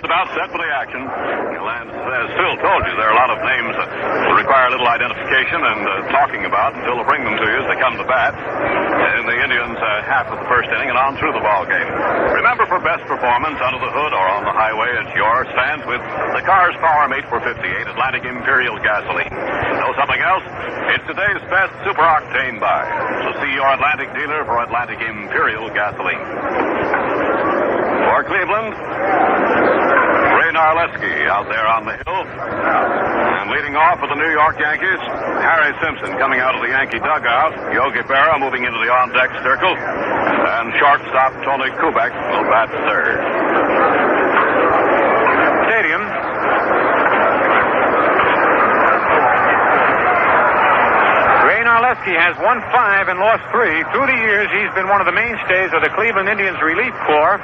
just about set for the action. Lance, as Phil told you, there are a lot of names that require a little identification and talking about until they bring them to you as they come to bat. In the Indians, half of the first inning and on through the ball game. Remember, for best performance under the hood or on the highway, it's your stands with the car's Power Mate 458 Atlantic Imperial gasoline. Know something else? It's today's best super octane buy. So see your Atlantic dealer for Atlantic Imperial gasoline. For Cleveland, Ray Narleski out there on the hill. And leading off for the New York Yankees, Harry Simpson coming out of the Yankee dugout. Yogi Berra moving into the on-deck circle. And shortstop Tony Kubek will bat third. Stadium. Ray Narleski has won 5 and lost 3. Through the years, he's been one of the mainstays of the Cleveland Indians relief corps.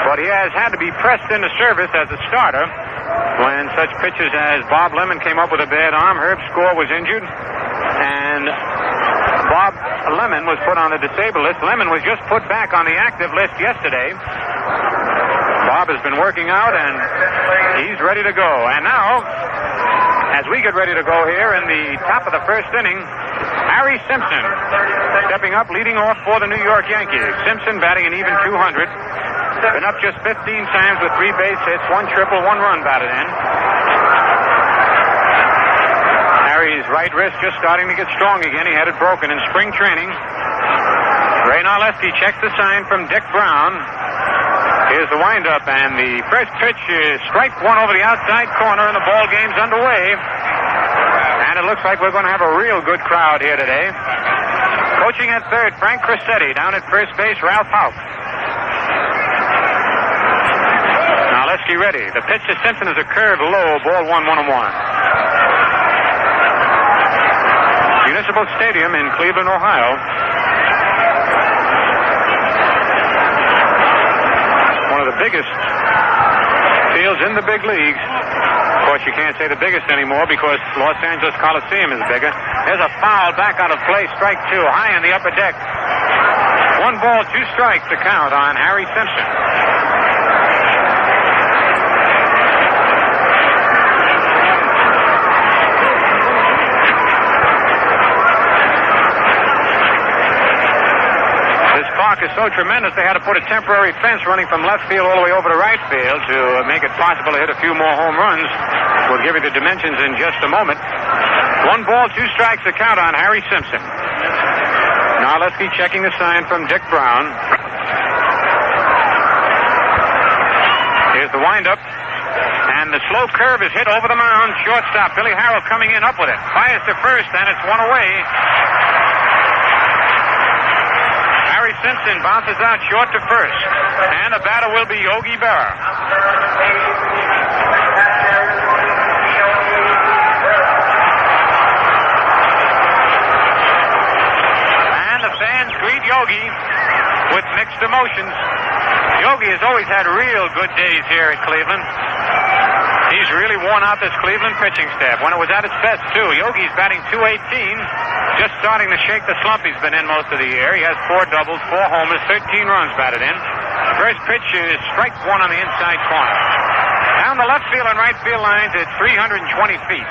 But he has had to be pressed into service as a starter when such pitchers as Bob Lemon came up with a bad arm. Herb Score was injured, and Bob Lemon was put on the disabled list. Lemon was just put back on the active list yesterday. Bob has been working out, and he's ready to go. And now, as we get ready to go here in the top of the first inning, Harry Simpson stepping up, leading off for the New York Yankees. Simpson batting an even .200. Been up just 15 times with 3 base hits, 1 triple, 1 run batted in. Harry's right wrist just starting to get strong again. He had it broken in spring training. Ray Narleski checks the sign from Dick Brown. Here's the windup, and the first pitch is strike one over the outside corner, and the ball game's underway. And it looks like we're going to have a real good crowd here today. Coaching at third, Frank Crissetti. Down at first base, Ralph Houck. Narleski ready. The pitch to Simpson is a curved low, ball 1-1-1. Municipal Stadium in Cleveland, Ohio. One of the biggest fields in the big leagues. Of course, you can't say the biggest anymore because Los Angeles Coliseum is bigger. There's a foul back out of play, strike 2, high on the upper deck. 1 ball, 2 strikes to count on Harry Simpson. Is so tremendous they had to put a temporary fence running from left field all the way over to right field to make it possible to hit a few more home runs. We'll give you the dimensions in just a moment. 1 ball, 2 strikes to count on Harry Simpson. Narleski checking the sign from Dick Brown. Here's the windup. And the slow curve is hit over the mound. Shortstop Billy Harrell coming in up with it. Fires to first, and it's 1 away. Simpson bounces out short to first, and the batter will be Yogi Berra. And the fans greet Yogi with mixed emotions. Yogi has always had real good days here at Cleveland. He's really worn out this Cleveland pitching staff when it was at its best, too. Yogi's batting .218. Just starting to shake the slump he's been in most of the year. He has 4 doubles, 4 homers, 13 runs batted in. First pitch is strike 1 on the inside corner. Down the left field and right field lines, it's 320 feet.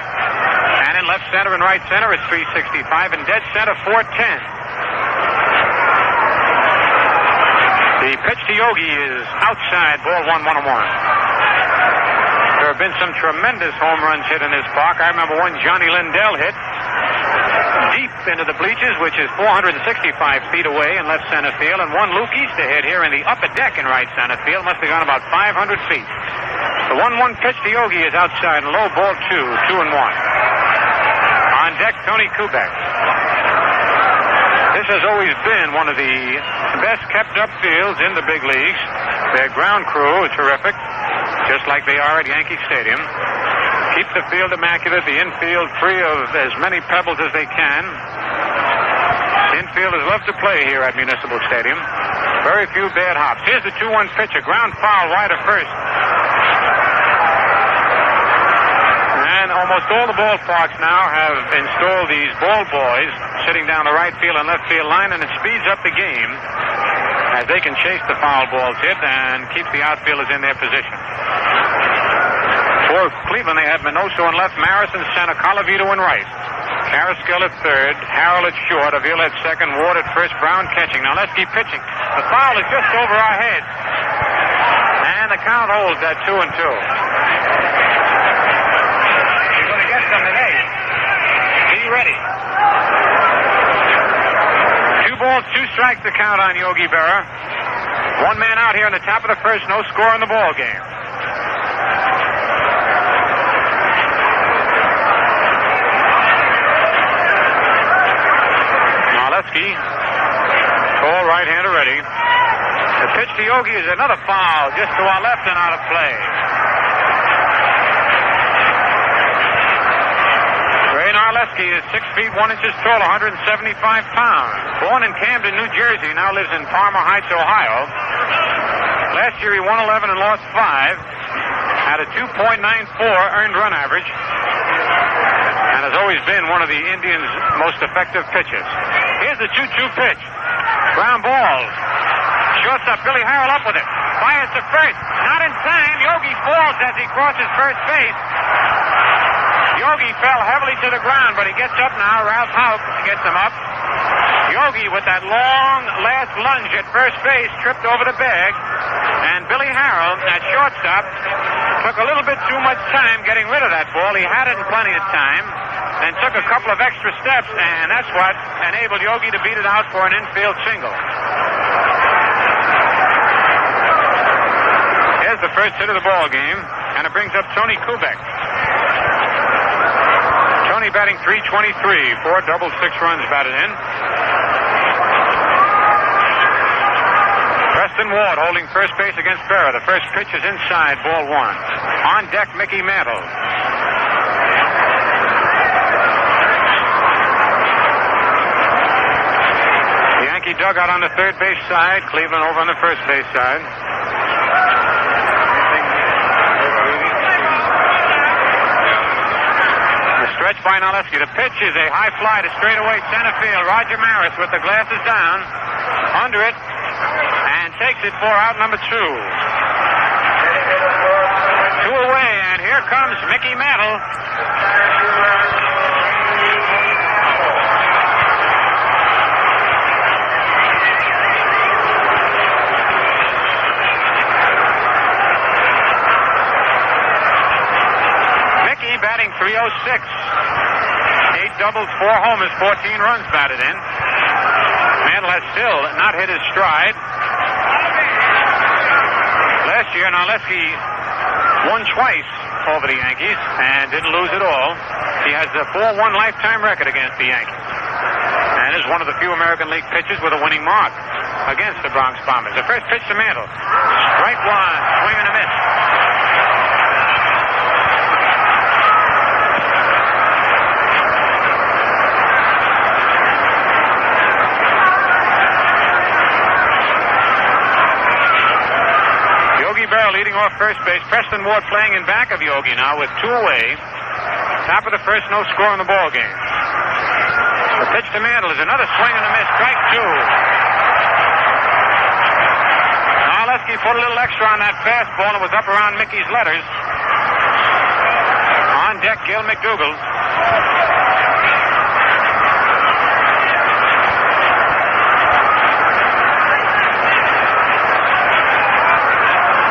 And in left center and right center, it's 365. And dead center, 410. The pitch to Yogi is outside, ball 1-1-1. There have been some tremendous home runs hit in this park. I remember one Johnny Lindell hit deep into the bleachers, which is 465 feet away in left center field, and one Luke Easter hit here in the upper deck in right center field. Must have gone about 500 feet. The 1-1 pitch to Yogi is outside and low, ball 2-1. On deck, Tony Kubek. This has always been one of the best kept up fields in the big leagues. Their ground crew is terrific, just like they are at Yankee Stadium. Keep the field immaculate, the infield free of as many pebbles as they can. Infielders love to play here at Municipal Stadium. Very few bad hops. Here's the 2-1 pitch, a ground foul right of first. And almost all the ballparks now have installed these ball boys sitting down the right field and left field line, and it speeds up the game as they can chase the foul balls hit and keep the outfielders in their position. For Cleveland, they had Minoso in left, Maris in center, Colavito in right. Carrasquille at third, Harrell at short, Avila at second, Ward at first, Brown catching. Now Lesky pitching. The foul is just over our heads. And the count holds at 2-2. You're going to get some today. Be ready. 2 balls, 2 strikes the count on Yogi Berra. 1 man out here in the top of the first, no score in the ball game. Lesky, tall right-hander ready. The pitch to Yogi is another foul, just to our left and out of play. Ray Narleski is 6 feet 1 inches tall, 175 pounds. Born in Camden, New Jersey, now lives in Palmer Heights, Ohio. Last year he won 11 and lost 5. Had a 2.94 earned run average. And has always been one of the Indians' most effective pitchers. Here's the 2-2 pitch. Ground ball. Shortstop Billy Harrell up with it. Fires to first. Not in time. Yogi falls as he crosses first base. Yogi fell heavily to the ground, but he gets up now. Ralph Houck gets him up. Yogi, with that long last lunge at first base, tripped over the bag. And Billy Harrell, at shortstop, took a little bit too much time getting rid of that ball. He had it in plenty of time. And took a couple of extra steps, and that's what enabled Yogi to beat it out for an infield single. Here's the first hit of the ball game, and it brings up Tony Kubek. Tony batting .323, 4 doubles, 6 runs batted in. Preston Ward holding first base against Berra. The first pitch is inside, ball 1. On deck, Mickey Mantle. Yankee dugout on the third base side, Cleveland over on the first base side. The stretch by Narleski. The pitch is a high fly to straightaway center field. Roger Maris with the glasses down, under it, and takes it for out number 2. 2 away, and here comes Mickey Mantle. Batting .306. 8 doubles, 4 homers, 14 runs batted in. Mantle has still not hit his stride. Last year, Narleski won twice over the Yankees and didn't lose at all. He has a 4-1 lifetime record against the Yankees and is one of the few American League pitchers with a winning mark against the Bronx Bombers. The first pitch to Mantle. Strike 1, swing and a miss. Leading off first base. Preston Ward playing in back of Yogi now with 2 away. Top of the first, no score in the ball game. The pitch to Mantle is another swing and a miss. Strike 2. Narleski put a little extra on that fastball and was up around Mickey's letters. On deck, Gil McDougal.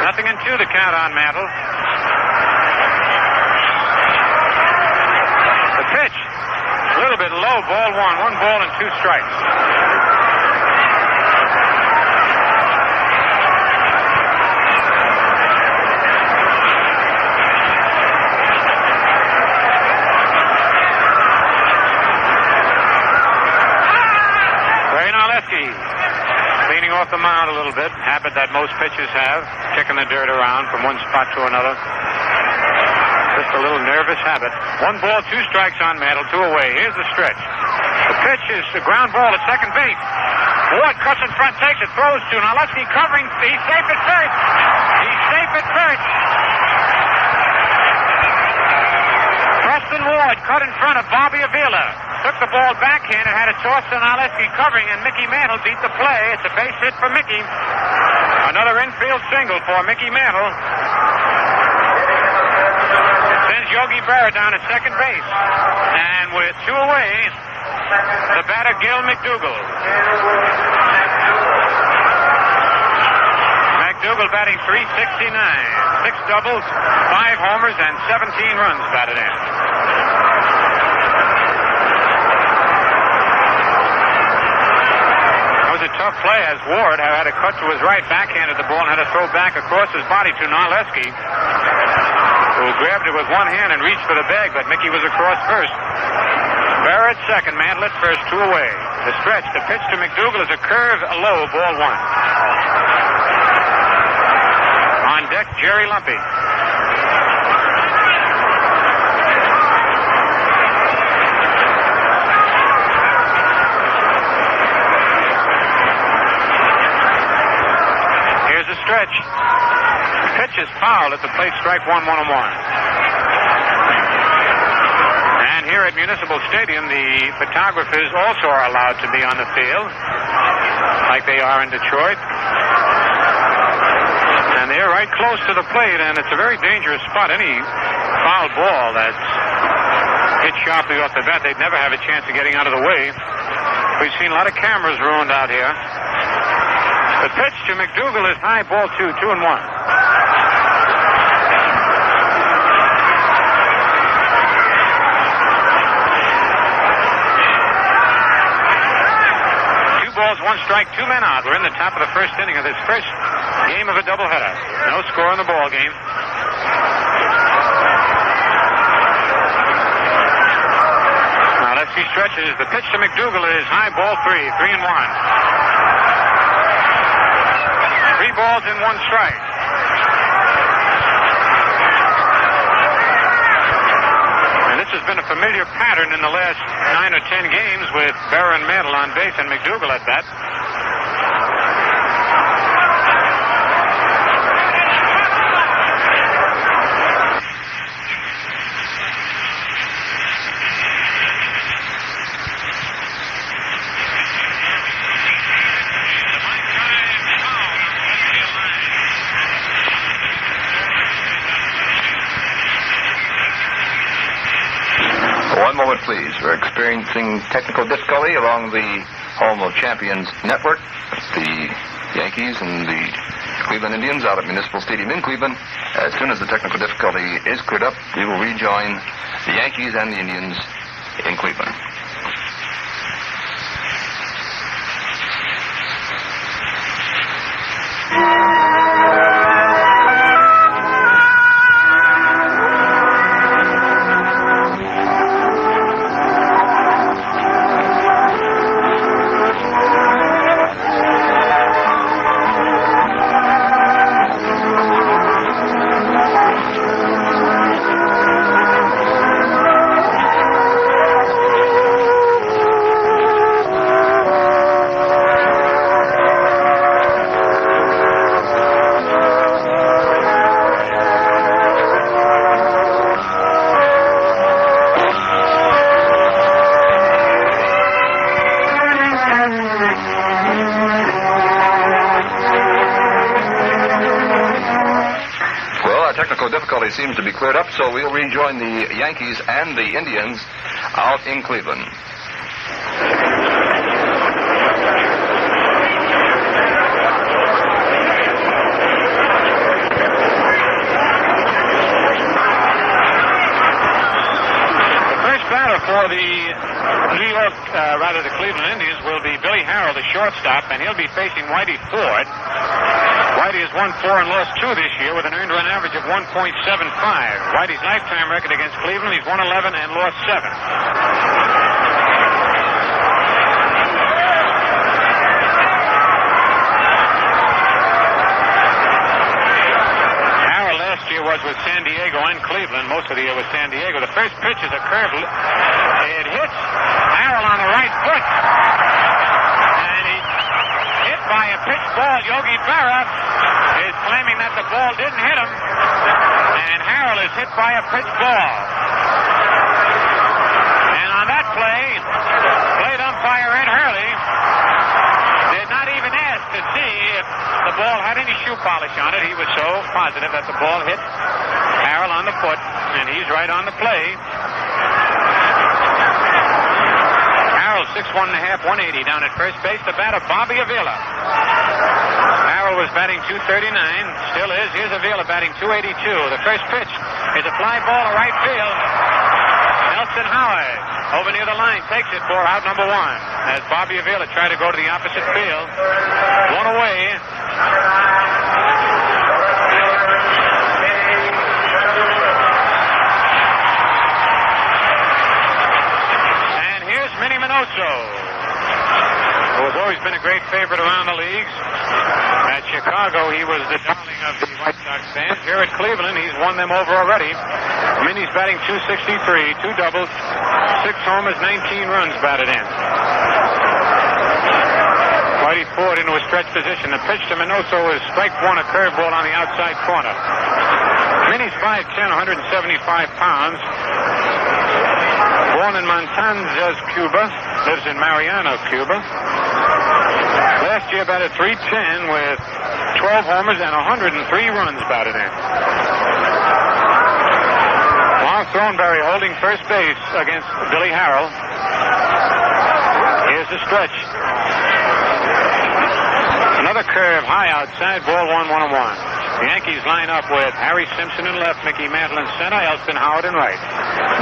Nothing in 2 to count on Mantle. The pitch, a little bit low, ball 1. 1 ball and 2 strikes. Ray Narleski cleaning off the mound a little bit, habit that most pitchers have, kicking the dirt around from one spot to another. Just a little nervous habit. 1 ball, 2 strikes on Mantle, 2 away. Here's the stretch. The pitch is the ground ball at second base. Ward cuts in front, takes it, throws to Narleski covering. He's safe at first. He's safe at first. Preston Ward cut in front of Bobby Avila. Took the ball backhand and had a toss to Narleski covering, and Mickey Mantle beat the play. It's a base hit for Mickey. Another infield single for Mickey Mantle. Yogi Berra down at second base. And with 2 away, the batter Gil McDougall. McDougall batting .369. 6 doubles, 5 homers, and 17 runs batted in. That was a tough play as Ward had a cut to his right, backhanded the ball, and had to throw back across his body to Narleski, who grabbed it with one hand and reached for the bag, but Mickey was across first. Barrett second, Mantlett first, 2 away. The stretch, the pitch to McDougall is a curve, a low, ball 1. On deck, Jerry Lumpy. Here's the stretch. The pitch is fouled at the plate, strike 1, 1-1. And here at Municipal Stadium, the photographers also are allowed to be on the field, like they are in Detroit. And they're right close to the plate, and it's a very dangerous spot. Any foul ball that's hit sharply off the bat, they'd never have a chance of getting out of the way. We've seen a lot of cameras ruined out here. The pitch to McDougall is high, ball 2, 2-1. Balls, 1 strike, 2 men out. We're in the top of the first inning of this first game of a doubleheader. No score in the ball game. Now let's see stretches. The pitch to McDougall is high, ball 3, 3-1. 3 balls and 1 strike. This has been a familiar pattern in the last 9 or 10 games with Berra and Mantle on base and McDougall at bat. One moment, please. We're experiencing technical difficulty along the home of Champions Network. The Yankees and the Cleveland Indians out at Municipal Stadium in Cleveland. As soon as the technical difficulty is cleared up, we will rejoin the Yankees and the Indians in Cleveland. Difficulty seems to be cleared up, so we'll rejoin the Yankees and the Indians out in Cleveland. The first batter for the the Cleveland Indians will be Billy Harrell, the shortstop, and he'll be facing Whitey Ford. Whitey has won 4 and lost 2 this year with an earned run average of 1.75. Whitey's lifetime record against Cleveland, he's won 11 and lost 7. Harrell last year was with San Diego and Cleveland. Most of the year with San Diego. The first pitch is a curve. It hits Harrell on the right foot. By a pitch ball, Yogi Berra is claiming that the ball didn't hit him, and Harrell is hit by a pitch ball. And on that play, plate umpire Ed Hurley did not even ask to see if the ball had any shoe polish on it. He was so positive that the ball hit Harrell on the foot. and he's right on the play. Harrell, 6'1 1/2", 180 down at first base. The batter, Bobby Avila. Harrell was batting .239, still is. Here's Avila batting .282. The first pitch is a fly ball to right field. Nelson Howard over near the line takes it for out number one as Bobby Avila tried to go to the opposite field. One away. And here's Minnie Minoso, who has always been a great favorite around the leagues. At Chicago, he was the darling of the White Sox fans. Here at Cleveland, he's won them over already. Minnie's batting .263, 2 doubles, 6 homers, 19 runs batted in. Whitey Ford into a stretch position. The pitch to Minoso is strike one, a curveball on the outside corner. Minnie's 5'10", 175 pounds. Born in Matanzas, Cuba. Lives in Mariano, Cuba. Last year batted .310 with 12 homers and 103 runs batted in. Mark Thornberry holding first base against Billy Harrell. Here's the stretch. Another curve high outside, ball 1-1-1. The Yankees line up with Harry Simpson in left, Mickey Mantle in center, Elston Howard in right.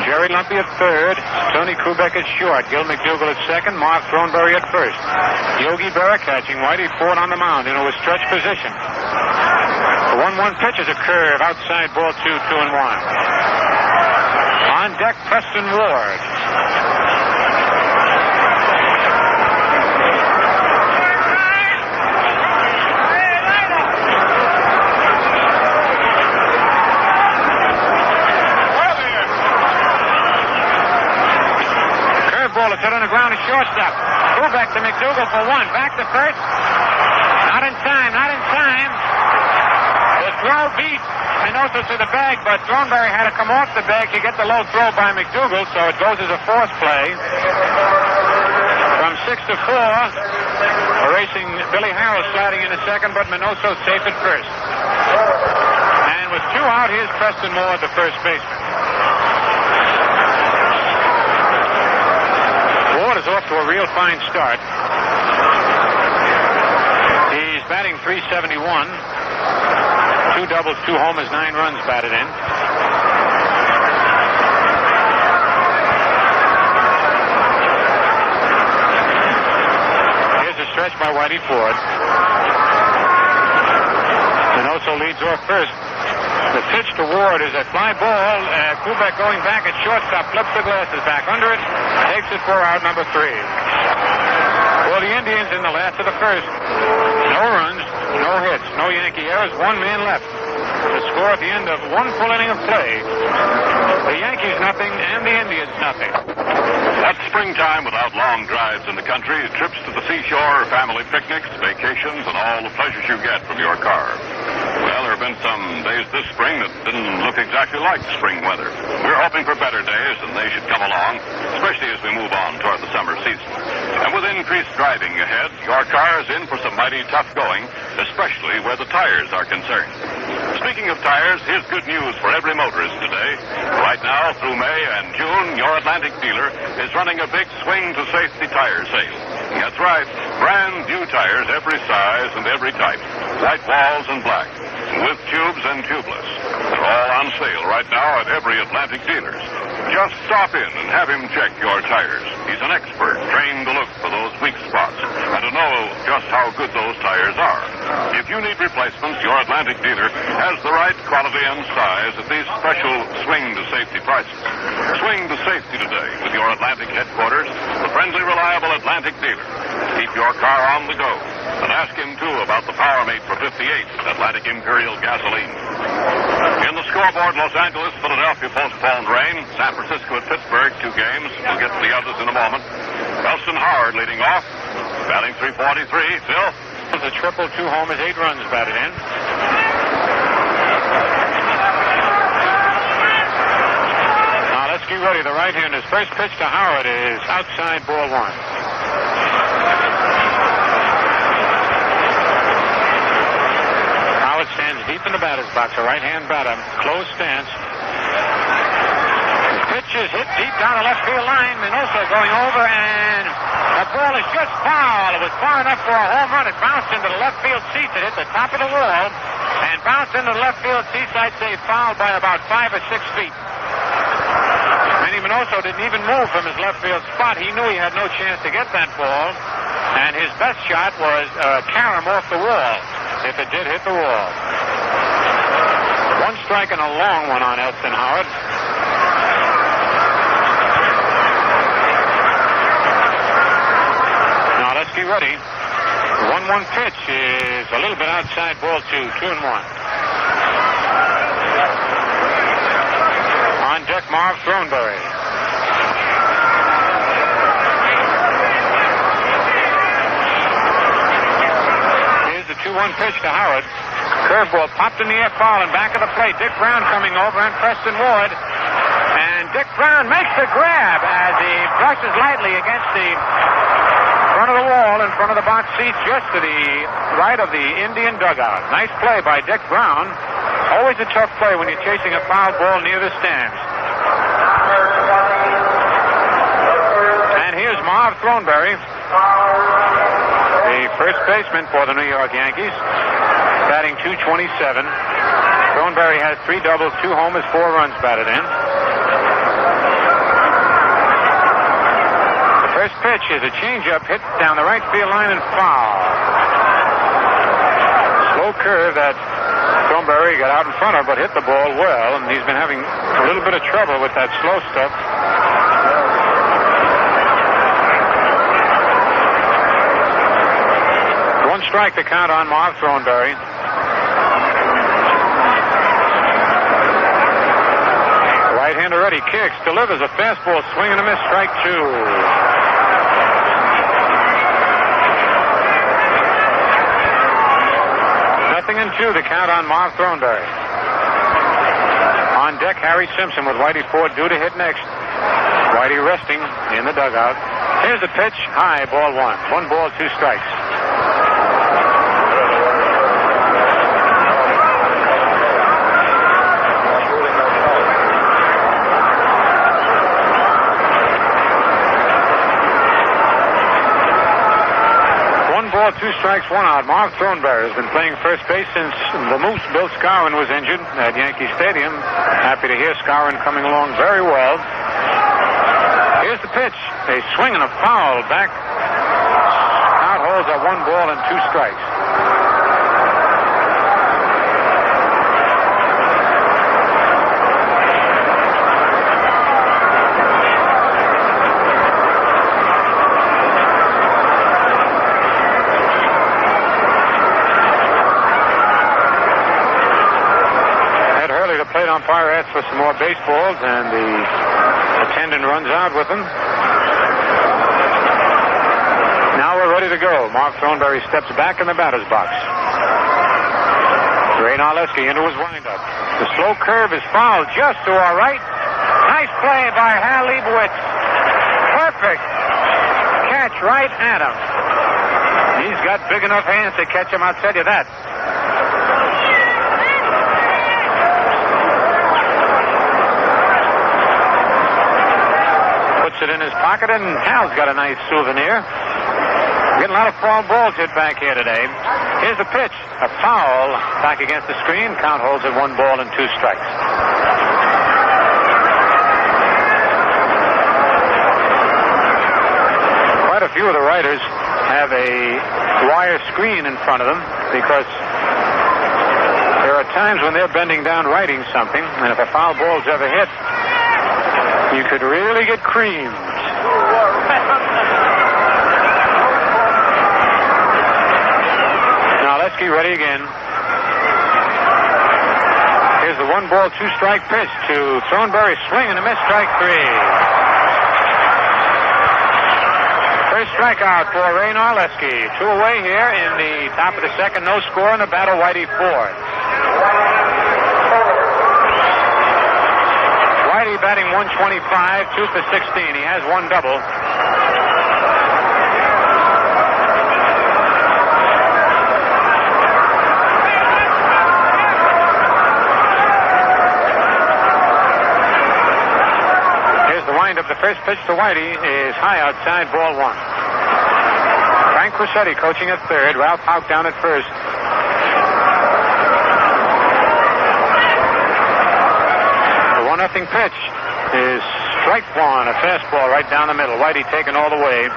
Jerry Lumpy at third, Tony Kubek at short, Gil McDougall at second, Mark Thornberry at first. Yogi Berra catching, Whitey Ford on the mound into a stretch position. The 1-1 pitch is a curve outside, ball 2-1. On deck, Preston Ward. Curveball is hit on the ground at shortstop. Go back to McDougall for one. Back to first. Not in time. The throw beat Minoso to the bag, but Thornberry had to come off the bag to get the low throw by McDougall, so it goes as a force play. From 6-4, erasing Billy Harrell sliding into second, but Minoso safe at first. And with 2 out, here's Preston Ward, the first baseman. Ward is off to a real fine start. He's batting .371. 2 doubles, 2 homers, 9 runs batted in. Here's a stretch by Whitey Ford. Minoso leads off first. The pitch to Ward is a fly ball. Kubek going back at shortstop, flips the glasses back under it, takes it for out number 3. For the Indians in the last of the first. No runs, no hits, no Yankee errors, 1 man left. The score at the end of 1 full inning of play. The Yankees nothing and the Indians nothing. That's springtime without long drives in the country, trips to the seashore, family picnics, vacations, and all the pleasures you get from your car. Well, there have been some days this spring that didn't look exactly like spring weather. We're hoping for better days, and they should come along, especially as we move on toward the summer season. And with increased driving ahead, your car is in for some mighty tough going, especially where the tires are concerned. Speaking of tires, here's good news for every motorist today. Right now, through May and June, your Atlantic dealer is running a big swing to safety tire sale. That's right, brand new tires, every size and every type, white walls and black, with tubes and tubeless. They're all on sale right now at every Atlantic dealer. Just stop in and have him check your tires. He's an expert, trained to look for those weak spots and to know just how good those tires are. If you need replacements, your Atlantic dealer has the right quality and size at these special swing to safety prices. Swing to safety today with your Atlantic headquarters, the friendly, reliable Atlantic dealer. Keep your car on the go. And ask him, too, about the Power Mate for 58 Atlantic Imperial gasoline. In the scoreboard, Los Angeles, Philadelphia postponed rain. San Francisco at Pittsburgh, 2 games. We'll get to the others in a moment. Elston Howard leading off, batting .343. Phil? A triple, 2 homers, 8 runs batted in. Now let's get ready. The right-hander's first pitch to Howard is outside, ball 1. Howard stands deep in the batter's box, a right-hand batter, close stance. Pitch is hit deep down the left field line. Minoso going over, and the ball is just foul. It was far enough for a home run. It bounced into the left field seats. It hit the top of the wall and bounced into the left field seats. I'd say fouled by about 5 or 6 feet. Manny Minoso didn't even move from his left field spot. He knew he had no chance to get that ball, and his best shot was carom off the wall, if it did hit the wall. 1 strike and a long one on Elston Howard. Now let's get ready. The 1-1 pitch is a little bit outside, ball 2, 2-1. On deck, Marv Throneberry. Here's the 2-1 pitch to Howard. Curveball popped in the air, foul, and back of the plate. Dick Brown coming over, and Preston Ward. And Dick Brown makes the grab as he brushes lightly against the front of the wall in front of the box seats just to the right of the Indian dugout. Nice play by Dick Brown. Always a tough play when you're chasing a foul ball near the stands. And here's Marv Throneberry, the first baseman for the New York Yankees, batting .227. Throneberry has 3 doubles, 2 homers, 4 runs batted in. The first pitch is a changeup hit down the right field line and foul. Slow curve that Throneberry got out in front of, but hit the ball well, and he's been having a little bit of trouble with that slow stuff. One strike to count on Marv Throneberry. Right-hander ready, kicks, delivers a fastball, swing and a miss, strike 2. Nothing in 2 to count on Marv Throneberry. On deck, Harry Simpson with Whitey Ford due to hit next. Whitey resting in the dugout. Here's the pitch, high, ball 1. 1 ball, 2 strikes. Ball, 2 strikes, 1 out. Marv Throneberry has been playing first base since the Moose, Bill Skowron, was injured at Yankee Stadium. Happy to hear Skowron coming along very well. Here's the pitch. A swing and a foul back. Out holds at 1 ball and 2 strikes. Plate umpire asks for some more baseballs, and the attendant runs out with them. Now we're ready to go. Marv Throneberry steps back in the batter's box. Ray Narleski into his windup. The slow curve is fouled just to our right. Nice play by Hal Leibowitz. Perfect catch right at him. He's got big enough hands to catch him, I'll tell you that. It in his pocket, and Hal's got a nice souvenir. Getting a lot of foul balls hit back here today. Here's the pitch, a foul back against the screen. Count holds at 1 ball and 2 strikes. Quite a few of the writers have a wire screen in front of them because there are times when they're bending down writing something, and if a foul ball's ever hit, you could really get creamed. Now let's get ready again. Here's the 1 ball, 2 strike pitch to Throneberry. Swing and a miss, strike 3. First strikeout for Ray Narleski. 2 away here in the top of the second. No score in the battle, Whitey Ford. Whitey batting .125, 2 for 16. He has 1 double. wind up. The first pitch to Whitey is high outside, ball one. Frank Crissetti coaching at third. Ralph Houck down at first. The 1-0 pitch is strike one, a fastball right down the middle. Whitey taken all the way.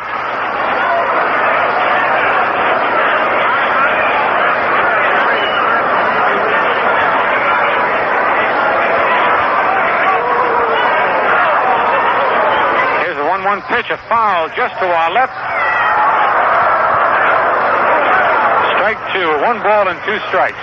Here's the 1-1 pitch, a foul just to our left. Strike two, 1 ball and 2 strikes.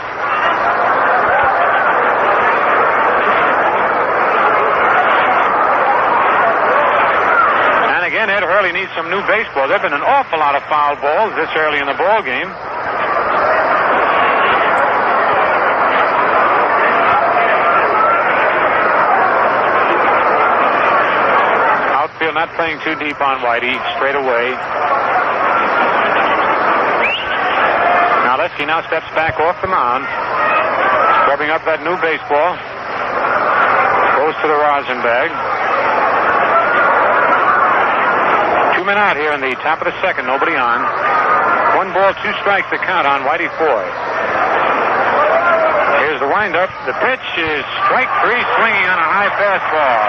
Again, Ed Hurley needs some new baseballs. There have been an awful lot of foul balls this early in the ball game. Outfield not playing too deep on Whitey. Straight away. Now Lesky now steps back off the mound. Scrubbing up that new baseball. Goes to the rosin bag. 2 men out here in the top of the second. Nobody on. 1 ball, 2 strikes to count on Whitey Ford. Here's the windup. The pitch is strike 3, swinging on a high fastball.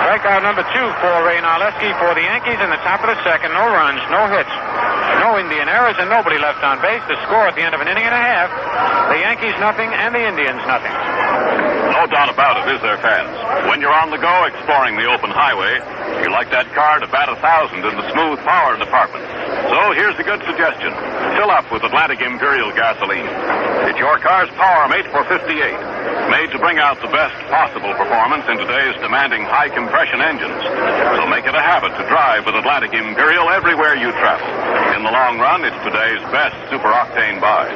Strikeout number 2 for Ray Narleski for the Yankees in the top of the second. No runs, no hits, no Indian errors, and nobody left on base. The score at the end of an inning and a half, the Yankees nothing and the Indians nothing. No doubt about it, is there, fans? When you're on the go exploring the open highway, you like that car to bat 1,000 in the smooth power department. So here's a good suggestion. Fill up with Atlantic Imperial gasoline. It's your car's power mate for 58. Made to bring out the best possible performance in today's demanding high compression engines. So make it a habit to drive with Atlantic Imperial everywhere you travel. In the long run, it's today's best super octane buy.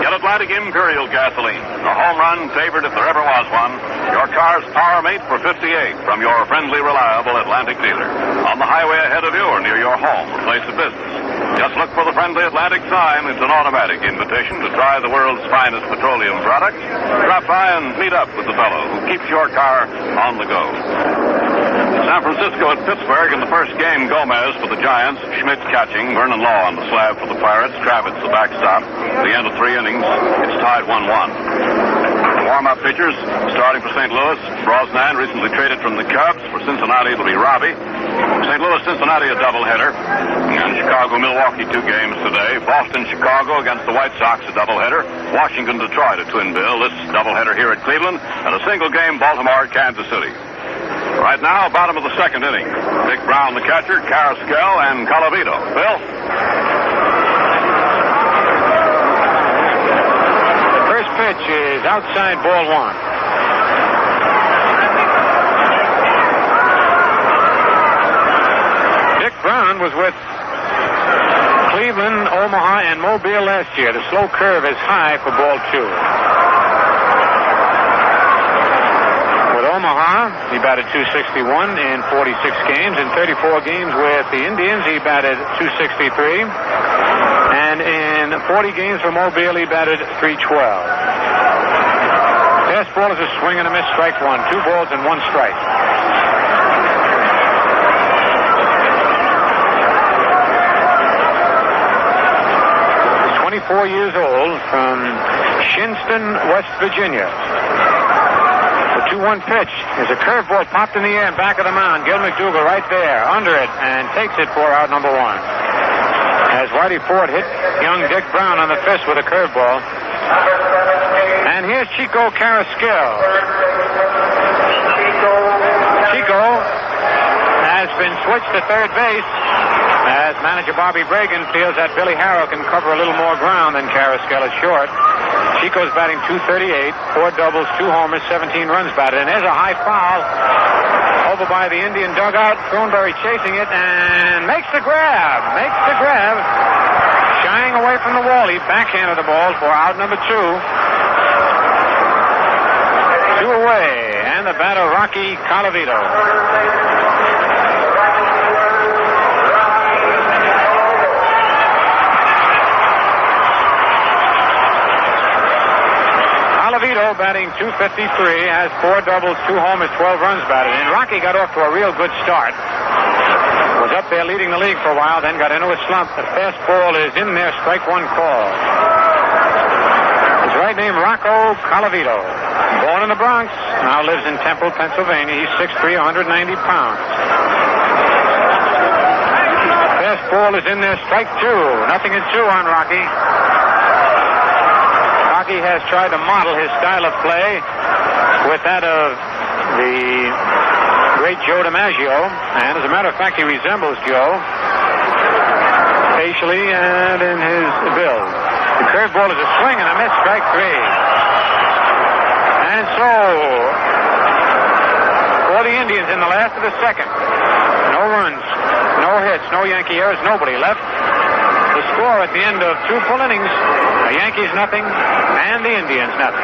Get Atlantic Imperial gasoline, a home run favorite if there ever was one. Your car's power mate for 58 from your friendly, reliable Atlantic dealer. On the highway ahead of you or near your home or place of business. Just look for the friendly Atlantic sign. It's an automatic invitation to try the world's finest petroleum products. Drop by and meet up with the fellow who keeps your car on the go. San Francisco at Pittsburgh in the first game, Gomez for the Giants, Schmidt catching, Vernon Law on the slab for the Pirates, Kravitz the backstop. The end of 3 innings, it's tied 1-1. Warm-up pitchers starting for St. Louis. Brosnan recently traded from the Cubs. For Cincinnati, it'll be Robbie. St. Louis, Cincinnati, a doubleheader. And Chicago, Milwaukee, 2 games today. Boston, Chicago against the White Sox, a doubleheader. Washington, Detroit, a twin bill. This doubleheader here at Cleveland. And a single game, Baltimore, Kansas City. Right now, bottom of the second inning. Dick Brown, the catcher, Carrasquel, and Colavito. Bill? The first pitch is outside, ball 1. Dick Brown was with Cleveland, Omaha, and Mobile last year. The slow curve is high for ball 2. Omaha, he batted .261 in 46 games. In 34 games with the Indians, he batted .263. And in 40 games for Mobile, he batted .312. Fastball is a swing and a miss, strike 1. 2 balls and 1 strike. He's 24 years old from Shinston, West Virginia. 2-1 pitch. There's a curveball popped in the air and back of the mound. Gil McDougal right there, under it, and takes it for out number 1. As Whitey Ford hit young Dick Brown on the fist with a curveball. And here's Chico Carrasquel. Chico has been switched to third base as manager Bobby Bragan feels that Billy Harrow can cover a little more ground than Carrasquel is short. Chico's batting .238, 4 doubles, 2 homers, 17 runs batted. And there's a high foul over by the Indian dugout. Thornberry chasing it and makes the grab. Shying away from the wall. He backhanded the ball for out number 2. 2 away. And the batter, Rocky Colavito. Colavito Avilo batting .253, has 4 doubles, 2 homers, 12 runs batted in. Rocky got off to a real good start. Was up there leading the league for a while, then got into a slump. The fastball is in there, strike one call. His right name, Rocco Colavito. Born in the Bronx, now lives in Temple, Pennsylvania. He's 6'3", 190 pounds. Fastball is in there, strike two. 0-2 on Rocky. Rocky has tried to model his style of play with that of the great Joe DiMaggio, and as a matter of fact, he resembles Joe facially and in his build. The curveball is a swing and a miss, strike three. And so, for the Indians in the last of the second, no runs, no hits, no Yankee errors, nobody left. The score at the end of 2 full innings, the Yankees nothing, and the Indians nothing.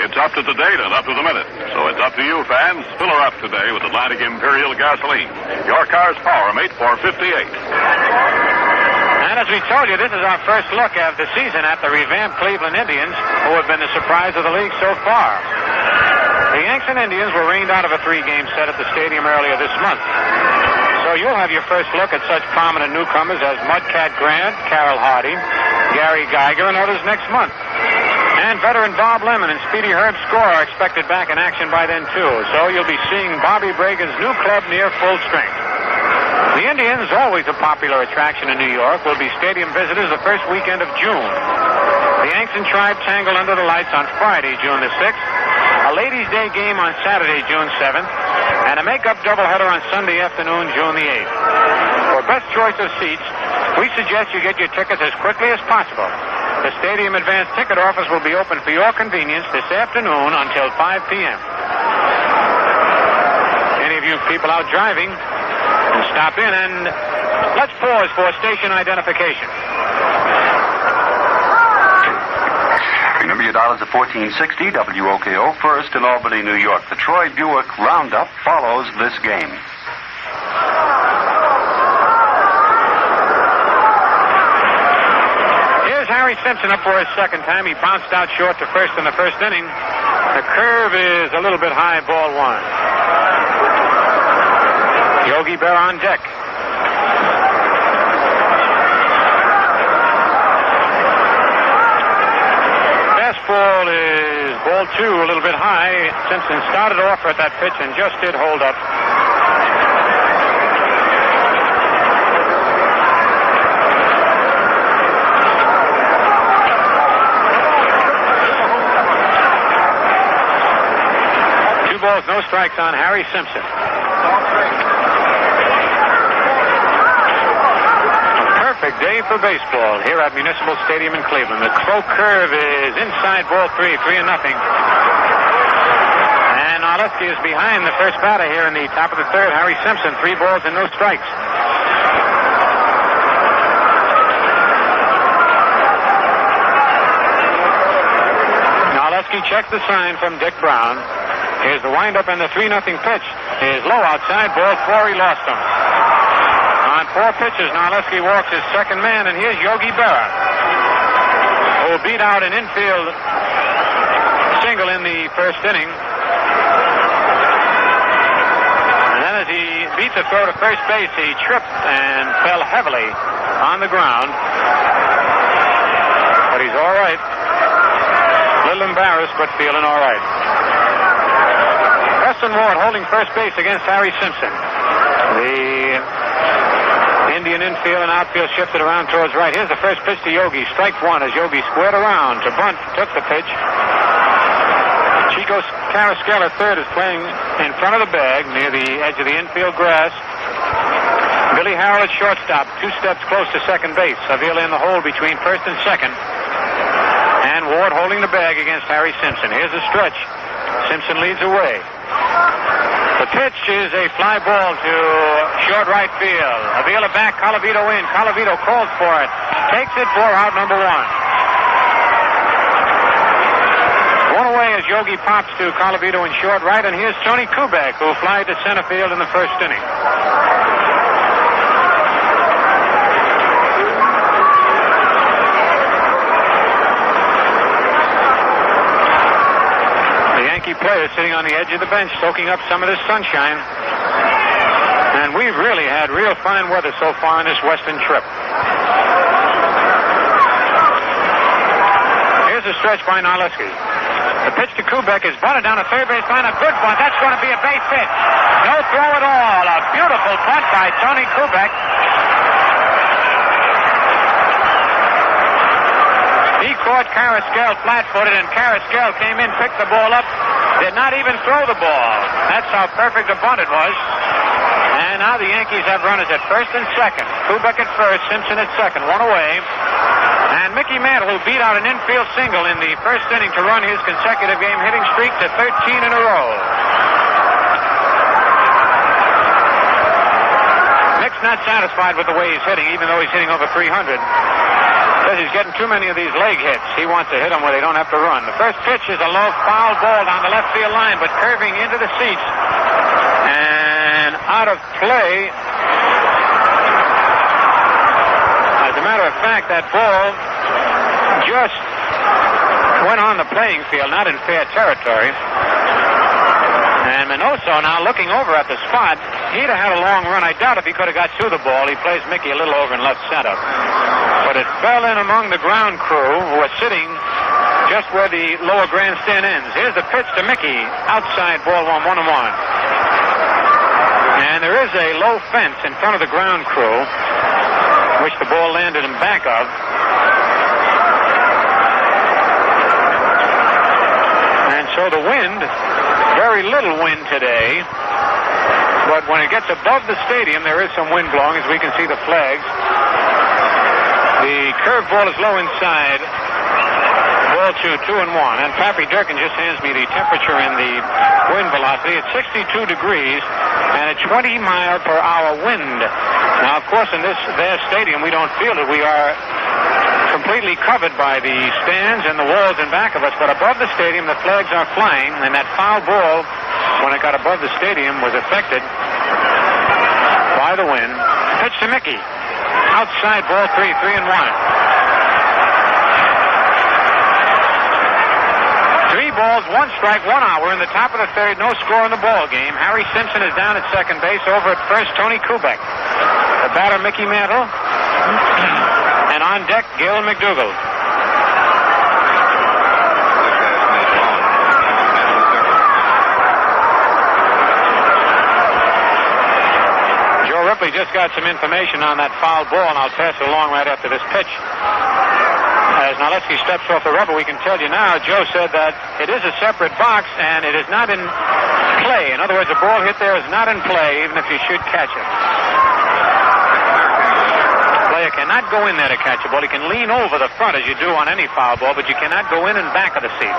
It's up to the date and up to the minute. So it's up to you, fans. Fill her up today with Atlantic Imperial gasoline. Your car's power mate for 58. And as we told you, this is our first look of the season at the revamped Cleveland Indians, who have been the surprise of the league so far. The Yanks and Indians were rained out of a 3-game set at the stadium earlier this month. So you'll have your first look at such prominent newcomers as Mudcat Grant, Carroll Hardy, Gary Geiger, and others next month. And veteran Bob Lemon and Speedy Herb Score are expected back in action by then, too. So you'll be seeing Bobby Bragan's new club near full strength. The Indians, always a popular attraction in New York, will be stadium visitors the first weekend of June. The Yanks and Tribe tangle under the lights on Friday, June the 6th, a Ladies' Day game on Saturday, June 7th, and a make-up doubleheader on Sunday afternoon, June the 8th. For best choice of seats, we suggest you get your tickets as quickly as possible. The stadium advance ticket office will be open for your convenience this afternoon until 5 p.m. Any of you people out driving, stop in and let's pause for station identification. Remember your dial is at 1460 WOKO, first in Albany, New York. The Troy Buick Roundup follows this game. Here's Harry Simpson up for his second time. He bounced out short to first in the first inning. The curve is a little bit high, ball one. Yogi Berra on deck. Fastball is ball two, a little bit high. Simpson started off at that pitch and just did hold up. Two balls, no strikes on Harry Simpson. Perfect day for baseball here at Municipal Stadium in Cleveland. The slow curve is inside ball three, 3-0. And Narleski is behind the first batter here in the top of the third. Harry Simpson, 3 balls and no strikes. Narleski checks the sign from Dick Brown. Here's the windup and the 3-0 pitch is low outside ball 4. He lost him. On 4 pitches, Narleski walks his second man, and here's Yogi Berra, who beat out an infield single in the first inning. And then as he beat the throw to first base, he tripped and fell heavily on the ground. But he's all right. A little embarrassed, but feeling all right. Preston Ward holding first base against Harry Simpson. The Indian infield and outfield shifted around towards right. Here's the first pitch to Yogi. Strike one as Yogi squared around to bunt. Took the pitch. Chico Carrasquilla, third, is playing in front of the bag near the edge of the infield grass. Billy Harrell at shortstop, 2 steps close to second base. Avila in the hole between first and second. And Ward holding the bag against Harry Simpson. Here's the stretch. Simpson leads away. The pitch is a fly ball to short right field. Avila back, Colavito in. Colavito calls for it. Takes it for out number 1. One away as Yogi pops to Colavito in short right, and here's Tony Kubek, who flied to center field in the first inning. players sitting on the edge of the bench soaking up some of this sunshine. And we've really had real fine weather so far on this western trip. Here's a stretch by Narleski. The pitch to Kubek is bunted down the third base line. A good bunt. That's going to be a base hit. No throw at all. A beautiful bunt by Tony Kubek. He caught Carrasquel flat-footed, and Carrasquel came in, picked the ball up, did not even throw the ball. That's how perfect a bunt it was. And now the Yankees have runners at first and second. Kubek at first, Simpson at second, one away. And Mickey Mantle, who beat out an infield single in the first inning to run his consecutive game hitting streak to 13 in a row. Mick's not satisfied with the way he's hitting, even though he's hitting over 300. Says he's getting too many of these leg hits. He wants to hit them where they don't have to run. The first pitch is a low foul ball down the left field line, but curving into the seats. And out of play. As a matter of fact, that ball just went on the playing field, not in fair territory. And Minoso now looking over at the spot. He'd have had a long run. I doubt if he could have got to the ball. He plays Mickey a little over in left center. But it fell in among the ground crew who were sitting just where the lower grandstand ends. Here's the pitch to Mickey. Outside ball 1-1. And there is a low fence in front of the ground crew, which the ball landed in back of. And so the wind, very little wind today, but when it gets above the stadium, there is some wind blowing, as we can see the flags. The curved ball is low inside. Ball 2-1. And Pappy Durkin just hands me the temperature and the wind velocity. It's 62 degrees and a 20-mile-per-hour wind. Now, of course, in their stadium, we don't feel it. We are completely covered by the stands and the walls in back of us. But above the stadium, the flags are flying, and that foul ball, when it got above the stadium, was affected by the wind. Pitch to Mickey. Outside ball 3-1. 3 balls, 1 strike, 1 hour in the top of the third. No score in the ball game. Harry Simpson is down at second base. Over at first, Tony Kubek. The batter, Mickey Mantle. And on deck, Gil McDougall. Joe Ripley just got some information on that foul ball, and I'll pass it along right after this pitch. As Narleski steps off the rubber, we can tell you now, Joe said that it is a separate box, and it is not in play. In other words, a ball hit there is not in play, even if you should catch it. The player cannot go in there to catch a ball. He can lean over the front, as you do on any foul ball, but you cannot go in and back of the seat.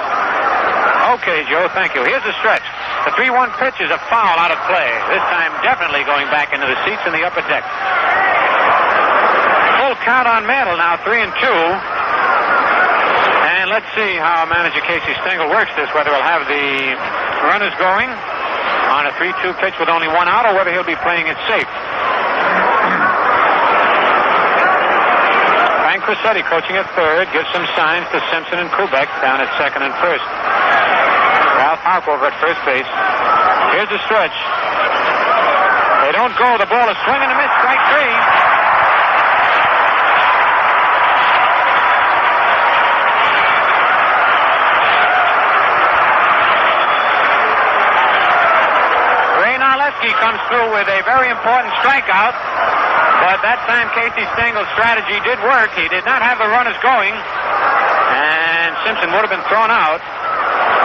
Okay, Joe, thank you. Here's the stretch. The 3-1 pitch is a foul out of play. This time definitely going back into the seats in the upper deck. Full count on Mantle now, 3-2. And let's see how manager Casey Stengel works this, whether he'll have the runners going on a 3-2 pitch with only 1 out, or whether he'll be playing it safe. Frank Crissetti coaching at third, gives some signs to Simpson and Kubek down at second and first. Ralph Houck over at first base. Here's the stretch. They don't go. The ball is swinging and a miss. Strike 3. Comes through with a very important strikeout, but that time Casey Stengel's strategy did work. He did not have the runners going, and Simpson would have been thrown out.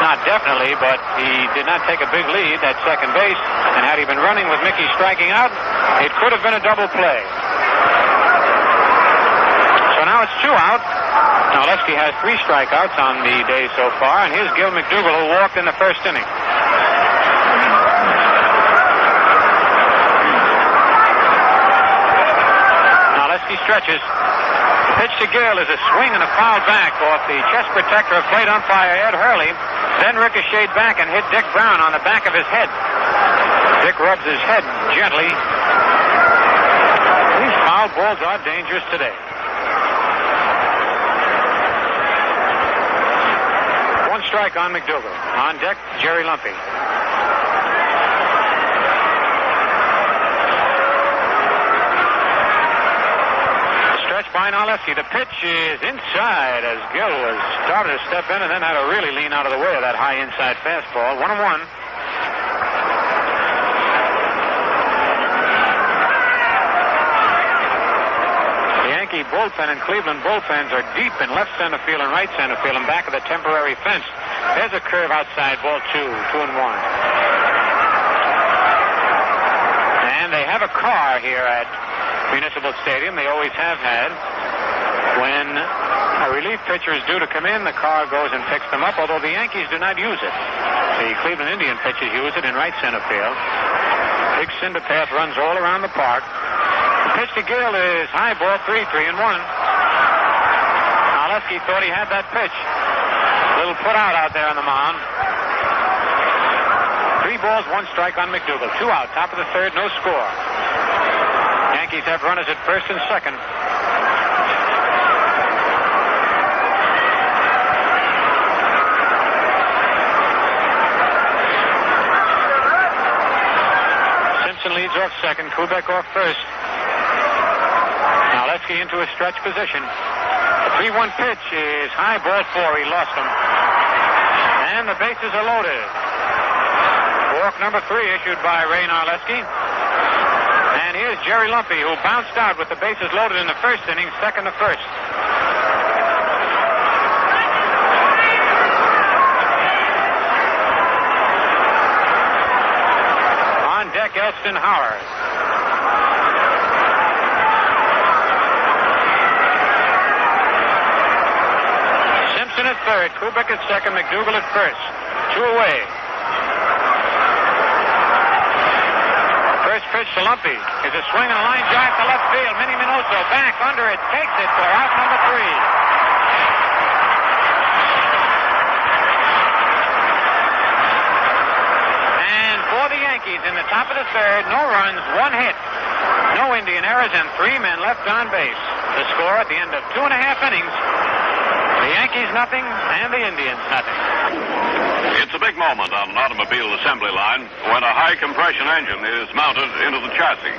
Not definitely, but he did not take a big lead at second base, and had he been running with Mickey striking out, it could have been a double play. So now it's 2 out. Narleski has 3 strikeouts on the day so far, and here's Gil McDougall, who walked in the first inning. He stretches. The pitch to Gale is a swing and a foul back off the chest protector of plate umpire Ed Hurley. Then ricocheted back and hit Dick Brown on the back of his head. Dick rubs his head gently. These foul balls are dangerous today. 1 strike on McDougal. On deck, Jerry Lumpy. By Narleski. The pitch is inside as Gill was started to step in and then had to really lean out of the way of that high inside fastball. 1-1. The Yankee bullpen and Cleveland bullpens are deep in left center field and right center field and back of the temporary fence. There's a curve outside, ball 2, 2-1. And they have a car here at Municipal Stadium. They always have had. When a relief pitcher is due to come in, the car goes and picks them up, although the Yankees do not use it. The Cleveland Indian pitchers use it in right center field. Big cinder path runs all around the park. The pitch to Gill is high ball 3, 3-1. Narleski thought he had that pitch. A little put out there on the mound. 3 balls, 1 strike on McDougal. 2 out, top of the third, no score. Yankees have runners at first and second. Simpson leads off second. Kubek off first. Narleski into a stretch position. The 3-1 pitch is high ball 4. He lost him. And the bases are loaded. Walk number 3 issued by Ray Narleski. And here's Jerry Lumpy, who bounced out with the bases loaded in the first inning, second to first. On deck, Elston Howard. Simpson at third, Kubek at second, McDougal at first. 2 away. First pitch to Lumpy is a swing and a line drive to left field. Minnie Minoso back under it, takes it for out number 3. And for the Yankees in the top of the third, no runs, 1 hit, no Indian errors, and 3 men left on base. The score at the end of 2.5 innings, the Yankees nothing and the Indians nothing. It's a big moment on an automobile assembly line when a high compression engine is mounted into the chassis.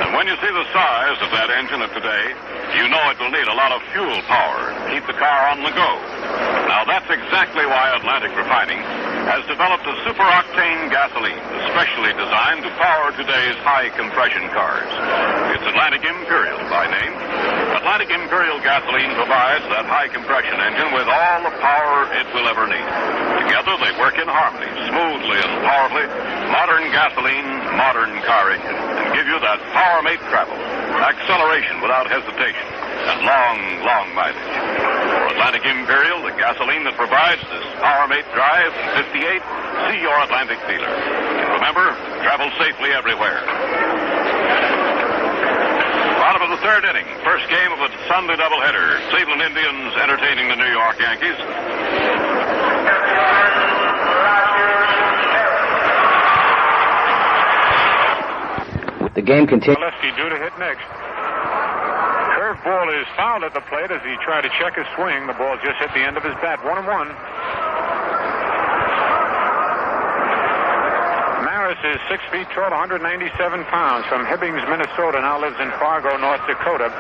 And when you see the size of that engine of today, you know it will need a lot of fuel power to keep the car on the go. Now that's exactly why Atlantic Refining has developed a super-octane gasoline especially designed to power today's high compression cars. It's Atlantic Imperial by name. Atlantic Imperial gasoline provides that high compression engine with all the power it will ever need. Together they work in harmony, smoothly and powerfully. Modern gasoline, modern car engine, and give you that power mate travel, acceleration without hesitation, and long, long mileage. For Atlantic Imperial, the gasoline that provides this power mate drive in 58, see your Atlantic dealer. And remember, travel safely everywhere. Bottom of the third inning, first game of a Sunday doubleheader. Cleveland Indians entertaining the New York Yankees. The game continues. Lefty due to hit next. Curveball is fouled at the plate as he tried to check his swing. The ball just hit the end of his bat. 1-1. Maris is 6 feet tall, 197 pounds. From Hibbings, Minnesota. Now lives in Fargo, North Dakota.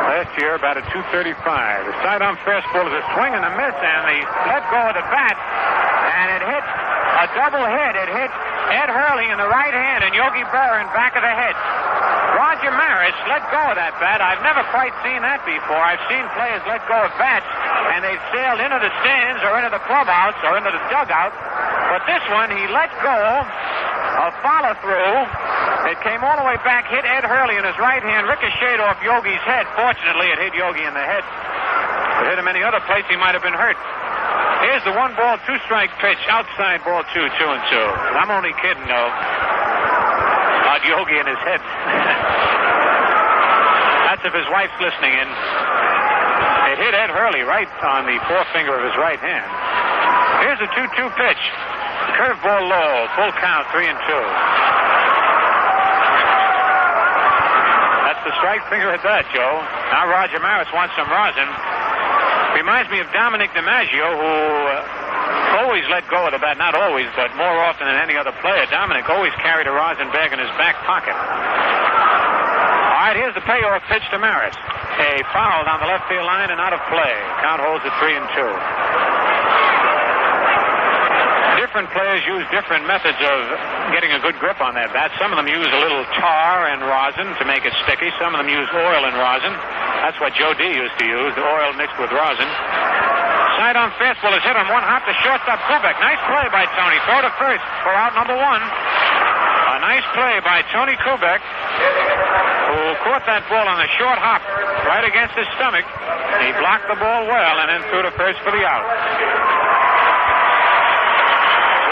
Last year, batted .235. The sidearm fastball is a swing and a miss, and they let go of the bat, and it hit a double hit. It hit Ed Hurley in the right hand and Yogi Berra in back of the head. Roger Maris let go of that bat. I've never quite seen that before. I've seen players let go of bats, and they've sailed into the stands or into the clubhouse or into the dugout. But this one, he let go of follow-through. It came all the way back, hit Ed Hurley in his right hand, ricocheted off Yogi's head. Fortunately, it hit Yogi in the head. If it hit him any other place, he might have been hurt. Here's the 1 ball, 2 strike pitch, outside ball 2, 2-2. I'm only kidding, though, about Yogi and his head. That's if his wife's listening in. It hit Ed Hurley right on the forefinger of his right hand. Here's a 2-2 pitch. Curveball low, full count, 3-2. That's the strike finger at that, Joe. Now Roger Maris wants some rosin. Reminds me of Dominic DiMaggio, who always let go of the bat. Not always, but more often than any other player. Dominic always carried a rosin bag in his back pocket. All right, here's the payoff pitch to Maris. A foul down the left field line and out of play. Count holds at 3-2. Different players use different methods of getting a good grip on that bat. Some of them use a little tar and rosin to make it sticky. Some of them use oil and rosin. That's what Joe D used to use, the oil mixed with rosin. Side on fastball is hit on one hop to shortstop Kubek. Nice play by Tony. Throw to first for out number one. A nice play by Tony Kubek, who caught that ball on a short hop right against his stomach. He blocked the ball well and then threw to first for the out.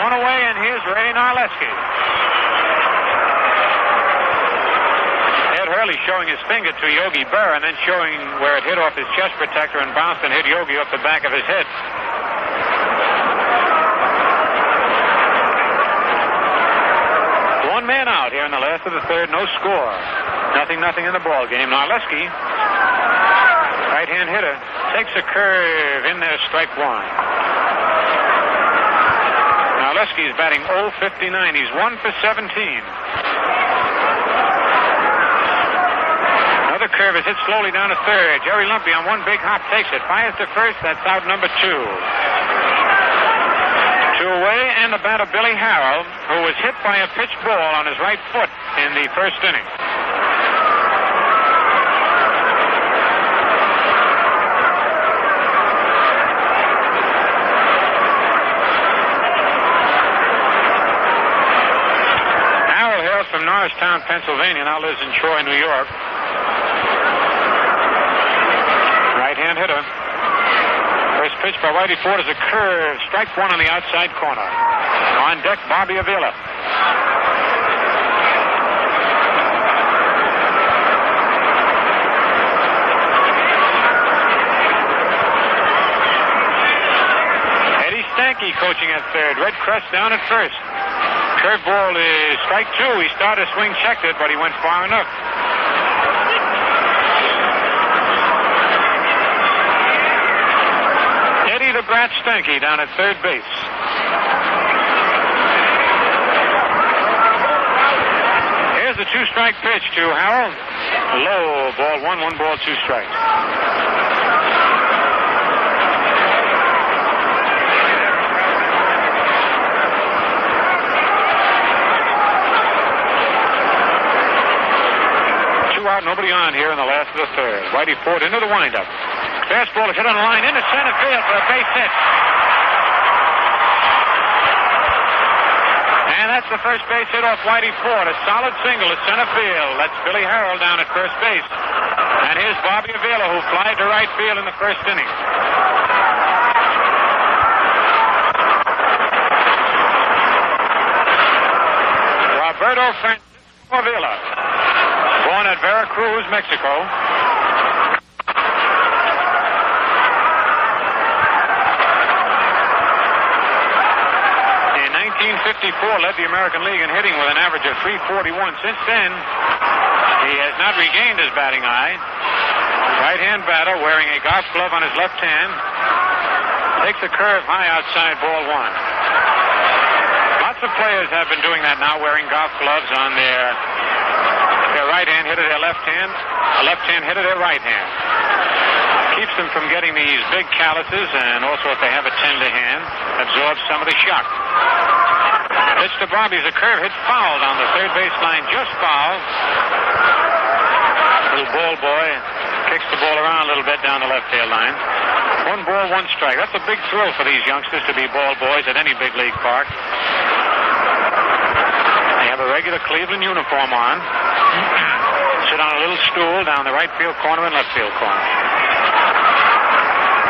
One away, and here's Ray Narleski. Ed Hurley showing his finger to Yogi Berra and then showing where it hit off his chest protector and bounced and hit Yogi up the back of his head. One man out here in the last of the third, no score. Nothing in the ball game. Narleski, right-hand hitter, takes a curve in there, strike one. Narleski is batting .059. He's 1 for 17. Another curve is hit slowly down to third. Jerry Lumpy on one big hop takes it. Fires to first. That's out number 2. 2 away, and the bat of Billy Harrell, who was hit by a pitch ball on his right foot in the first inning. Harrell hails from Norristown, Pennsylvania, now lives in Troy, New York. Right-hand hitter. First pitch by Whitey Ford is a curve. Strike one on the outside corner. On deck, Bobby Avila. Eddie Stanky coaching at third. Red Crest down at first. Curveball is strike 2. He started to swing, checked it, but he went far enough. The Brat Stanky down at third base. Here's the 2-strike pitch to Harrell. Low, ball 1, 1 ball, 2 strikes. Two out, nobody on here in the last of the third. Whitey Ford into the windup. Fastball is hit on the line into center field for a base hit. And that's the first base hit off Whitey Ford. A solid single to center field. That's Billy Harrell down at first base. And here's Bobby Avila, who flied to right field in the first inning. Roberto Francisco Avila, born at Veracruz, Mexico. In 1954, led the American League in hitting with an average of .341. Since then, he has not regained his batting eye. Right-hand batter wearing a golf glove on his left hand. Takes a curve high outside, ball 1. Lots of players have been doing that now, wearing golf gloves on their right hand, hitter their left hand, a left hand hitter their right hand. Keeps them from getting these big calluses, and also if they have a tender hand, absorbs some of the shock. Pitch to Bobby is a curve hit foul down the third base line, just foul. Little ball boy kicks the ball around a little bit down the left field line. 1 ball, 1 strike. That's a big thrill for these youngsters to be ball boys at any big league park. They have a regular Cleveland uniform on. Sit on a little stool down the right field corner and left field corner.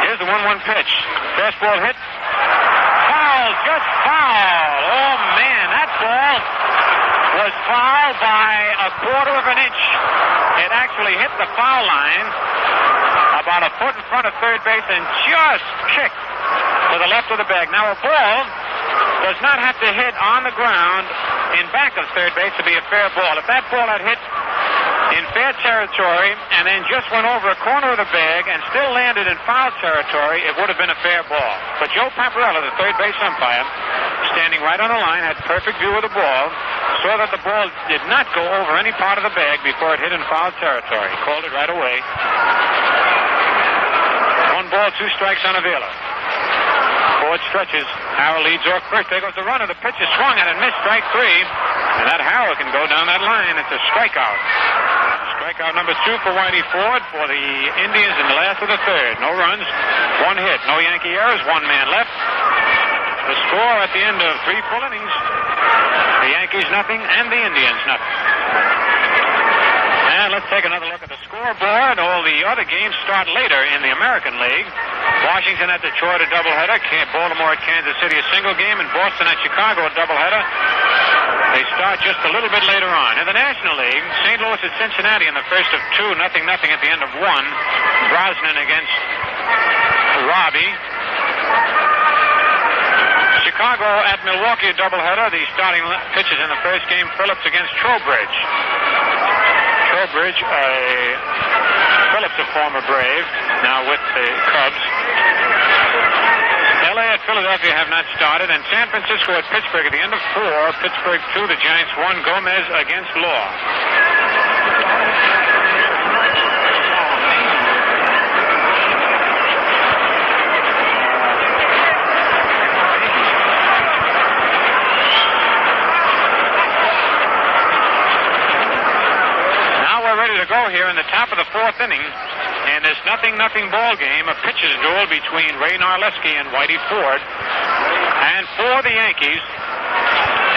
Here's the 1-1 pitch. Fastball hit. Foul, just foul. Oh, man, that ball was fouled by a quarter of an inch. It actually hit the foul line about a foot in front of third base and just kicked to the left of the bag. Now, a ball does not have to hit on the ground in back of third base to be a fair ball. If that ball had hit in fair territory and then just went over a corner of the bag and still landed in foul territory, it would have been a fair ball. But Joe Paparella, the third base umpire, standing right on the line, had perfect view of the ball, saw that the ball did not go over any part of the bag before it hit in foul territory. Called it right away. 1 ball, 2 strikes on Avila. Ford stretches. Harrell leads off first. There goes the runner. The pitch is swung at and missed. Strike 3. And that Harrell can go down that line. It's a strikeout. Strikeout number 2 for Whitey Ford for the Indians in the last of the third. No runs, 1 hit, no Yankee errors, 1 man left. The score at the end of 3 full innings, the Yankees nothing and the Indians nothing. And let's take another look at the scoreboard. All the other games start later in the American League. Washington at Detroit, a doubleheader. Baltimore at Kansas City, a single game. And Boston at Chicago, a doubleheader. They start just a little bit later on. In the National League, St. Louis at Cincinnati in the first of 2, 0-0 at the end of 1. Brosnan against Robbie. Chicago at Milwaukee, a doubleheader. The starting pitchers in the first game, Phillips against Trowbridge. Trowbridge, Phillips, a former Brave, now with the Cubs. LA at Philadelphia have not started, and San Francisco at Pittsburgh at the end of 4. Pittsburgh 2, the Giants 1. Gomez against Law. To go here in the top of the 4th inning in this 0-0 ball game, a pitcher's duel between Ray Narleski and Whitey Ford. And for the Yankees,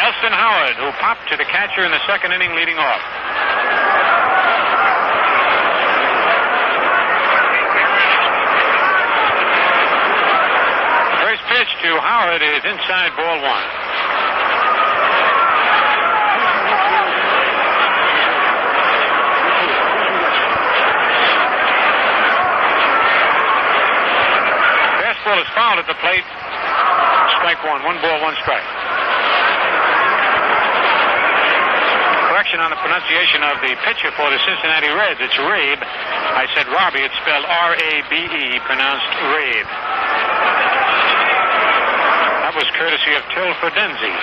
Elston Howard, who popped to the catcher in the 2nd inning leading off. First pitch to Howard is inside, ball 1. Ball is fouled at the plate. Strike 1. 1 ball, 1 strike. Correction on the pronunciation of the pitcher for the Cincinnati Reds. It's Rabe. I said Robbie. It's spelled R-A-B-E, pronounced Rabe. That was courtesy of Till Ferdenzi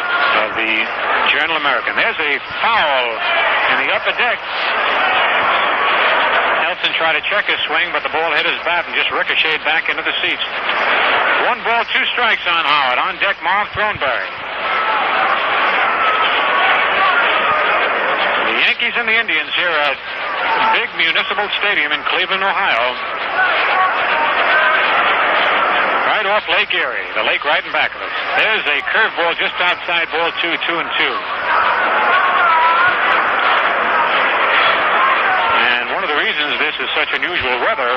of the Journal-American. There's a foul in the upper deck. Nelson tried to check his swing, but the ball hit his bat and just ricocheted back into the seats. 1 ball, 2 strikes on Howard. On deck, Mark Throneberry. The Yankees and the Indians here at Big Municipal Stadium in Cleveland, Ohio. Right off Lake Erie, the lake right in back of us. There's a curveball just outside ball 2, 2-2. One of the reasons this is such unusual weather,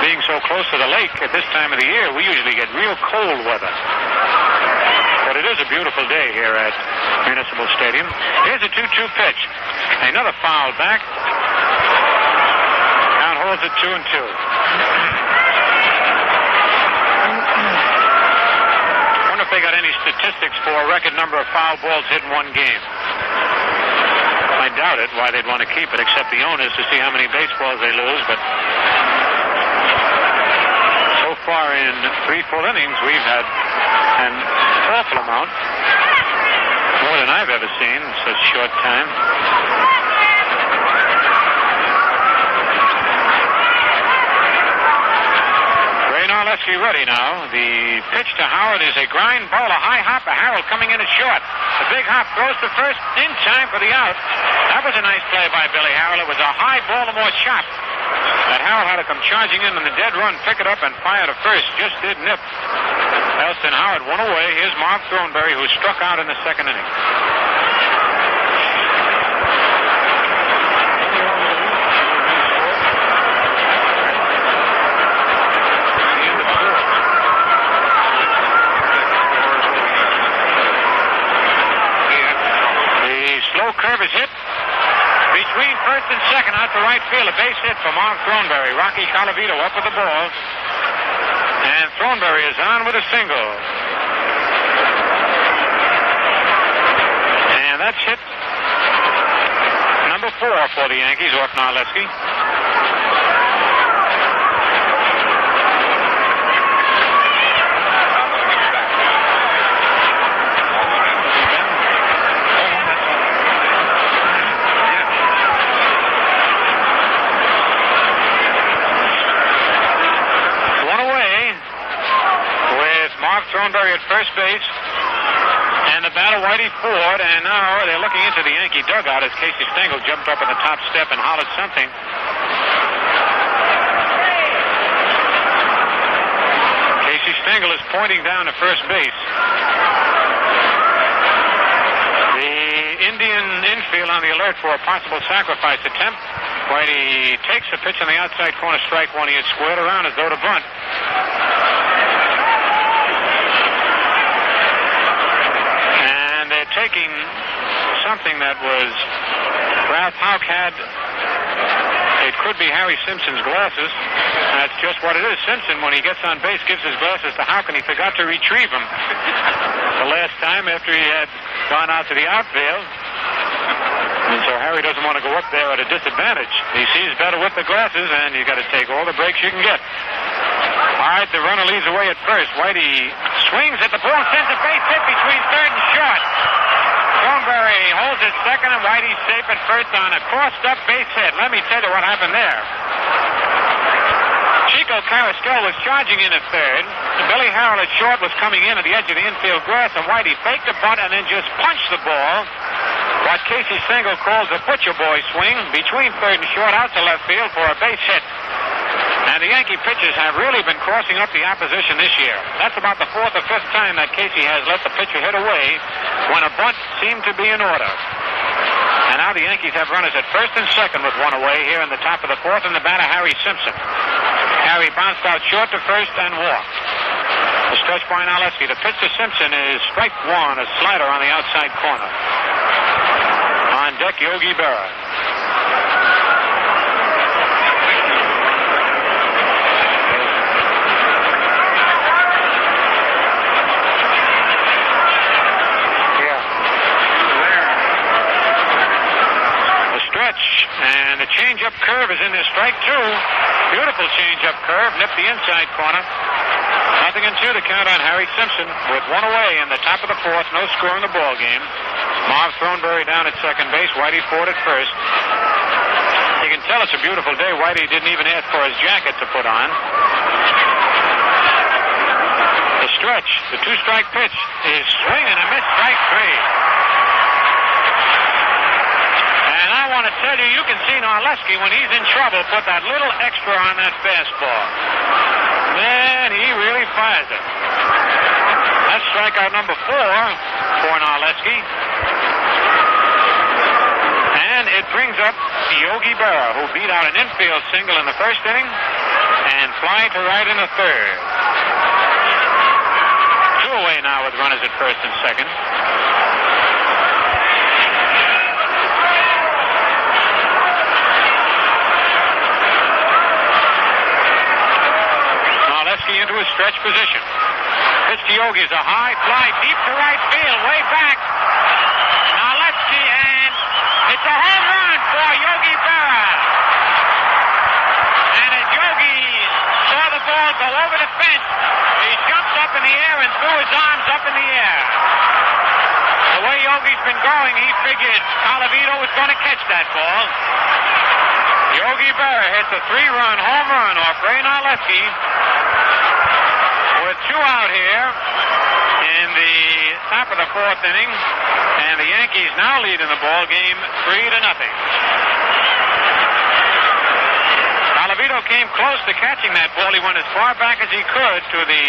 being so close to the lake at this time of the year, we usually get real cold weather. But it is a beautiful day here at Municipal Stadium. Here's a 2-2 pitch. Another foul back. Count holds at 2-2. Wonder if they got any statistics for a record number of foul balls hit in one game. I doubt it, why they'd want to keep it, except the owners to see how many baseballs they lose. But so far in 3 full innings, we've had an awful amount. More than I've ever seen in such a short time. Ray Narleski ready now. The pitch to Howard is a grind ball, a high hop, a Harrell coming in at short. The big hop throws to first in time for the out. That was a nice play by Billy Harrell. It was a high Baltimore chop that Harrell had to come charging in on the dead run, pick it up, and fire to first. Just did nip. Elston Howard won away. Here's Mark Throneberry, who struck out in the 2nd inning. Curve is hit between first and second out to right field. A base hit for Mark Throneberry. Rocky Colavito up with the ball. And Throneberry is on with a single. And that's hit number 4 for the Yankees off Narleski. Thornberry at first base, and the batter Whitey Ford, and now they're looking into the Yankee dugout as Casey Stengel jumped up on the top step and hollered something. Casey Stengel is pointing down to first base. The Indian infield on the alert for a possible sacrifice attempt. Whitey takes the pitch on the outside corner, strike one. He is squared around as though to bunt. Taking something that was Ralph Houck had. It could be Harry Simpson's glasses. That's just what it is. Simpson, when he gets on base, gives his glasses to Houck, and he forgot to retrieve them the last time after he had gone out to the outfield. And so Harry doesn't want to go up there at a disadvantage. He sees better with the glasses, and you got to take all the breaks you can get. All right, the runner leads away at first. Whitey swings at the ball, sends a base hit between third and short. Thornberry holds it second, and Whitey's safe at first on a crossed-up base hit. Let me tell you what happened there. Chico Carrasquel was charging in at third. Billy Harrell at short was coming in at the edge of the infield grass, and Whitey faked a bunt and then just punched the ball. What Casey Stengel calls a butcher boy swing between third and short out to left field for a base hit. And the Yankee pitchers have really been crossing up the opposition this year. That's about the fourth or fifth time that Casey has let the pitcher hit away when a bunt seemed to be in order. And now the Yankees have runners at first and second with one away here in the top of the fourth, and the batter Harry Simpson. Harry bounced out short to first and walked. The stretch by Narleski. The pitch to Simpson is strike one, a slider on the outside corner. On deck, Yogi Berra. And the change-up curve is in this strike two. Beautiful change-up curve. Nipped the inside corner. 0-2 to count on Harry Simpson with one away in the top of the fourth. No score in the ball game. Marv Thornberry down at second base. Whitey Ford at first. You can tell it's a beautiful day. Whitey didn't even ask for his jacket to put on. The stretch, the two-strike pitch is swing and a miss. Strike three. And I want to tell you, you can see Narleski, when he's in trouble, put that little extra on that fastball. Man, he really fires it. That's strikeout number 4 for Narleski. And it brings up Yogi Berra, who beat out an infield single in the first inning and fly to right in the third. 2 away now with runners at first and second. Into a stretch position. Pitch to Yogi is a high fly deep to right field, way back. Narleski, and it's a home run for Yogi Berra. And as Yogi saw the ball go over the fence, he jumped up in the air and threw his arms up in the air. The way Yogi's been going, he figured Colavito was going to catch that ball. Yogi Berra hits a 3-run home run off Ray Narleski. With 2 out here in the top of the fourth inning, and the Yankees now lead in the ball game 3-0. Colavito came close to catching that ball. He went as far back as he could to the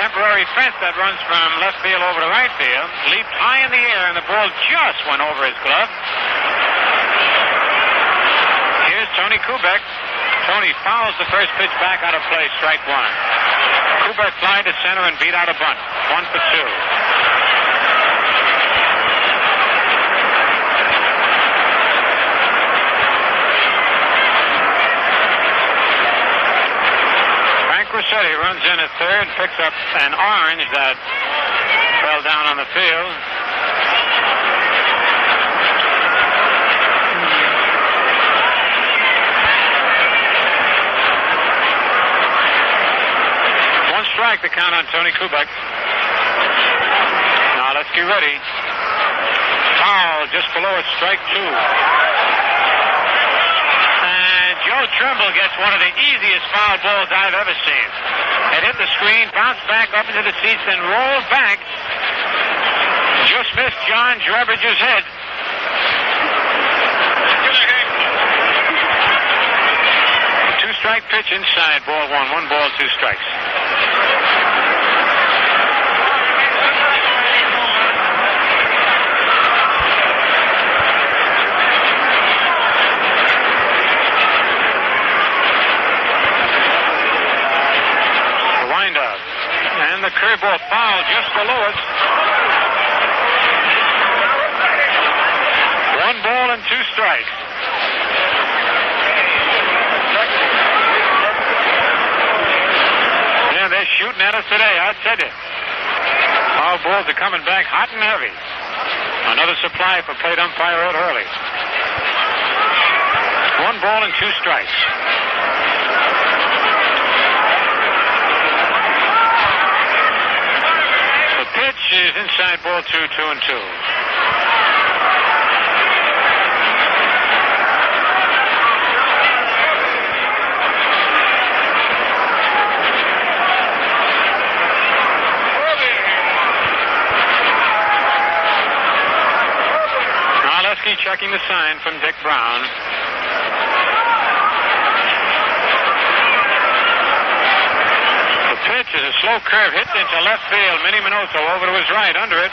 temporary fence that runs from left field over to right field, leaped high in the air, and the ball just went over his glove. Here's Tony Kubek. Tony fouls the first pitch back out of play, strike one. Kubek flied to center and beat out a bunt. 1 for 2. Frank Rossetti runs in at third, picks up an orange that fell down on the field. strike, the count on Tony Kubek. Now let's get ready. Foul just below it, strike 2. And Joe Trimble gets one of the easiest foul balls I've ever seen. It hit the screen, bounced back up into the seats, then rolled back. Just missed John Drebridge's head. Two-strike pitch inside, ball 1. 1 ball, 2 strikes. The windup. And the curveball foul just below it. 1 ball and 2 strikes. Yeah, they're shooting at us today, I tell you. Foul balls are coming back hot and heavy. Another supply for plate umpire Ed Hurley. 1 ball and 2 strikes. The pitch is inside, ball 2, 2-2. Checking the sign from Dick Brown. The pitch is a slow curve hit into left field. Minnie Minoso over to his right, under it.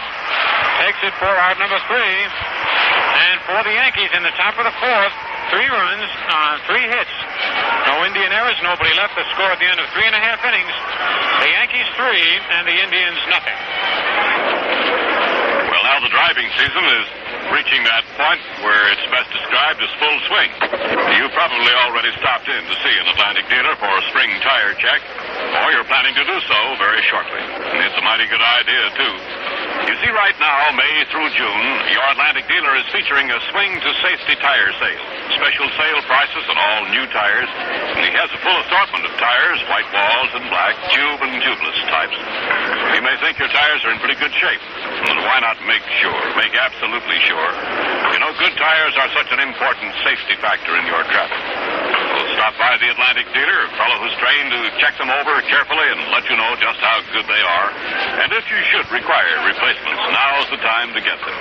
Takes it for out number 3. And for the Yankees in the top of the 4th, 3 runs on 3 hits. No Indian errors, nobody left. The score at the end of 3.5 innings. The Yankees 3 and the Indians nothing. Well, now the driving season is reaching that point where it's best described as full swing. You probably already stopped in to see an Atlantic dealer for a spring tire check, or you're planning to do so very shortly. And it's a mighty good idea, too. You see, right now, May through June, your Atlantic dealer is featuring a swing to safety tire sale. Special sale prices on all new tires. And he has a full assortment of tires, white walls and black, tube and tubeless types. You may think your tires are in pretty good shape. Then why not make sure, make absolutely sure? You know, good tires are such an important safety factor in your traffic. We'll stop by the Atlantic dealer, a fellow who's trained to check them over carefully and let you know just how good they are. And if you should require replacements, now's the time to get them.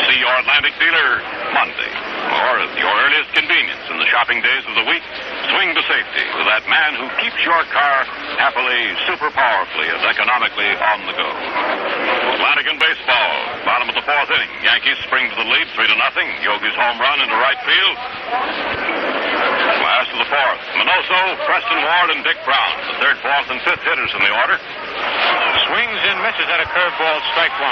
See your Atlantic dealer Monday, or at your earliest convenience in the shopping days of the week. Swing to safety with that man who keeps your car happily, super powerfully, and economically on the go. Atlantic in baseball, bottom of the 4th inning. Yankees spring to the lead, 3-0. Yogi's home run into right field. Last of the 4th. Minoso, Preston Ward, and Dick Brown. The 3rd, 4th, and 5th hitters in the order. Swings and misses at a curveball, strike 1.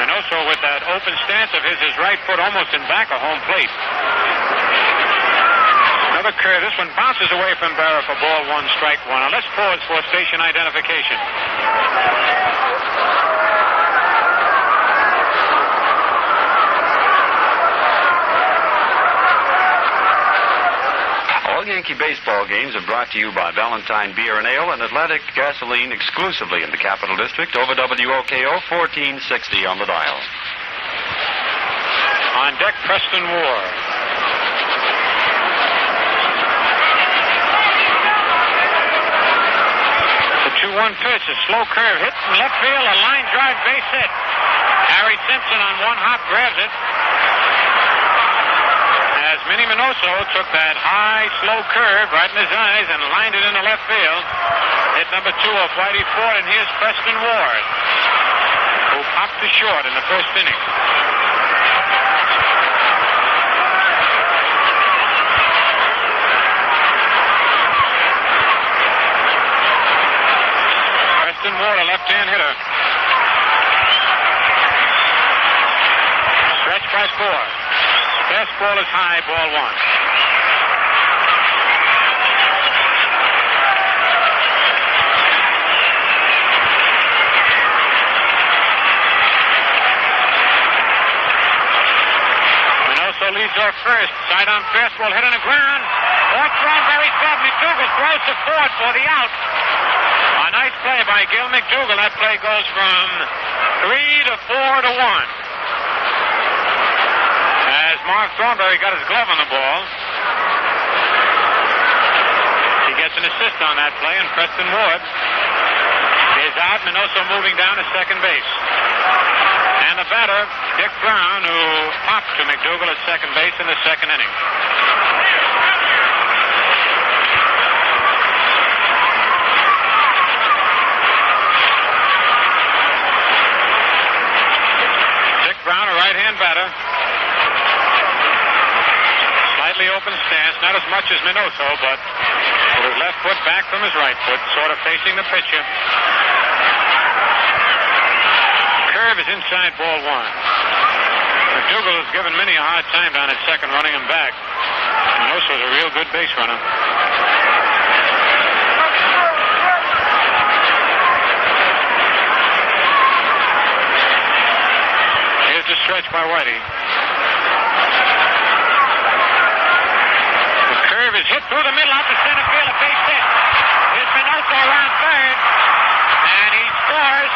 Minoso with that open stance of his right foot almost in back of home plate. Another curve. This one bounces away from Berra for ball 1, strike 1. Now let's pause for station identification. All Yankee baseball games are brought to you by Valentine Beer and Ale and Atlantic Gasoline exclusively in the Capital District over WOKO 1460 on the dial. On deck, Preston Ward. The 2-1 pitch, a slow curve hit in left field, a line drive base hit. Harry Simpson on one hop grabs it. As Minnie Minoso took that high, slow curve right in his eyes and lined it into left field. Hit number 2 of Whitey Ford, and here's Preston Ward, who popped to short in the 1st inning. Preston Ward, a left-hand hitter. Stretch by Ford. Fastball is high, ball 1. Minoso first. Side on fastball hit on the ground. Off Thornberry's glove. McDougal throws to Ford for the out. A nice play by Gil McDougal. That play goes from 3 to 4 to 1. As Mark Thornberry got his glove on the ball. He gets an assist on that play, and Preston Ward is out. Minoso moving down to second base. And the batter, Dick Brown, who popped to McDougal at second base in the second inning. Dick Brown, a right-hand batter. Slightly open stance, not as much as Minoso, but with his left foot back from his right foot, sort of facing the pitcher. Curve is inside ball one. McDougal has given many a hard time down at second, running him back. Minoso's a real good base runner. Here's the stretch by Whitey. The curve is hit through the middle out to center field, a base hit. Here's Minoso around third, and he scores.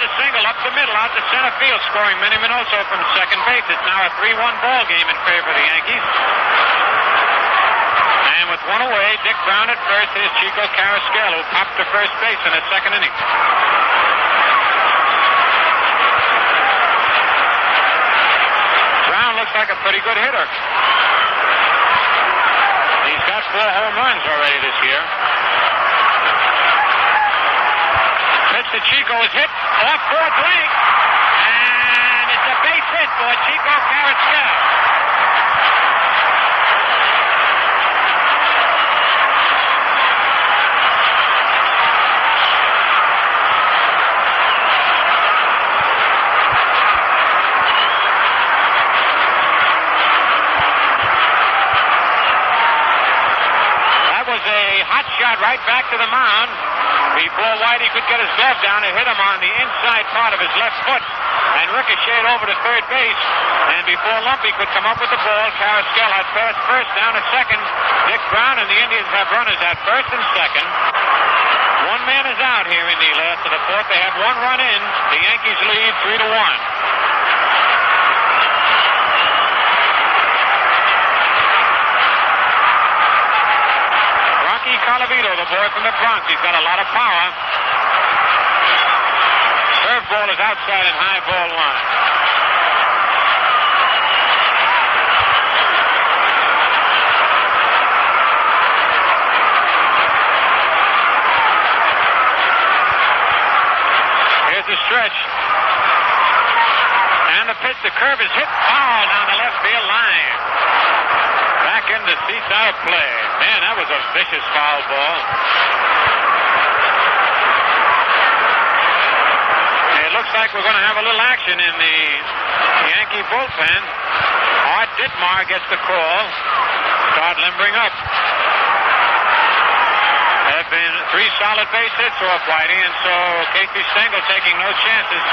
Single up the middle out to center field, scoring Manny Minoso from second base. It's now a 3-1 ball game in favor of the Yankees. And with one away, Dick Brown at first. Here's Chico Carrasquel, who popped to first base in the second inning. Brown looks like a pretty good hitter. He's got 4 home runs already this year. Mr. Chico is hit off Ford's leg, and it's a base hit for Chico Carrasquel. That was a hot shot right back to the mound. Before Whitey could get his glove down, it hit him on the inside part of his left foot and ricocheted over to third base. And before Lumpy could come up with the ball, Carrasquel had passed first down to second. Dick Brown and the Indians have runners at first and second. One man is out here in the last of the fourth. They have 1 run in. The Yankees lead 3-1. Colavito, the boy from the Bronx. He's got a lot of power. Curveball is outside and high ball line. Here's the stretch. And the pitch, the curve is hit foul down the left field line. Back in the seats out of play. Man, that was a vicious foul ball. It looks like we're going to have a little action in the Yankee bullpen. Art Ditmar gets the call. Start limbering up. There have been 3 solid base hits off Whitey, and so Casey Stengel taking no chances.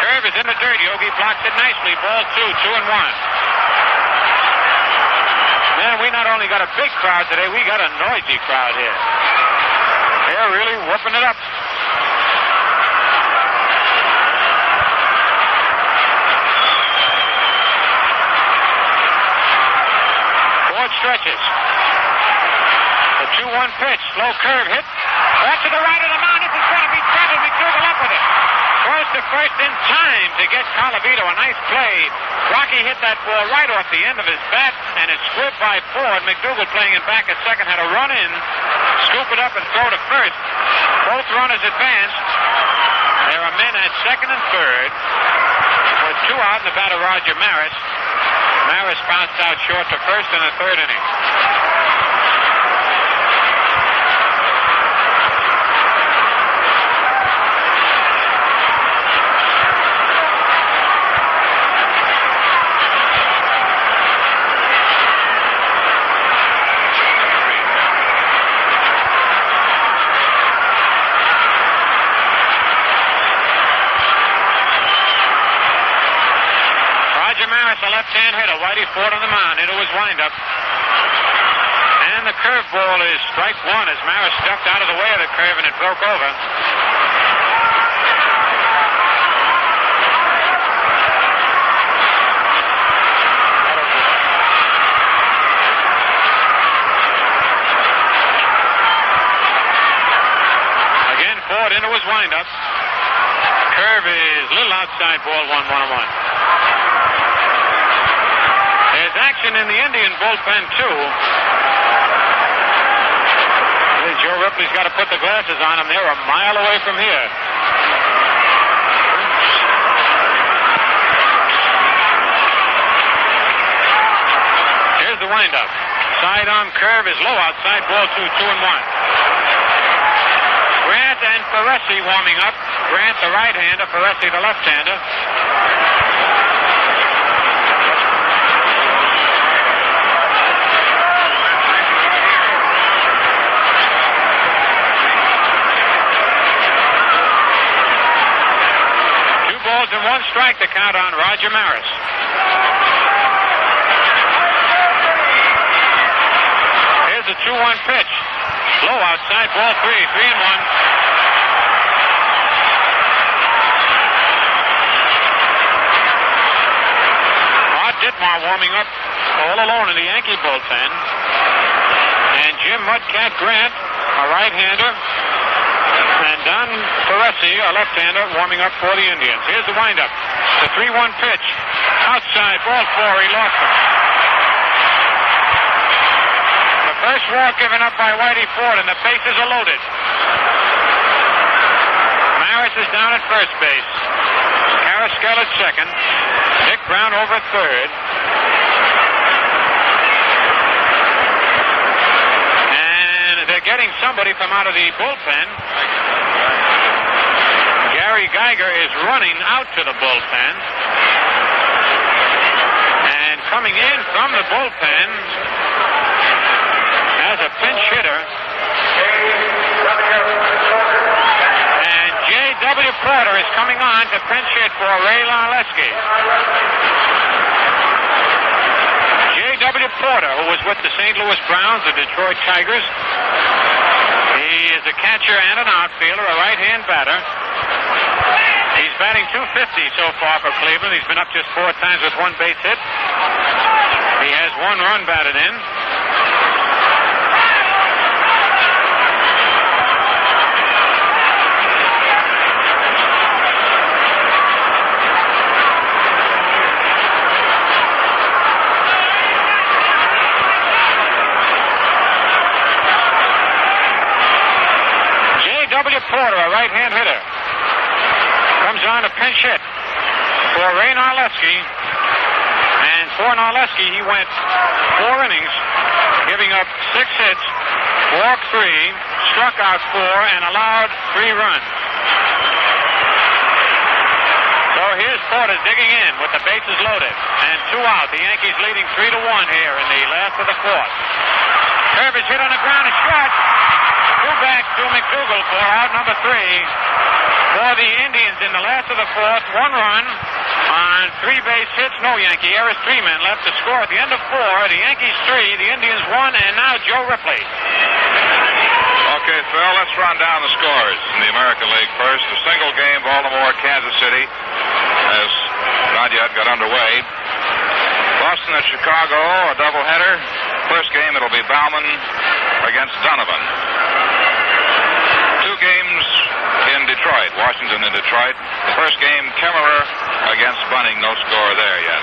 Curve is in the dirt. Yogi blocks it nicely. Ball 2, 2-1. Man, we not only got a big crowd today, we got a noisy crowd here. They're really whooping it up. Ford stretches. The 2-1 pitch. Slow curve hit. Off to the right of the mound. This is going to be trouble. McDougal up with it. Throws to first in time to get Colavito. A nice play. Rocky hit that ball right off the end of his bat, and it's scooped by Ford. McDougal playing it back at second had to run in, scoop it up, and throw to first. Both runners advanced. There are men at second and third. With 2 out in the batter, Roger Maris. Maris bounced out short to first in the third inning. Whitey Ford on the mound into his windup. And the curveball is strike one as Maris stepped out of the way of the curve and it broke over. Again, Ford into his windup. Curve is a little outside, ball 1-1-1. There's action in the Indian bullpen, too. Joe Ripley's got to put the glasses on him. They're a mile away from here. Here's the windup. Sidearm curve is low outside, ball 2-1. Grant and Ferresi warming up. Grant the right-hander, Ferresi the left-hander. And one strike to count on Roger Maris. Here's a 2-1 pitch. Low outside, ball 3-1. Rod Ditmar warming up all alone in the Yankee bullpen. And Jim Mudcat Grant, a right-hander. And Don Ferresi, a left-hander, warming up for the Indians. Here's the windup. The 3-1 pitch. Outside, ball 4. He lost him. The first walk given up by Whitey Ford, and the bases are loaded. Maris is down at first base. Carrasquel at second. Dick Brown over at third. And they're getting somebody from out of the bullpen. Gary Geiger is running out to the bullpen. And coming in from the bullpen as a pinch hitter. And J.W. Porter is coming on to pinch hit for Ray Larleski. J.W. Porter, who was with the St. Louis Browns, the Detroit Tigers. He is a catcher and an outfielder, a right-hand batter. He's batting .250 so far for Cleveland. He's been up just 4 times with 1 base hit. He has 1 run batted in. J.W. Porter, a right-hand hitter. Comes on a pinch hit for Ray Narleski. And for Narleski, he went 4 innings, giving up 6 hits, walked 3, struck out 4, and allowed 3 runs. So here's Porter digging in with the bases loaded. And 2 out. The Yankees leading 3-1 here in the last of the 4th. Curve is hit on the ground and shot. 2 back to McDougal for out number 3. For the Indians in the last of the 4th, 1 run on 3 base hits, no Yankee errors, 3 men left to score at the end of 4. The Yankees 3, the Indians 1, and now Joe Ripley. Okay, Phil, let's run down the scores in the American League first. The single game, Baltimore, Kansas City, has not yet got underway. Boston at Chicago, a doubleheader. First game, it'll be Bauman against Donovan. 2 games in Detroit, Washington and Detroit. The first game, Kemmerer against Bunning, no score there yet.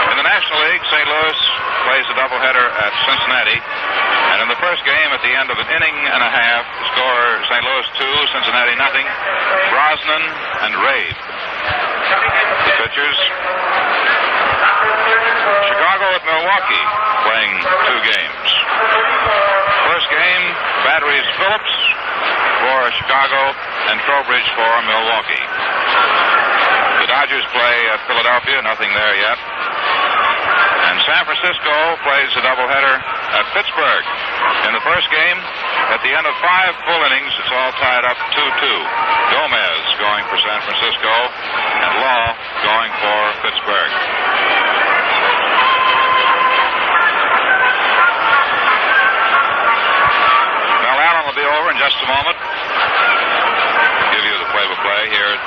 In the National League, St. Louis plays a doubleheader at Cincinnati. And in the first game, at the end of an inning and a half, the score St. Louis 2, Cincinnati nothing. Brosnan and Rave. The pitchers. Chicago at Milwaukee, playing 2 games. First game, batteries Phillips for Chicago and Trowbridge for Milwaukee. The Dodgers play at Philadelphia, nothing there yet. And San Francisco plays a doubleheader at Pittsburgh. In the first game, at the end of 5 full innings, it's all tied up 2-2. Gomez going for San Francisco and Law going for Pittsburgh. over in just a moment. Give you the play-by-play here at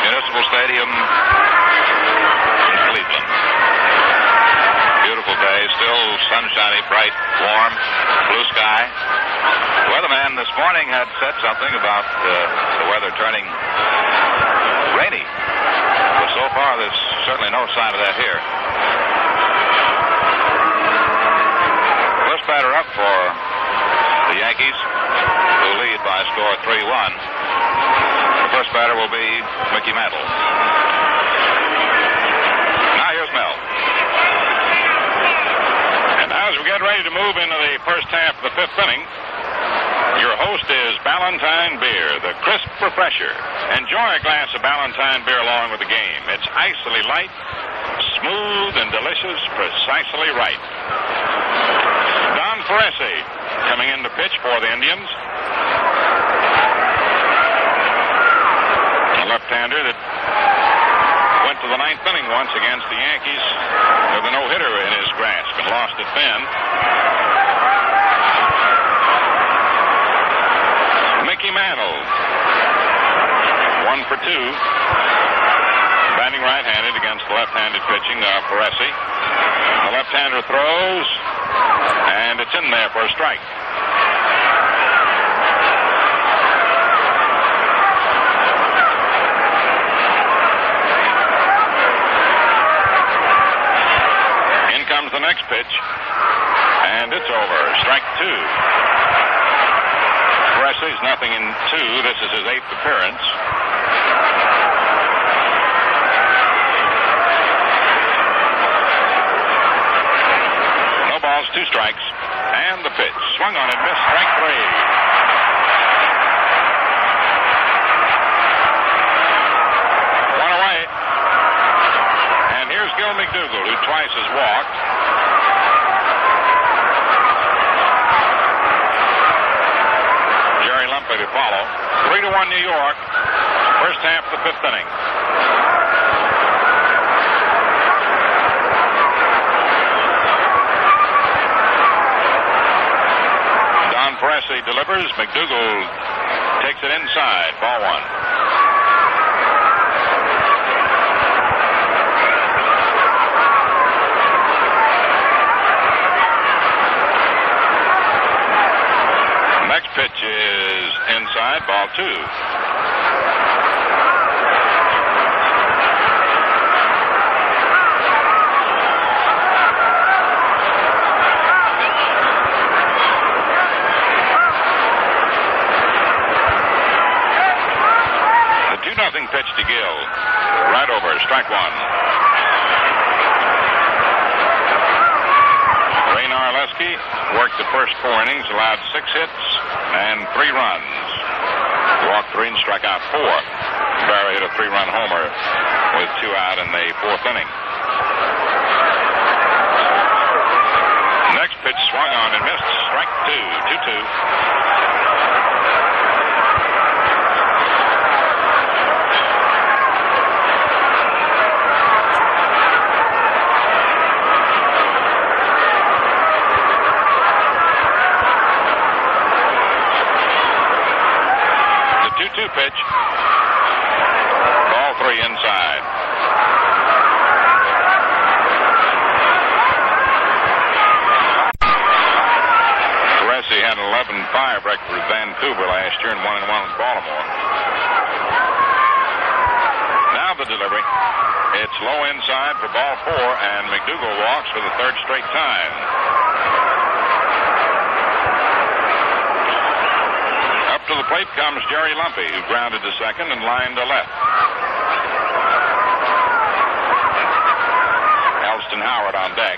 Municipal Stadium in Cleveland. Beautiful day, still sunshiny, bright, warm, blue sky. The weatherman this morning had said something about the weather turning rainy. But so far, there's certainly no sign of that here. First batter up for the Yankees, who lead by a score of 3-1. The first batter will be Mickey Mantle. Now here's Mel. And now as we get ready to move into the first half of the fifth inning, your host is Ballantine Beer, the crisp refresher. Enjoy a glass of Ballantine Beer along with the game. It's icily light, smooth and delicious, precisely right. Don Ferresi coming in to pitch for the Indians. A left-hander that went to the ninth inning once against the Yankees with a no-hitter in his grasp and lost at Fenn. Mickey Mantle, 1 for 2, batting right-handed against the left-handed pitching of Ferresi. The left-hander throws, and it's in there for a strike. In comes the next pitch, and it's over. Strike 2. Ferresi's nothing in 2. This is his 8th appearance. No balls, 2 strikes, and the pitch. Swung on and missed. Strike 3. One away. And here's Gil McDougall, who twice has walked. Lumpy to follow. 3-1 New York. First half of the fifth inning. Don Ferresi delivers. McDougall takes it inside. Ball 1. Pitch is inside, ball 2. The 2-0 pitch to Gill. Right over, strike 1. Ray Narleski worked the first 4 innings, allowed 6 hits and 3 runs. Walked 3 and struck out 4. Barry hit a 3-run homer with 2 out in the 4th inning. Next pitch swung on and missed. Strike 2, 2-2. Pitch. Ball 3 inside. Ferresi had an 11-5 record with Vancouver last year and 1-1 with Baltimore. Now the delivery. It's low inside for ball 4, and McDougall walks for the 3rd straight time. To the plate comes Jerry Lumpy, who grounded to second and lined to left. Elston Howard on deck.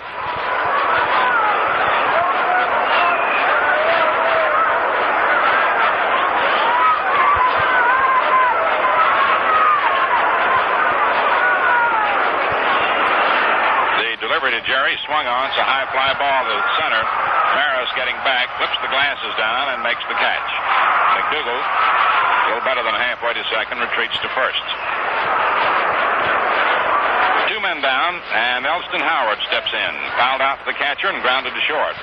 The delivery to Jerry swung on. It's a high fly ball to center. Maris getting back, flips the glasses down, and makes the catch. McDougall, a little better than halfway to second, retreats to first. 2 men down, and Elston Howard steps in. Fouled out for the catcher and grounded to short.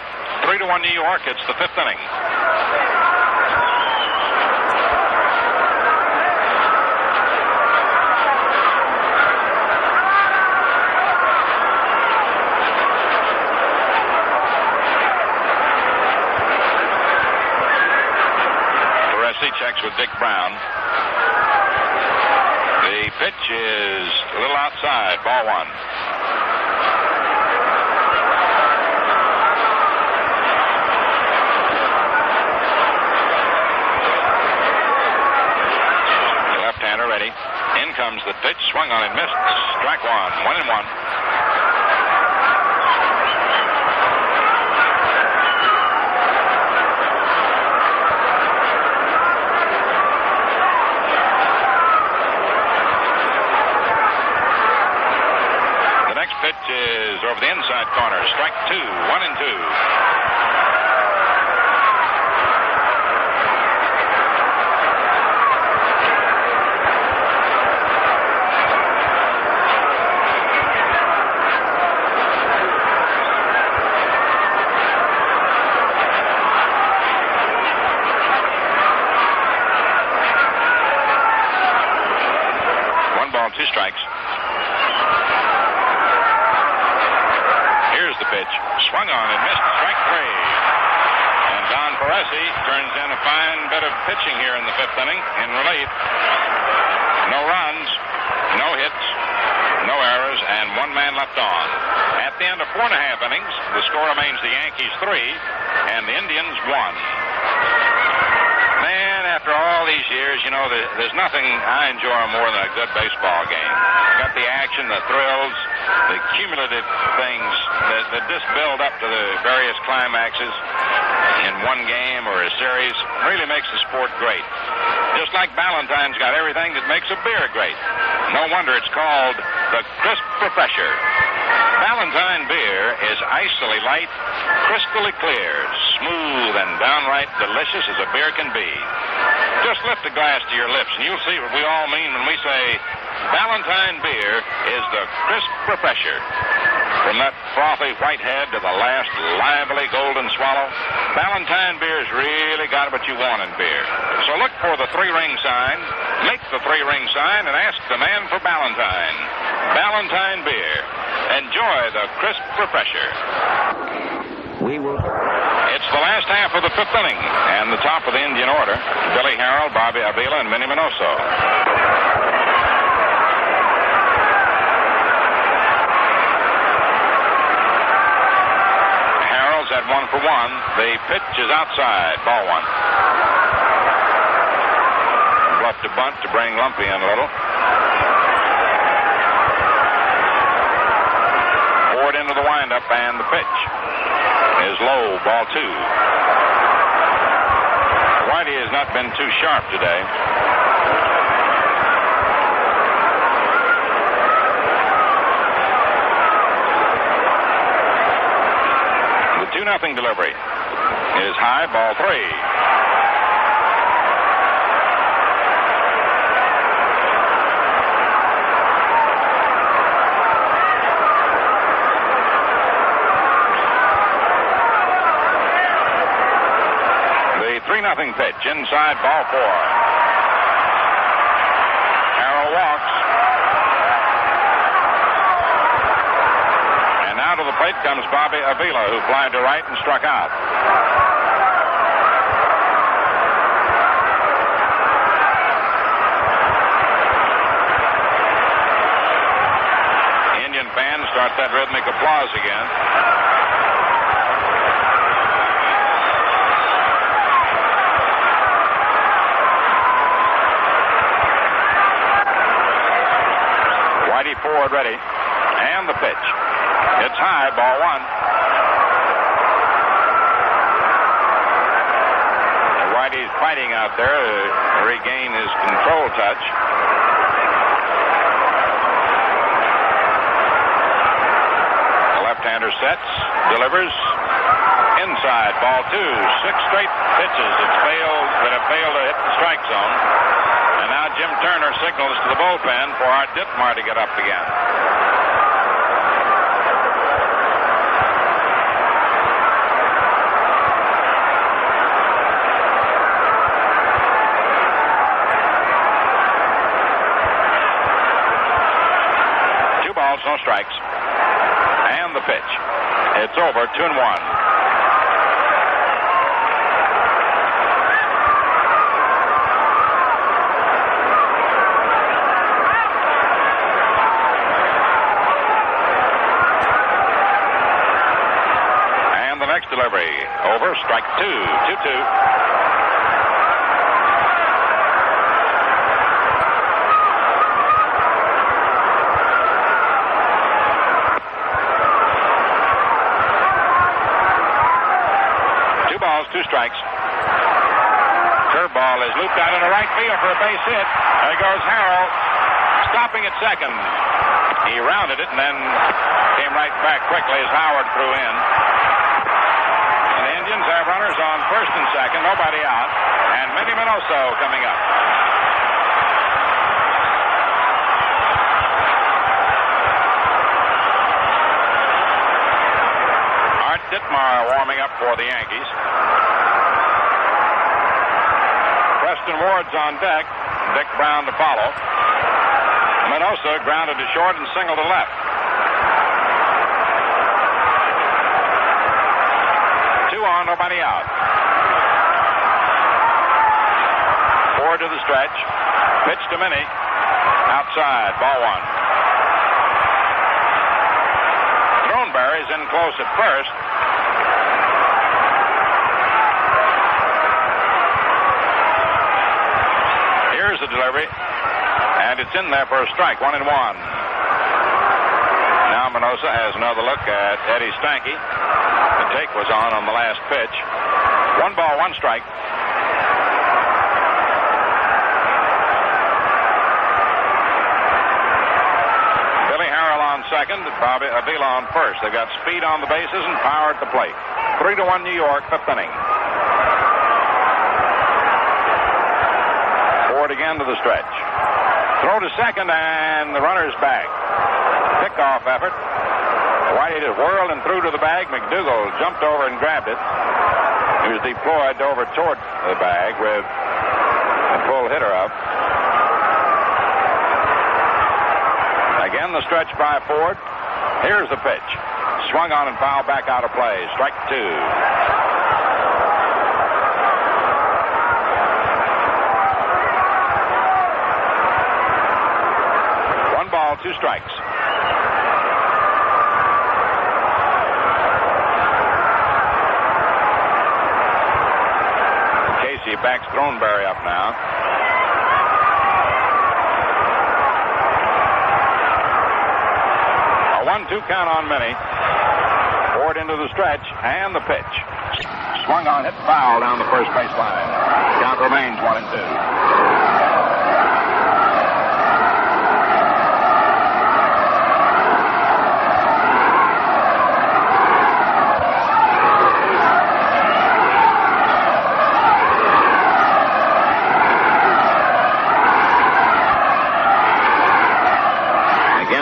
3-1 New York. It's the 5th inning. checks with Dick Brown. The pitch is a little outside, ball one. The left-hander ready. In comes the pitch, swung on and missed. Strike one, 1-1. Pitch is over the inside corner. Strike two, 1-2. One ball, two strikes. Here's the pitch. Swung on and missed. Strike three. And Don Peresi turns in a fine bit of pitching here in the fifth inning in relief. No runs, no hits, no errors, and one man left on. At the end of 4.5 innings, the score remains the Yankees 3 and the Indians 1. Man, after all these years, you know, there's nothing I enjoy more than a good baseball game. Got the action, the thrills, the cumulative things that just build up to the various climaxes in one game or a series really makes the sport great. Just like Ballantine's got everything that makes a beer great. No wonder it's called the Crisp Refresher. Ballantine beer is icily light, crystally clear, smooth, and downright delicious as a beer can be. Just lift a glass to your lips, and you'll see what we all mean when we say Ballantine beer is the Crisp Refresher. From that frothy white head to the last lively golden swallow, Ballantine beer's really got what you want in beer. So look for the 3-ring sign, make the 3-ring sign, and ask the man for Ballantine. Ballantine beer. Enjoy the Crisp Refresher. We will. It's the last half of the fifth inning, and the top of the Indian order, Billy Harrell, Bobby Avila, and Minnie Minoso. Harrell's at 1 for 1. The pitch is outside, ball one. Bluff to bunt to bring Lumpy in a little. Forward into the windup, and the pitch is low, ball two. Whitey has not been too sharp today. The 2-0 delivery is high, ball three. The 3-0 pitch, inside, ball four. Harrell walks. And now to the plate comes Bobby Avila, who flied to right and struck out. Indian fans start that rhythmic applause again. Whitey Ford ready. And the pitch. It's high, ball one. Whitey's fighting out there to regain his control touch. The left-hander sets, delivers. Inside, ball two. 6 straight pitches that have failed to hit the strike zone. And now Jim Turner signals to the bullpen for Art Ditmar to get up again. No strikes. And the pitch. It's over, 2-1. 2-2. Two strikes. Curveball is looped out into right field for a base hit. There goes Harrell, stopping at second. He rounded it and then came right back quickly as Howard threw in. And the Indians have runners on first and second, nobody out, and Minnie Minoso coming up. Art Ditmar warming up for the Yankees. Preston Ward's on deck. Dick Brown to follow. Minoso grounded to short and singled to left. 2 on, nobody out. Ford to the stretch. Pitch to Minnie. Outside, ball 1. Throneberry's in close at first. Here's the delivery, and it's in there for a strike, 1-1. Now Minoso has another look at Eddie Stanky. The take was on the last pitch. 1 ball, 1 strike. Billy Harrell on second, Bobby Avila on first. They've got speed on the bases and power at the plate. 3-1 New York, 5th inning. Again to the stretch. Throw to second, and the runner's back. Pickoff effort. Whitey just whirled and threw to the bag. McDougall jumped over and grabbed it. He was deployed over toward the bag with a full hitter up. Again, the stretch by Ford. Here's the pitch. Swung on and fouled back out of play. Strike 2. 2 strikes. Casey backs Throneberry up now. A 1-2 count on Minnie. Ford into the stretch and the pitch. Swung on, hit foul down the first baseline. Count remains 1-2.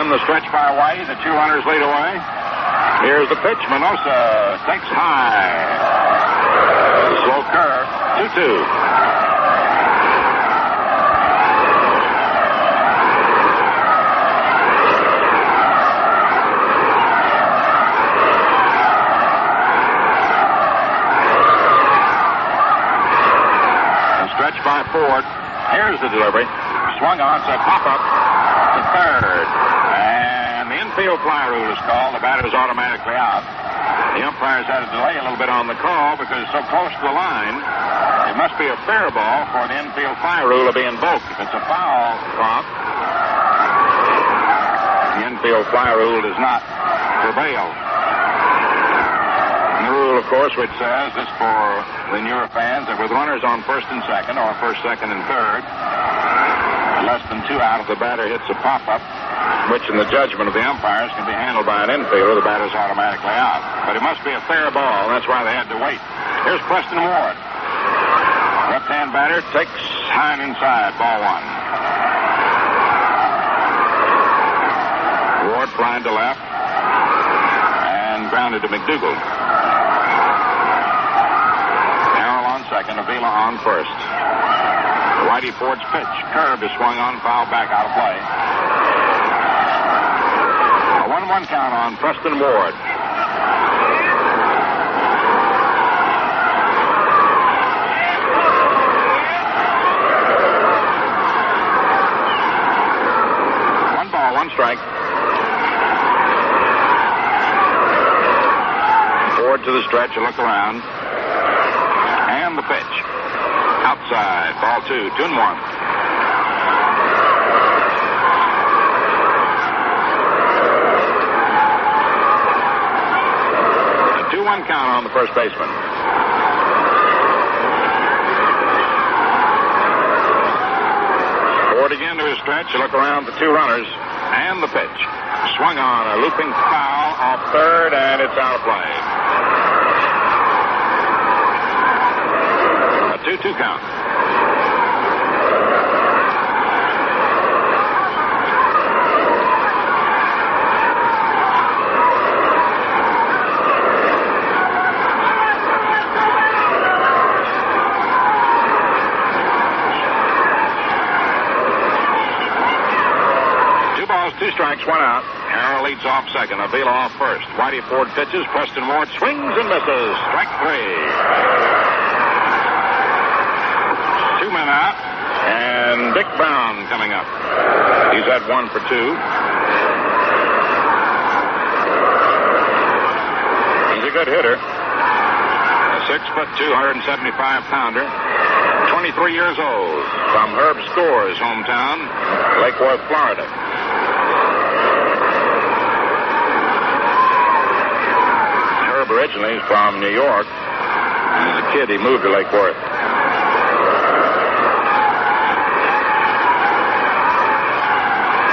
The stretch by Whitey, the 2 runners lead away. Here's the pitch. Minoso takes high. Slow curve. 2-2. The stretch by Ford. Here's the delivery. Swung on, so pop up to third. And the infield fly rule is called. The batter's automatically out. The umpires had to delay a little bit on the call because it's so close to the line. It must be a fair ball for the infield fly rule to be invoked. If it's a foul prompt, the infield fly rule does not prevail. And the rule, of course, which says this for the newer fans, that with runners on first and second, or first, second, and third, less than 2 out if the batter hits a pop-up, which in the judgment of the umpires can be handled by an infielder, the batter's automatically out. But it must be a fair ball, and that's why they had to wait. Here's Preston Ward. Left-hand batter takes high and inside, ball 1. Ward flying to left and grounded to McDougall. Harrell on second, Avila on first. Whitey Ford's pitch. Curve is swung on, foul back out of play. A 1-1 count on Preston Ward. One ball, 1 strike. Ford to the stretch, a look around. the pitch. Outside, ball 2, 2-1. A 2-1 count on the first baseman. Ford again to his stretch. You look around the 2 runners and the pitch. Swung on, a looping foul off third, and it's out of play. A 2-2 count. Two strikes, 1 out. Harrell leads off second. Avila off first. Whitey Ford pitches. Preston Ward swings and misses. Strike 3. 2 men out. And Dick Brown coming up. He's at 1 for 2. He's a good hitter. A 6'2", 175-pounder. 23 years old. From Herb Score's hometown, Lake Worth, Florida. Originally, he's from New York. As a kid, he moved to Lake Worth.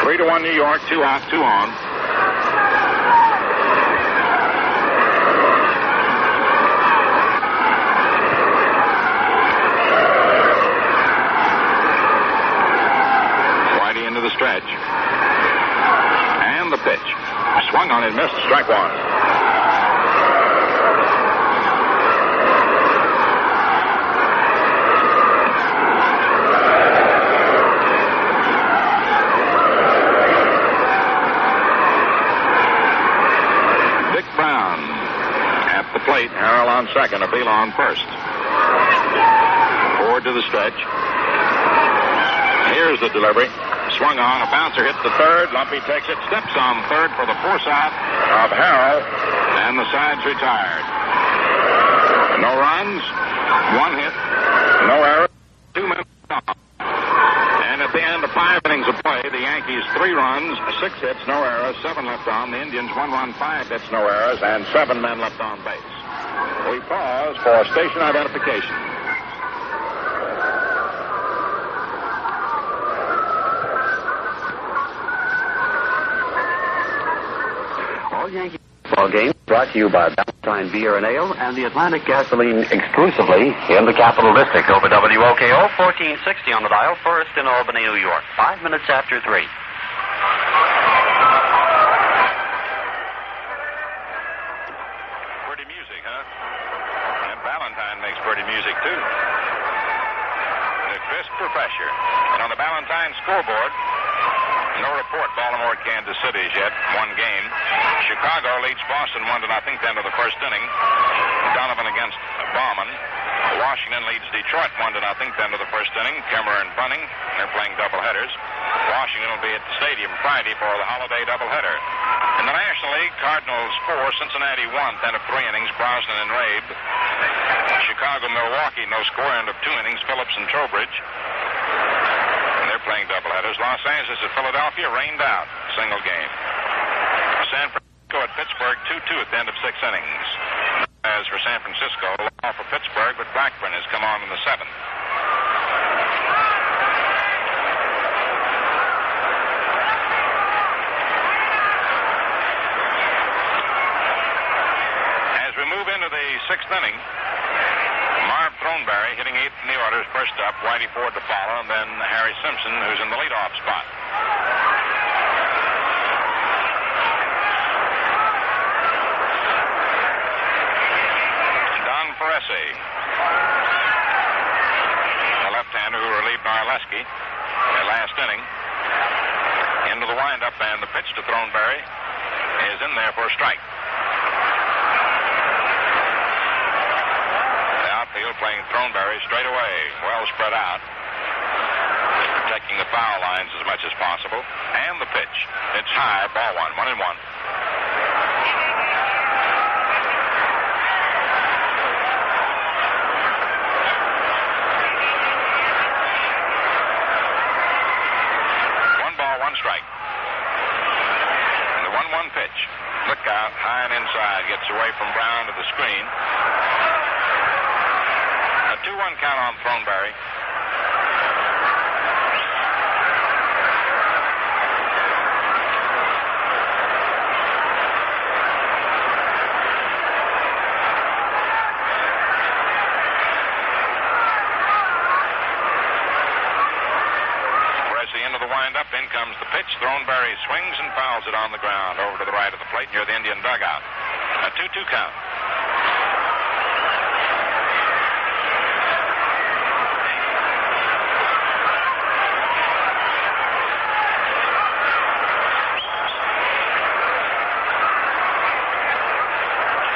Three to 1 New York, 2 out, 2 on. Whitey into the stretch. And the pitch. Swung on and missed. Strike 1. Harrell on second, Avila on first. Ford to the stretch. Here's the delivery. Swung on, a bouncer hits the third. Lumpy takes it, steps on third for the force out of Harrell, and the side's retired. No runs, 1 hit, no error, 2 men off. And at the end of 5 innings of play, the Yankees 3 runs, 6 hits, no errors, 7 left on. The Indians 1 run, 5 hits, no errors, and 7 men left on base. We pause for station identification. All Yankee football games brought to you by Valentine Beer and Ale and the Atlantic Gasoline exclusively in the Capital District. Over WOKO, 1460 on the dial, first in Albany, New York. 5 minutes after 3. Pretty music, too. The crisp pressure. And on the Ballantyne scoreboard, no report Baltimore, Kansas City as yet. 1 game. Chicago leads Boston 1-0 then to the first inning. Donovan against Bauman. Washington leads Detroit 1-0 then to the first inning. Kemmer and Bunning, they're playing doubleheaders. Washington will be at the stadium Friday for the holiday doubleheader. In the National League, Cardinals 4, Cincinnati 1, then of 3 innings, Brosnan and Rabe. Chicago, Milwaukee, no score, end of 2 innings, Phillips and Trowbridge. And they're playing doubleheaders. Los Angeles at Philadelphia, rained out, single game. San Francisco at Pittsburgh, 2-2 at the end of 6 innings. As for San Francisco, off for Pittsburgh, but Blackburn has come on in the 7th. As we move into the 6th inning, Marv Throneberry hitting 8th in the orders, first up, Whitey Ford to follow, and then Harry Simpson, who's in the leadoff spot. Don Ferresi, the left-hander who relieved Narleski at last inning. Into the windup, and the pitch to Throneberry is in there for a strike. Outfield playing Throneberry straight away, well spread out, protecting the foul lines as much as possible. And the pitch. It's high, ball 1, 1-1. away from Brown to the screen. A 2-1 count on Throneberry. Up, in comes the pitch. Throneberry swings and fouls it on the ground over to the right of the plate near the Indian dugout. A 2-2 count.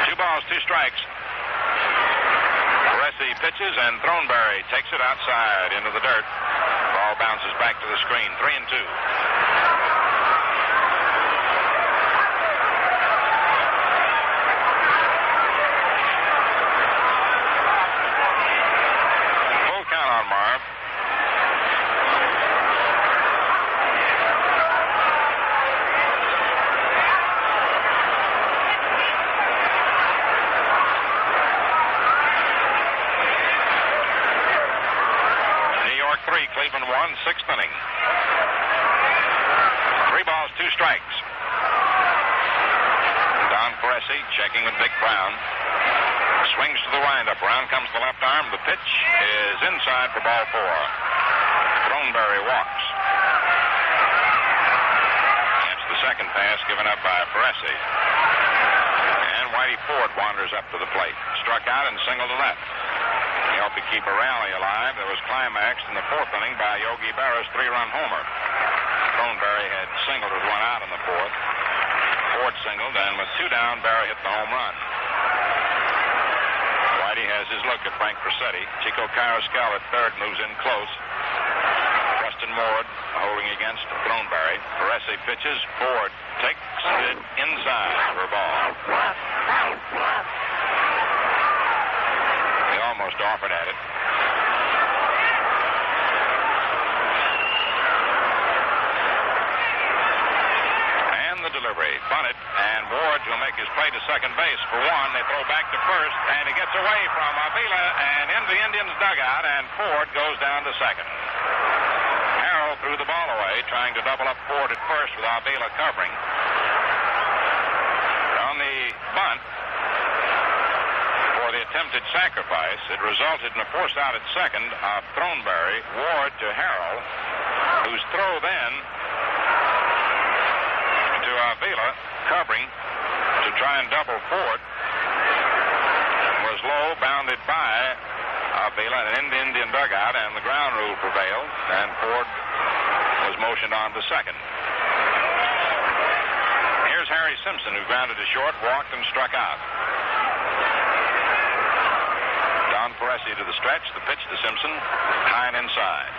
Two balls, two strikes. Baresi pitches and Throneberry takes it outside into the dirt. Ball bounces back to the screen. 3-2. Full count on Marv. Cleveland won, sixth inning. 3 balls, 2 strikes. Don Baresi checking with Dick Brown. Swings to the windup. Round comes the left arm. The pitch is inside for ball 4. Throneberry walks. That's the second pass given up by Baresi. And Whitey Ford wanders up to the plate. Struck out and singled to left. He helped to keep a rally alive that was climaxed in the 4th inning by Yogi Berra's 3-run homer. Throneberry had singled with 1 out in the 4th. Ford singled, and with 2 down, Berra hit the home run. Whitey has his look at Frank Frasetti. Chico Carrascal at third moves in close. Preston Ward holding against Throneberry. Baresi pitches. Ford takes it inside for a ball. He almost offered at it. And the delivery. Bunted, and Ward will make his play to second base for 1. They throw back to first, and he gets away from Avila and into the Indians' dugout, and Ford goes down to second. Harrell threw the ball away, trying to double up Ford at first with Avila covering. On the bunt, the attempted sacrifice, it resulted in a force out at second of Throneberry. Ward to Harrell, whose throw then to Avila, covering to try and double Ford, was low, bounded by Avila and in the Indian dugout, and the ground rule prevailed, and Ford was motioned on to second. Here's Harry Simpson, who grounded to short, walked, and struck out. Baresi to the stretch, the pitch to Simpson, high and inside.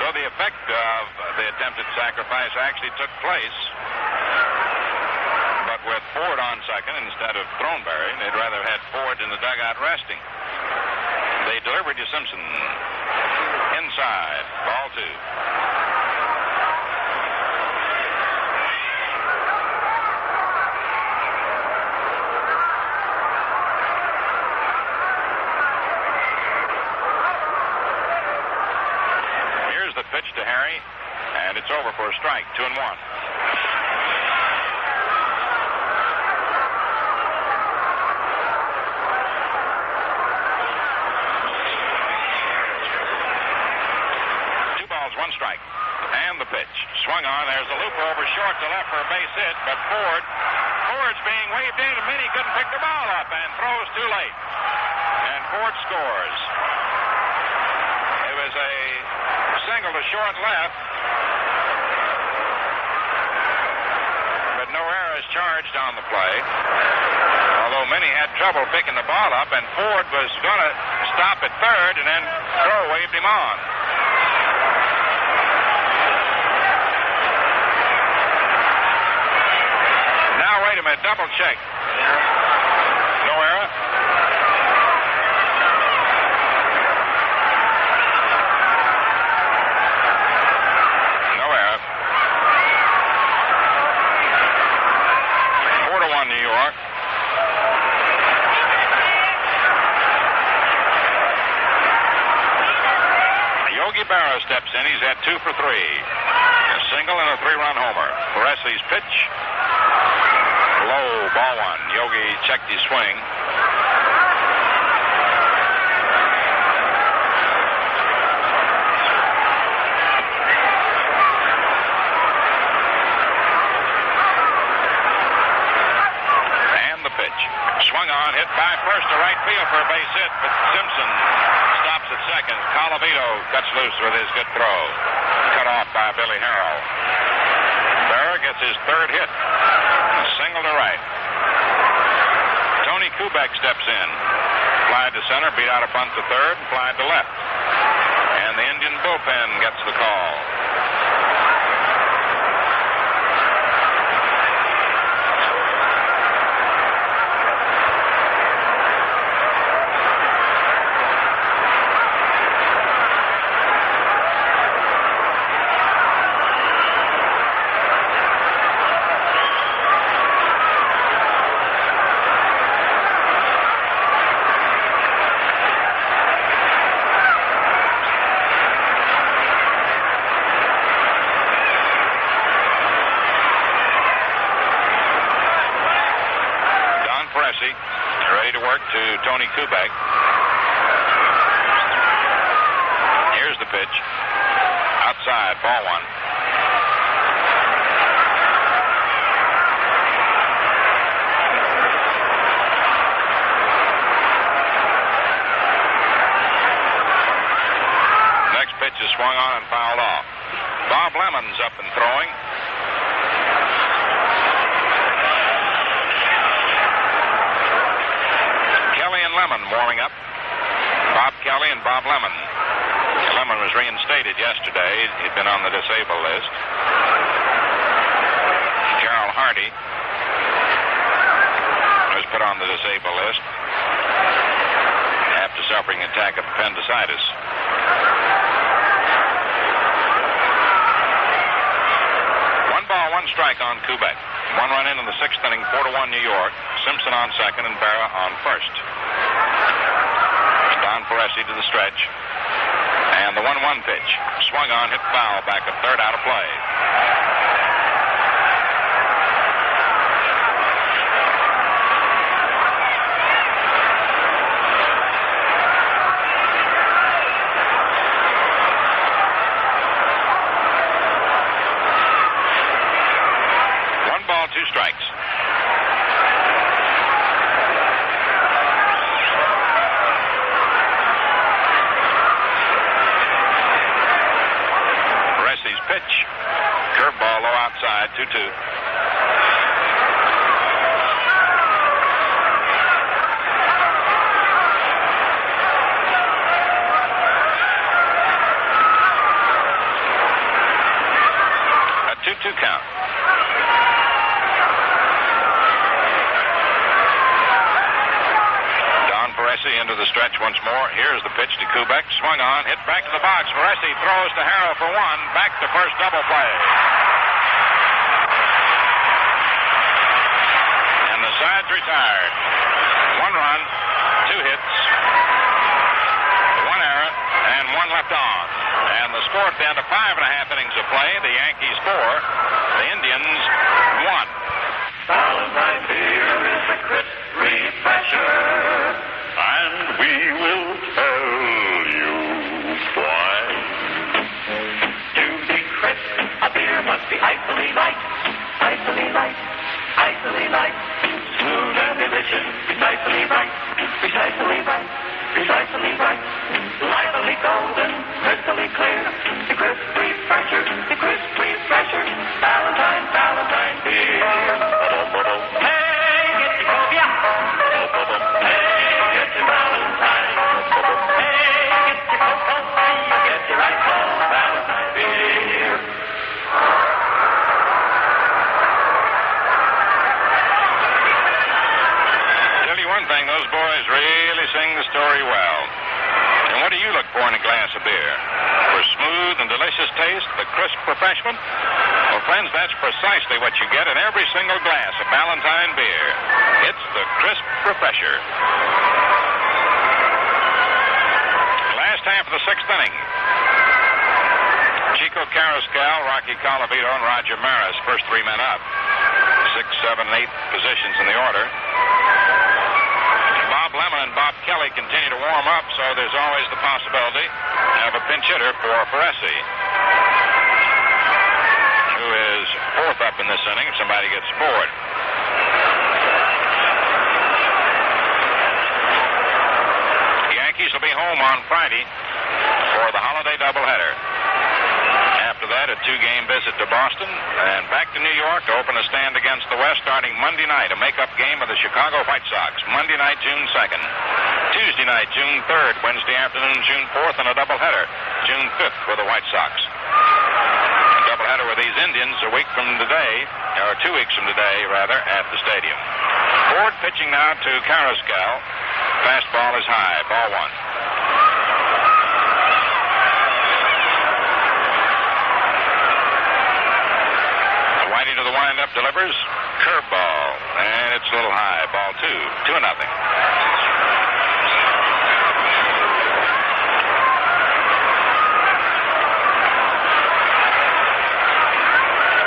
So the effect of the attempted sacrifice actually took place, but with Ford on second instead of Throneberry. They'd rather have had Ford in the dugout resting. They delivered to Simpson. Inside, ball 2. Pitch to Harry, and it's over for a strike. 2-1. 2 balls, 1 strike. And the pitch. Swung on. There's a loop over short to left for a base hit, but Ford's being waved in, and Minnie couldn't pick the ball up and throws too late. And Ford scores. It was a single to short left, but no error is charged on the play. Although Minnie had trouble picking the ball up, and Ford was going to stop at third, and then Crow waved him on. Now wait a minute, double check. No error. New York. Barrow steps in. He's had 2 for 3. A single and a 3-run homer. Peresi's pitch. Low, ball 1. Yogi checked his swing. Swung on, hit by first to right field for a base hit, but Simpson stops at second. Colavito cuts loose with his good throw. Cut off by Billy Harrell. Berra gets his 3rd hit. A single to right. Tony Kubek steps in. Flied to center, beat out a bunt to third, and flied to left. And the Indian bullpen gets the call. Ready to work to Tony Kubek. Here's the pitch. Outside, ball 1. Next pitch is swung on and fouled off. Bob Lemon's up and throwing. Lemon warming up. Bob Kelly and Bob Lemon. Lemon was reinstated yesterday. He'd been on the disabled list. Gerald Hardy was put on the disabled list after suffering an attack of appendicitis. 1 ball, 1 strike on Kubek. 1 run in the 6th inning, 4-1 New York. Simpson on second and Berra on first. Don Peresi to the stretch. And the 1-1 pitch. Swung on, hit foul, back to third, out of play. Two strikes. Peresi's pitch. Curveball low outside, 2-2. A 2-2 count. Into the stretch once more. Here's the pitch to Kubek. Swung on, hit back to the box. Peresi throws to Harrell for 1. Back to first, double play. And the side's retired. 1 run, 2 hits, 1 error, and 1 left on. And the score at the end of 5.5 innings of play, the Yankees 4, the Indians 1. Valentine beer is a crisp refresher. And we will tell you why. To be crisp, a beer must be icily light. Icily light, icily light. Smooth and delicious, precisely right. Precisely right, precisely right. Lively golden, crystally clear. The crisp refresher, the crisp refresher. Valentine, Valentine beer. Hey, get your cobia. Hey. Valentine. Hey, get your cocoa, get your ice-cold Valentine beer. Tell you one thing, those boys really sing the story well. And what do you look for in a glass of beer? For smooth and delicious taste, the crisp refreshment? Well, friends, that's precisely what you get in every single glass of Valentine beer. It's the crisp refresher. Half of the 6th inning. Carrascal, Rocky Colavito, and Roger Maris, first three men up. 6, 7, 8 positions in the order. Bob Lemon and Bob Kelly continue to warm up, so there's always the possibility of a pinch hitter for Peresi, who is fourth up in this inning if somebody gets bored. The Yankees will be home on Friday for the holiday doubleheader. After that, a two-game visit to Boston and back to New York to open a stand against the West starting Monday night, a make-up game of the Chicago White Sox. Monday night, June 2nd. Tuesday night, June 3rd. Wednesday afternoon, June 4th, and a doubleheader, June 5th for the White Sox. A doubleheader with these Indians a week from today, or 2 weeks from today, rather, at the stadium. Ford pitching now to Carrascal. Fastball is high, ball one. Whitey to the windup, delivers. Curveball. And it's a little high. Ball two. 2-0.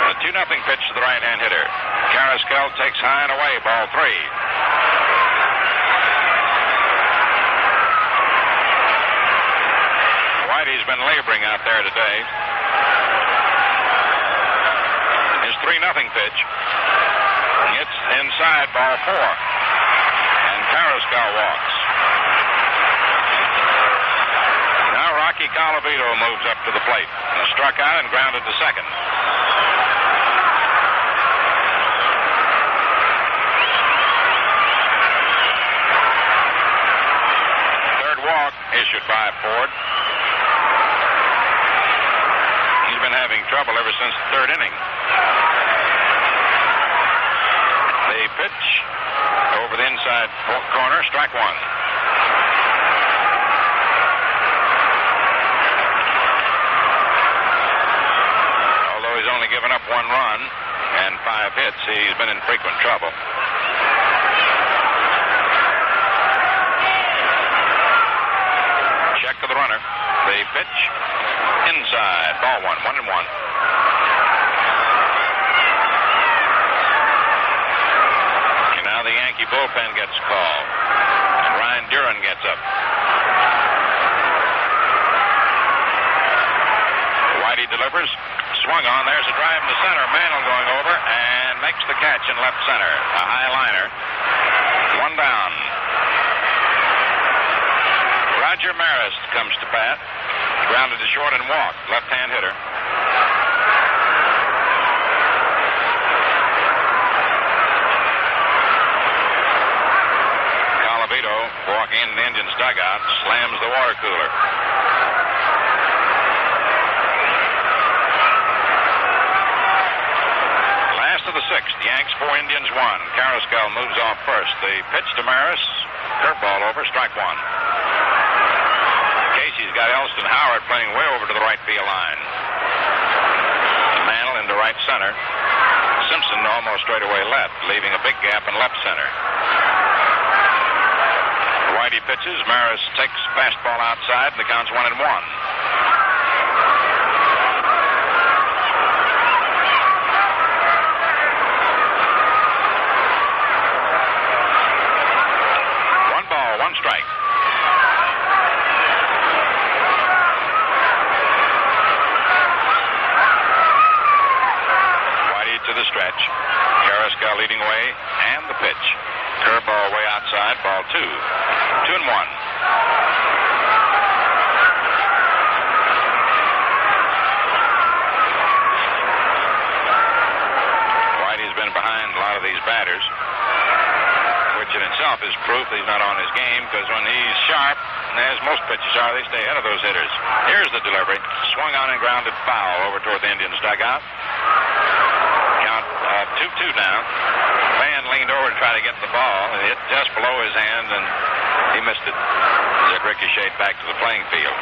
The 2-0 pitch to the right-hand hitter. Carrascal takes high and away. Ball three. Whitey's been laboring out there today. 3-0 pitch. It's inside, ball four. And Carrascal walks. Now Rocky Colavito moves up to the plate. Struck out and grounded to second. Third walk issued by Ford. He's been having trouble ever since the third inning. Pitch over the inside corner, strike one. Although he's only given up 1 run and 5 hits, he's been in frequent trouble. Check to the runner. The pitch inside, ball one, 1-1. The Yankee bullpen gets called. And Ryan Duran gets up. Whitey delivers. Swung on. There's a drive to center. Mantle going over and makes the catch in left center. A high liner. 1 down. Roger Maris comes to bat. Grounded to short and walked. Left-hand hitter. Walking in the Indians' dugout, slams the water cooler. Last of the 6th, Yanks 4, Indians 1. Carrascal moves off first. The pitch to Maris, curveball over, strike one. Casey's got Elston Howard playing way over to the right field line. Mantle into right center. Simpson almost straight away left, leaving a big gap in left center. Whitey pitches. Maris takes fastball outside, and the count's 1-1. One ball, one strike. Whitey to the stretch. Carrascal leading away, and the pitch. Curveball way outside, ball two. 2-1. Whitey's been behind a lot of these batters, which in itself is proof he's not on his game, because when he's sharp, as most pitchers are, they stay ahead of those hitters. Here's the delivery. Swung on and grounded foul over toward the Indians' dugout. Count 2-2 now. Van leaned over to try to get the ball. It hit just below his hand, and he missed it as it ricocheted back to the playing field.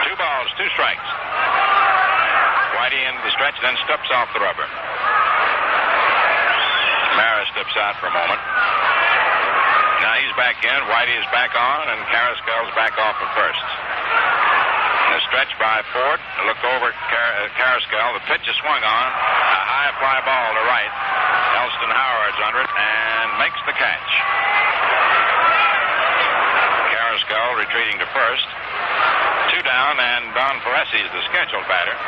Two balls, two strikes. Whitey into the stretch, then steps off the rubber. Mara steps out for a moment. Now he's back in. Whitey is back on, and Carrasquel's back off at first. The stretch by Ford. Looked over at Carrasquel. The pitch is swung on. A high fly ball to right. Elston Howard's under it and makes the catch. Carrasquel retreating to first. 2 down, and Don Feresi is the scheduled batter.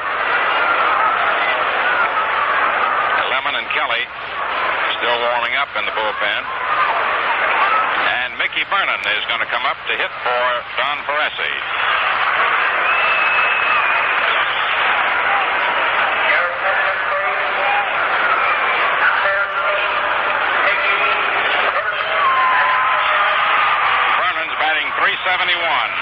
Lemon and Kelly still warming up in the bullpen. And Mickey Vernon is going to come up to hit for Don Feresi. Vernon's batting .371.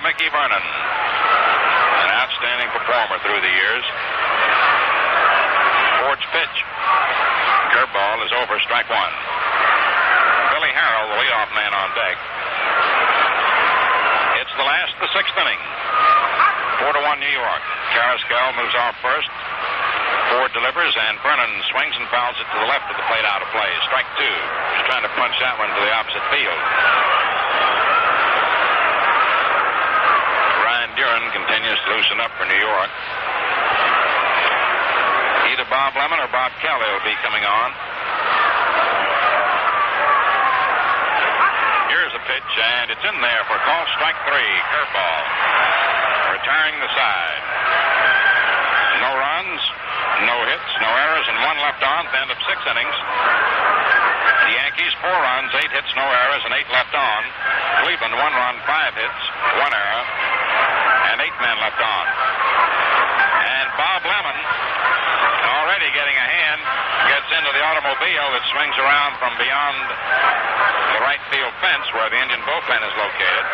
Mickey Vernon, an outstanding performer through the years. Ford's pitch. Curveball is over, strike one. Billy Harrell, the leadoff man on deck. It's the last of the 6th inning. 4-1 New York. Carrasquel moves off first. Ford delivers, and Vernon swings and fouls it to the left of the plate, out of play. Strike 2. He's trying to punch that one to the opposite field. Duran continues to loosen up for New York. Either Bob Lemon or Bob Kelly will be coming on. Here's a pitch, and it's in there for call strike 3. Curveball. Retiring the side. No runs, no hits, no errors, and 1 left on at the end of 6 innings. The Yankees, 4 runs, 8 hits, no errors, and 8 left on. Cleveland, 1 run, 5 hits, 1 error, and 8 men left on. And Bob Lemon, already getting a hand, gets into the automobile that swings around from beyond the right field fence where the Indian bullpen is located.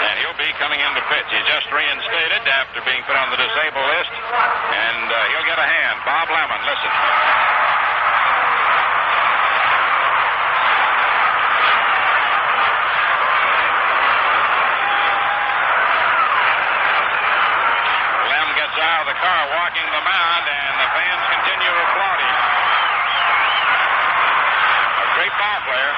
And he'll be coming in to pitch. He's just reinstated after being put on the disabled list, and he'll get a hand. Bob Lemon, listen. Out of the car, walking the mound, and the fans continue applauding. A great ball player.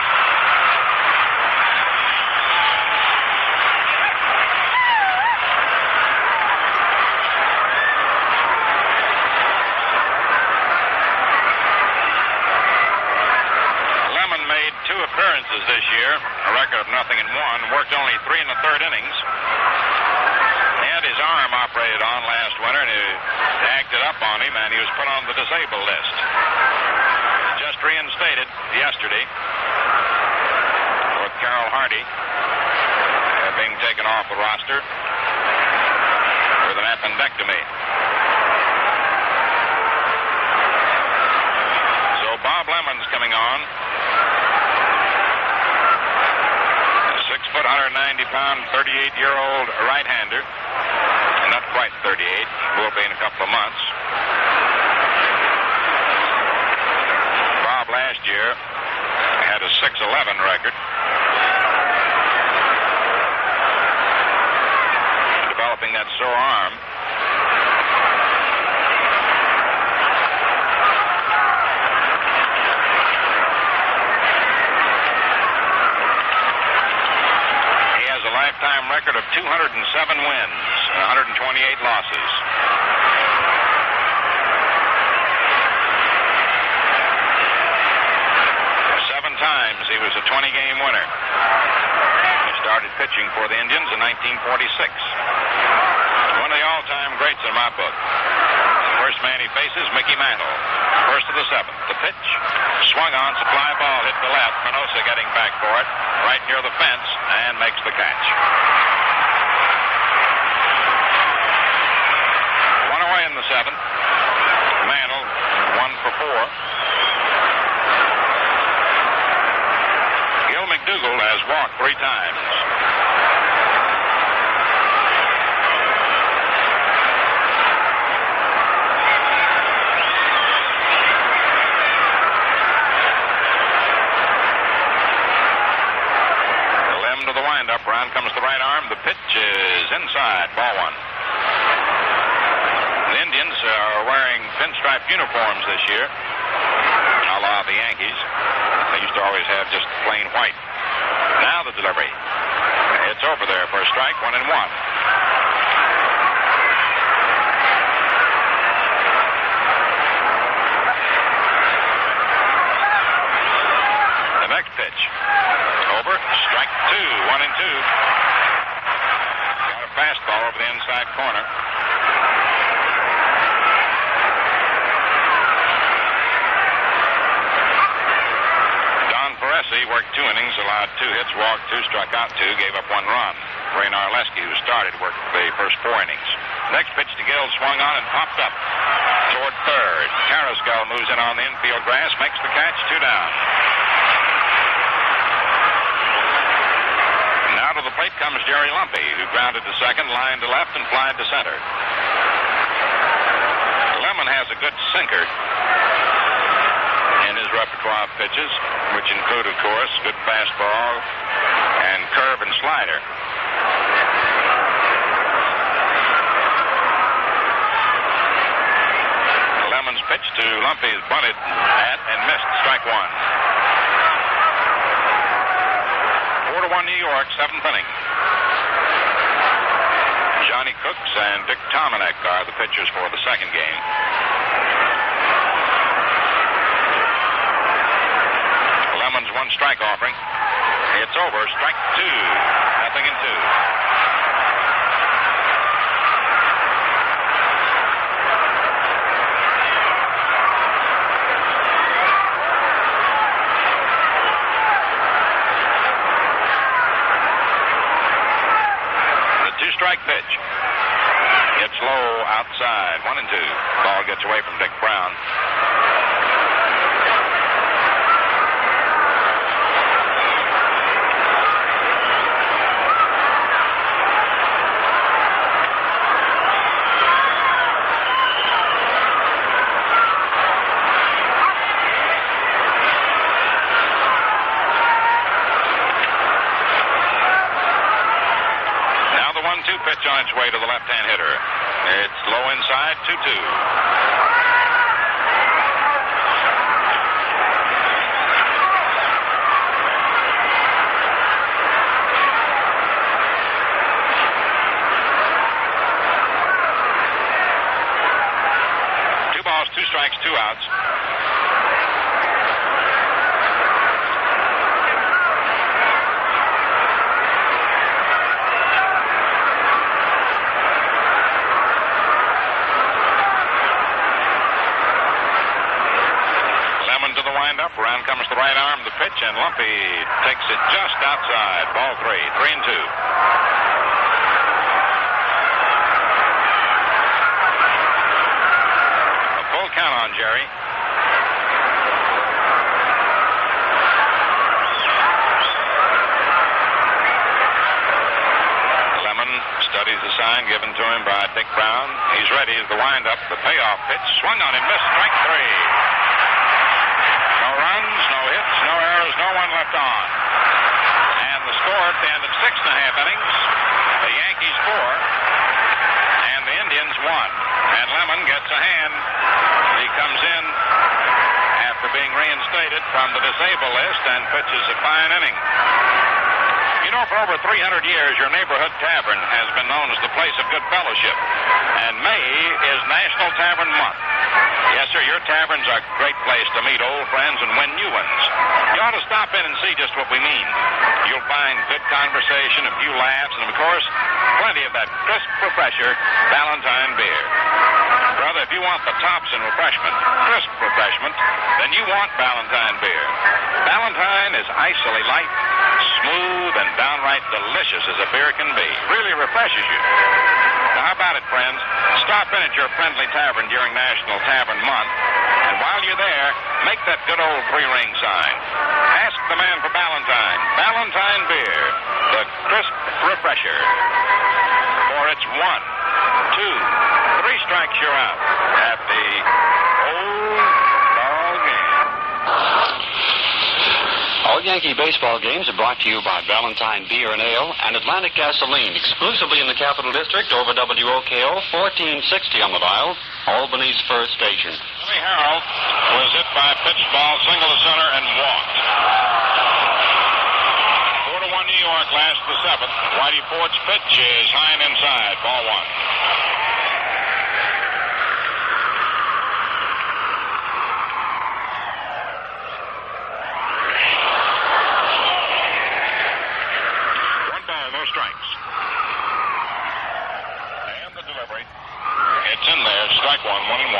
Lemon made 2 appearances this year, a record of 0-1, worked only 3 1/3 innings. His arm operated on last winter, and it acted up on him, and he was put on the disabled list. Just reinstated yesterday with Carroll Hardy being taken off the roster with an appendectomy. So Bob Lemon's coming on. 6-foot, 190-pound, 38-year-old right-hander. Not quite 38. Will be in a couple of months. Bob last year had a 6-11 record. Developing that sore arm. Lifetime record of 207 wins and 128 losses. 7 times he was a 20-game winner. He started pitching for the Indians in 1946. One of the all-time greats in my book. The first man he faces, Mickey Mantle. First of the 7th. The pitch, swung on, supply ball, hit the left. Minosa getting back for it, right near the fence, and makes the catch. 1 away in the 7th. Mantle, 1 for 4. McDougal has walked 3 times. Up round comes the right arm. The pitch is inside. Ball 1. The Indians are wearing pinstripe uniforms this year, a la the Yankees. They used to always have just plain white. Now the delivery. It's over there for a strike. 1-1. The next pitch. Over. Strike 2. 1-2. Got a fastball over the inside corner. Don Peresi worked 2 innings, allowed 2 hits, walked 2, struck out 2, gave up 1 run. Ray Narleski, who started, worked the first 4 innings. Next pitch to Gill, swung on and popped up toward third. Carrasco moves in on the infield grass, makes the catch, 2 down. Now to the plate comes Jerry Lumpy, who grounded to second, lined to left, and flied to center. Lemon has a good sinker in his repertoire of pitches, which include, of course, good fastball and curve and slider. Lemon's pitch to Lumpy is bunted at and missed. Strike 1. 4-1 New York, 7th inning. Johnny Cooks and Dick Tomanek are the pitchers for the second game. Lemon's 1 strike offering. It's over. Strike 2. 0-2. Strike pitch. It's low outside. 1-2. Ball gets away from Dick Brown. Pitch on its way to the left-hand hitter. It's low inside, 2-2. Two balls, 2 strikes, 2 outs. Around comes the right arm, the pitch, and Lumpy takes it just outside. Ball 3, 3-2. A full count on Jerry. Lemon studies the sign given to him by Dick Brown. He's ready as the windup, the payoff pitch. Swung on him, missed. Strike 3. No runs, no hits, no errors, no one left on. And the score at the end of 6.5 innings, the Yankees 4, and the Indians 1. And Lemon gets a hand. He comes in after being reinstated from the disabled list and pitches a fine inning. You know, for over 300 years, your neighborhood tavern has been known as the place of good fellowship. And May is National Tavern Month. Yes, sir, your taverns are a great place to meet old friends and win new ones. You ought to stop in and see just what we mean. You'll find good conversation, a few laughs, and, of course, plenty of that crisp refresher, Valentine beer. Brother, if you want the tops in refreshment, crisp refreshment, then you want Valentine beer. Valentine is icily light, smooth, and downright delicious as a beer can be. Really refreshes you. Now, how about it, friends? Stop in at your friendly tavern during National Tavern Month, and while you're there, make that good old three-ring sign. Ask the man for Ballantine. Ballantine beer, the crisp refresher. For it's 1, 2, 3 strikes, you're out at the old ball game. All Yankee baseball games are brought to you by Ballantine Beer and Ale and Atlantic Gasoline, exclusively in the Capital District over WOKO 1460 on the dial, Albany's first station. Jimmy Harrell was hit by a pitch ball, single to center, and walked. 4-1 New York, last the 7th. Whitey Ford's pitch is high and inside, ball 1. Strikes. And the delivery. It's in there. Strike 1, 1-1.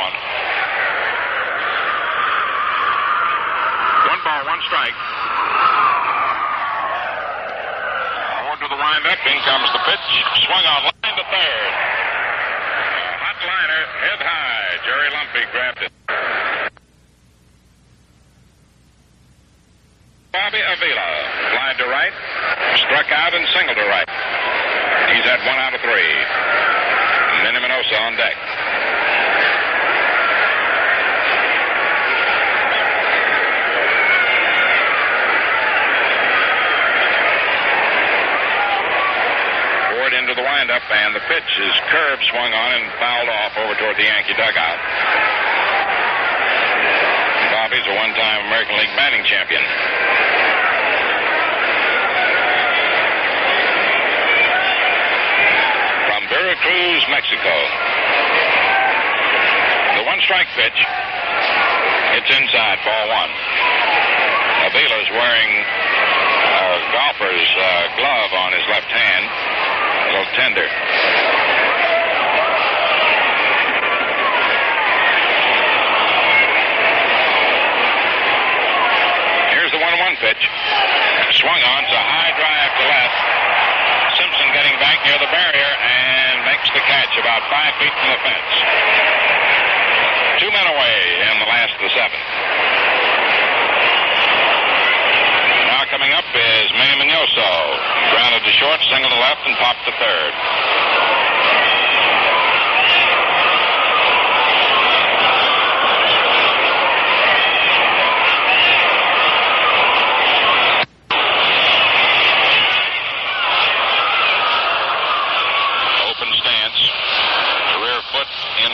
1 ball, 1 strike. Forward to the windup. In comes the pitch. Swung on line to third. Hot liner, head high. Jerry Lumpy grabbed it. Bobby Avila flied to right, struck out and singled to right. He's at 1 out of 3. Minnie Minoso on deck. Forward into the windup, and the pitch is curved, swung on, and fouled off over toward the Yankee dugout. Bobby's a one-time American League batting champion. Veracruz, Mexico. The 1-strike pitch. It's inside, ball 1. Avila's wearing a golfer's glove on his left hand, a little tender. Here's the 1-1 pitch. Swung on, it's a high drive to left. Simpson getting back near the barrier and makes the catch about 5 feet from the fence. 2 men away in the last of the 7th. Now coming up is Manny Minoso. Grounded to short, single to left, and popped to third.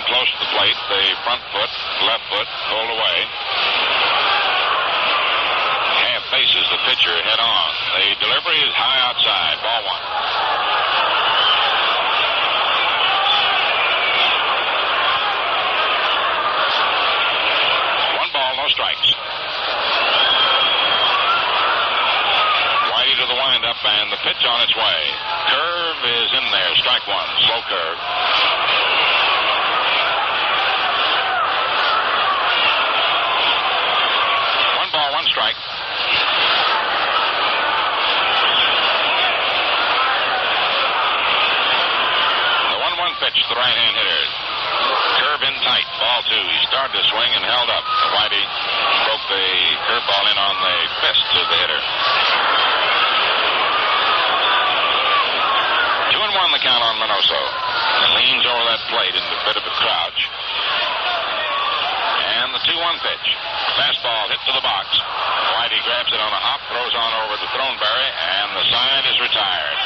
Close to the plate, the front foot, left foot, pulled away. Half faces the pitcher head on. The delivery is high outside, ball 1. 1 ball, no strikes. Whitey to the windup, and the pitch on its way. Curve is in there, strike 1, slow curve. 1 strike. The 1-1 pitch to the right-hand hitter. Curve in tight, ball 2. He started to swing and held up. Whitey broke the curveball in on the fist of the hitter. 2-1 the count on Minoso. Leans over that plate in a bit of a crouch. And the 2-1 pitch. Fastball hit to the box. Whitey grabs it on a hop, throws on over to Throneberry, and the side is retired.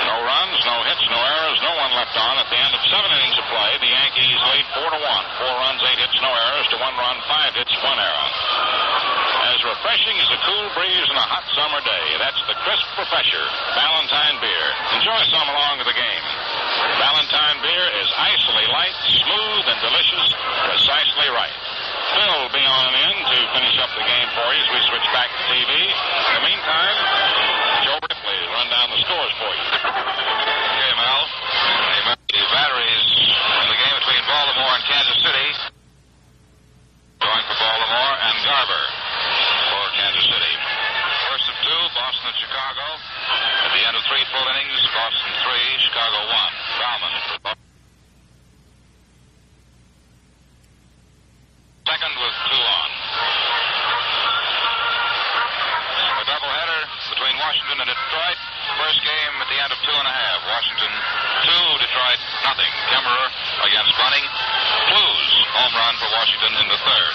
No runs, no hits, no errors, no one left on. At the end of 7 innings of play, the Yankees lead 4-1. 4 runs, 8 hits, no errors to 1 run, 5 hits, 1 error. As refreshing as a cool breeze on a hot summer day, that's the crisp refresher, Ballantine beer. Enjoy some along with the game. Ballantine beer is icily light, smooth, and delicious, precisely right. Phil will be on in to finish up the game for you as we switch back to TV. In the meantime, Joe Ripley will run down the scores for you. Okay, Mel. The batteries in the game between Baltimore and Kansas City. Going for Baltimore and Garber for Kansas City. First of 2, Boston and Chicago. At the end of 3 full innings, Boston 3, Chicago 1. Bauman for Boston. Washington and Detroit. First game at the end of 2.5. Washington 2, Detroit nothing. Kemmerer against Bunning. Clues home run for Washington in the third.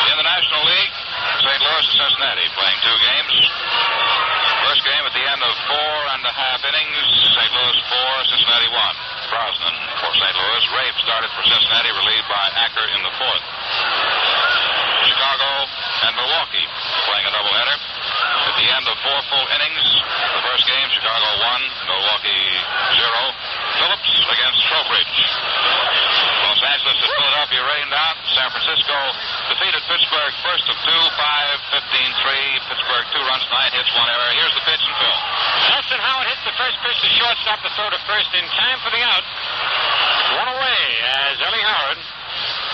In the National League, St. Louis and Cincinnati playing 2 games. First game at the end of 4.5 innings. St. Louis 4, Cincinnati 1. Brosnan for St. Louis. Rabe started for Cincinnati, relieved by Acker in the fourth. Chicago and Milwaukee playing a doubleheader. At the end of 4 full innings, the first game, Chicago 1, Milwaukee 0. Phillips against Trowbridge. Los Angeles and Philadelphia rained out. San Francisco defeated Pittsburgh first of 2, 5-15-3. Pittsburgh 2 runs, 9 hits, 1 error. Here's the pitch and film. Nelson Howard hits the first pitch to shortstop to throw to first in time for the out. 1 away as Ellie Howard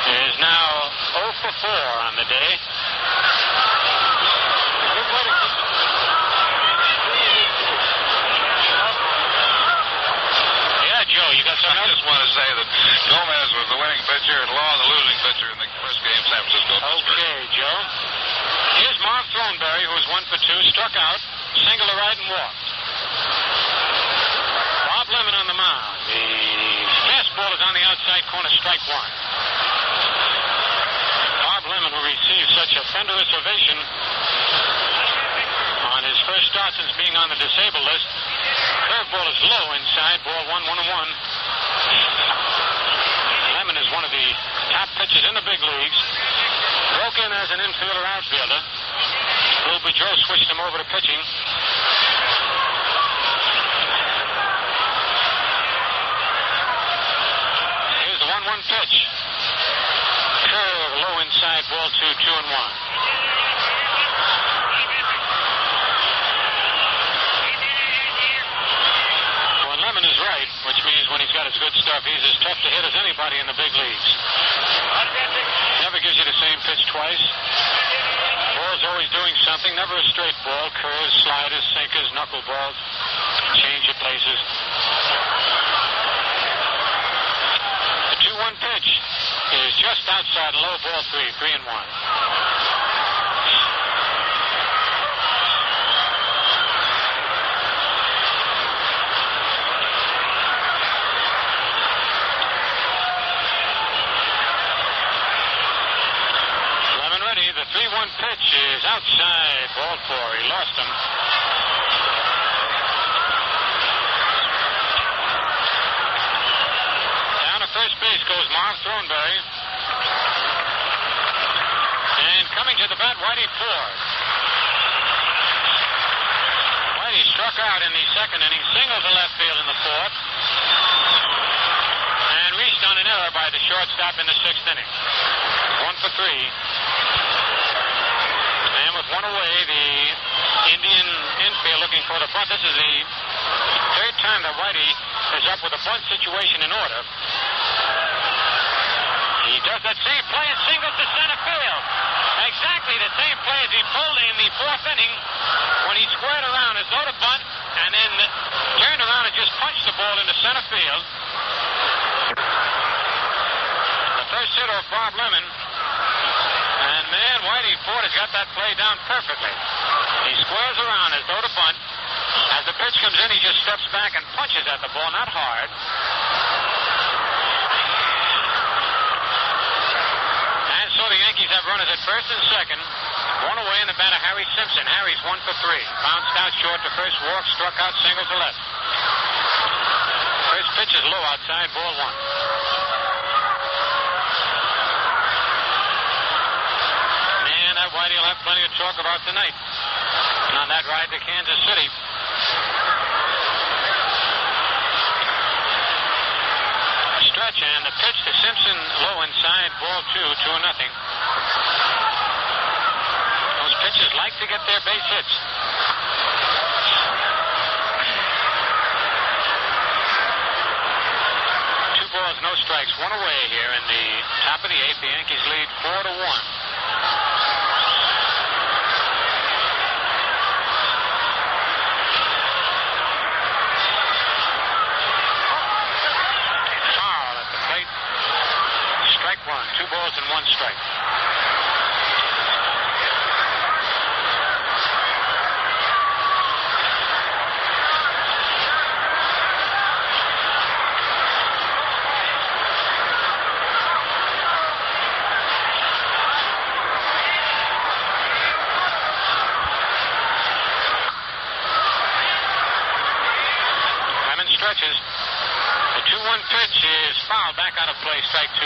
is now 0 for 4 on the day. Yeah, Joe, you got something else? I just want to say that Gomez was the winning pitcher and Law the losing pitcher in the first game, San Francisco. Okay, Joe. Here's Marv Thornberry, who was 1 for 2, struck out, single to right and walked. Bob Lemon on the mound. The fastball is on the outside corner, strike 1. Bob Lemon, who received such a thunderous ovation on his first start since being on the disabled list. Curveball is low inside, ball 1-1-1. Lemon is one of the top pitchers in the big leagues. Broke in as an infielder outfielder. Lou Boudreau switched him over to pitching. Here's the 1-1 pitch. Curve low inside, ball 2, 2-1. When Lemon is right, which means when he's got his good stuff, he's as tough to hit as anybody in the big leagues. Never gives you the same pitch twice. Ball's always doing something, never a straight ball. Curves, sliders, sinkers, knuckleballs, change of paces. The 2-1 pitch is just outside low, ball 3, 3-1. The 3-1 pitch is outside, ball 4. He lost him. Down to first base goes Marv Thornberry. And coming to the bat, Whitey Ford. Whitey struck out in the second inning, singled to left field in the fourth, and reached on an error by the shortstop in the 6th inning. 1 for 3. And with 1 away, the Indian infield looking for the bunt. This is the 3rd time that Whitey is up with a bunt situation in order. He does that same play and singles to center field. Exactly the same play as he pulled in the 4th inning when he squared around as though to bunt and then turned around and just punched the ball into center field. The first hitter of Bob Lemon. And, man, Whitey Ford has got that play down perfectly. He squares around as though to bunt. As the pitch comes in, he just steps back and punches at the ball, not hard. And so the Yankees have runners at first and second. 1 away in the batter, Harry Simpson. Harry's 1 for 3. Bounced out short to first, walk, struck out, single to left. First pitch is low outside, ball 1. Whitey will have plenty of talk about tonight on that ride to Kansas City. Stretch and the pitch to Simpson, low inside, ball 2, 2-0. Those pitchers like to get their base hits. 2 balls, no strikes, 1 away here in the top of the 8th. The Yankees lead 4-1. Strike 1, 2 balls and 1 strike. foul, back out of play, strike 2, 2-2.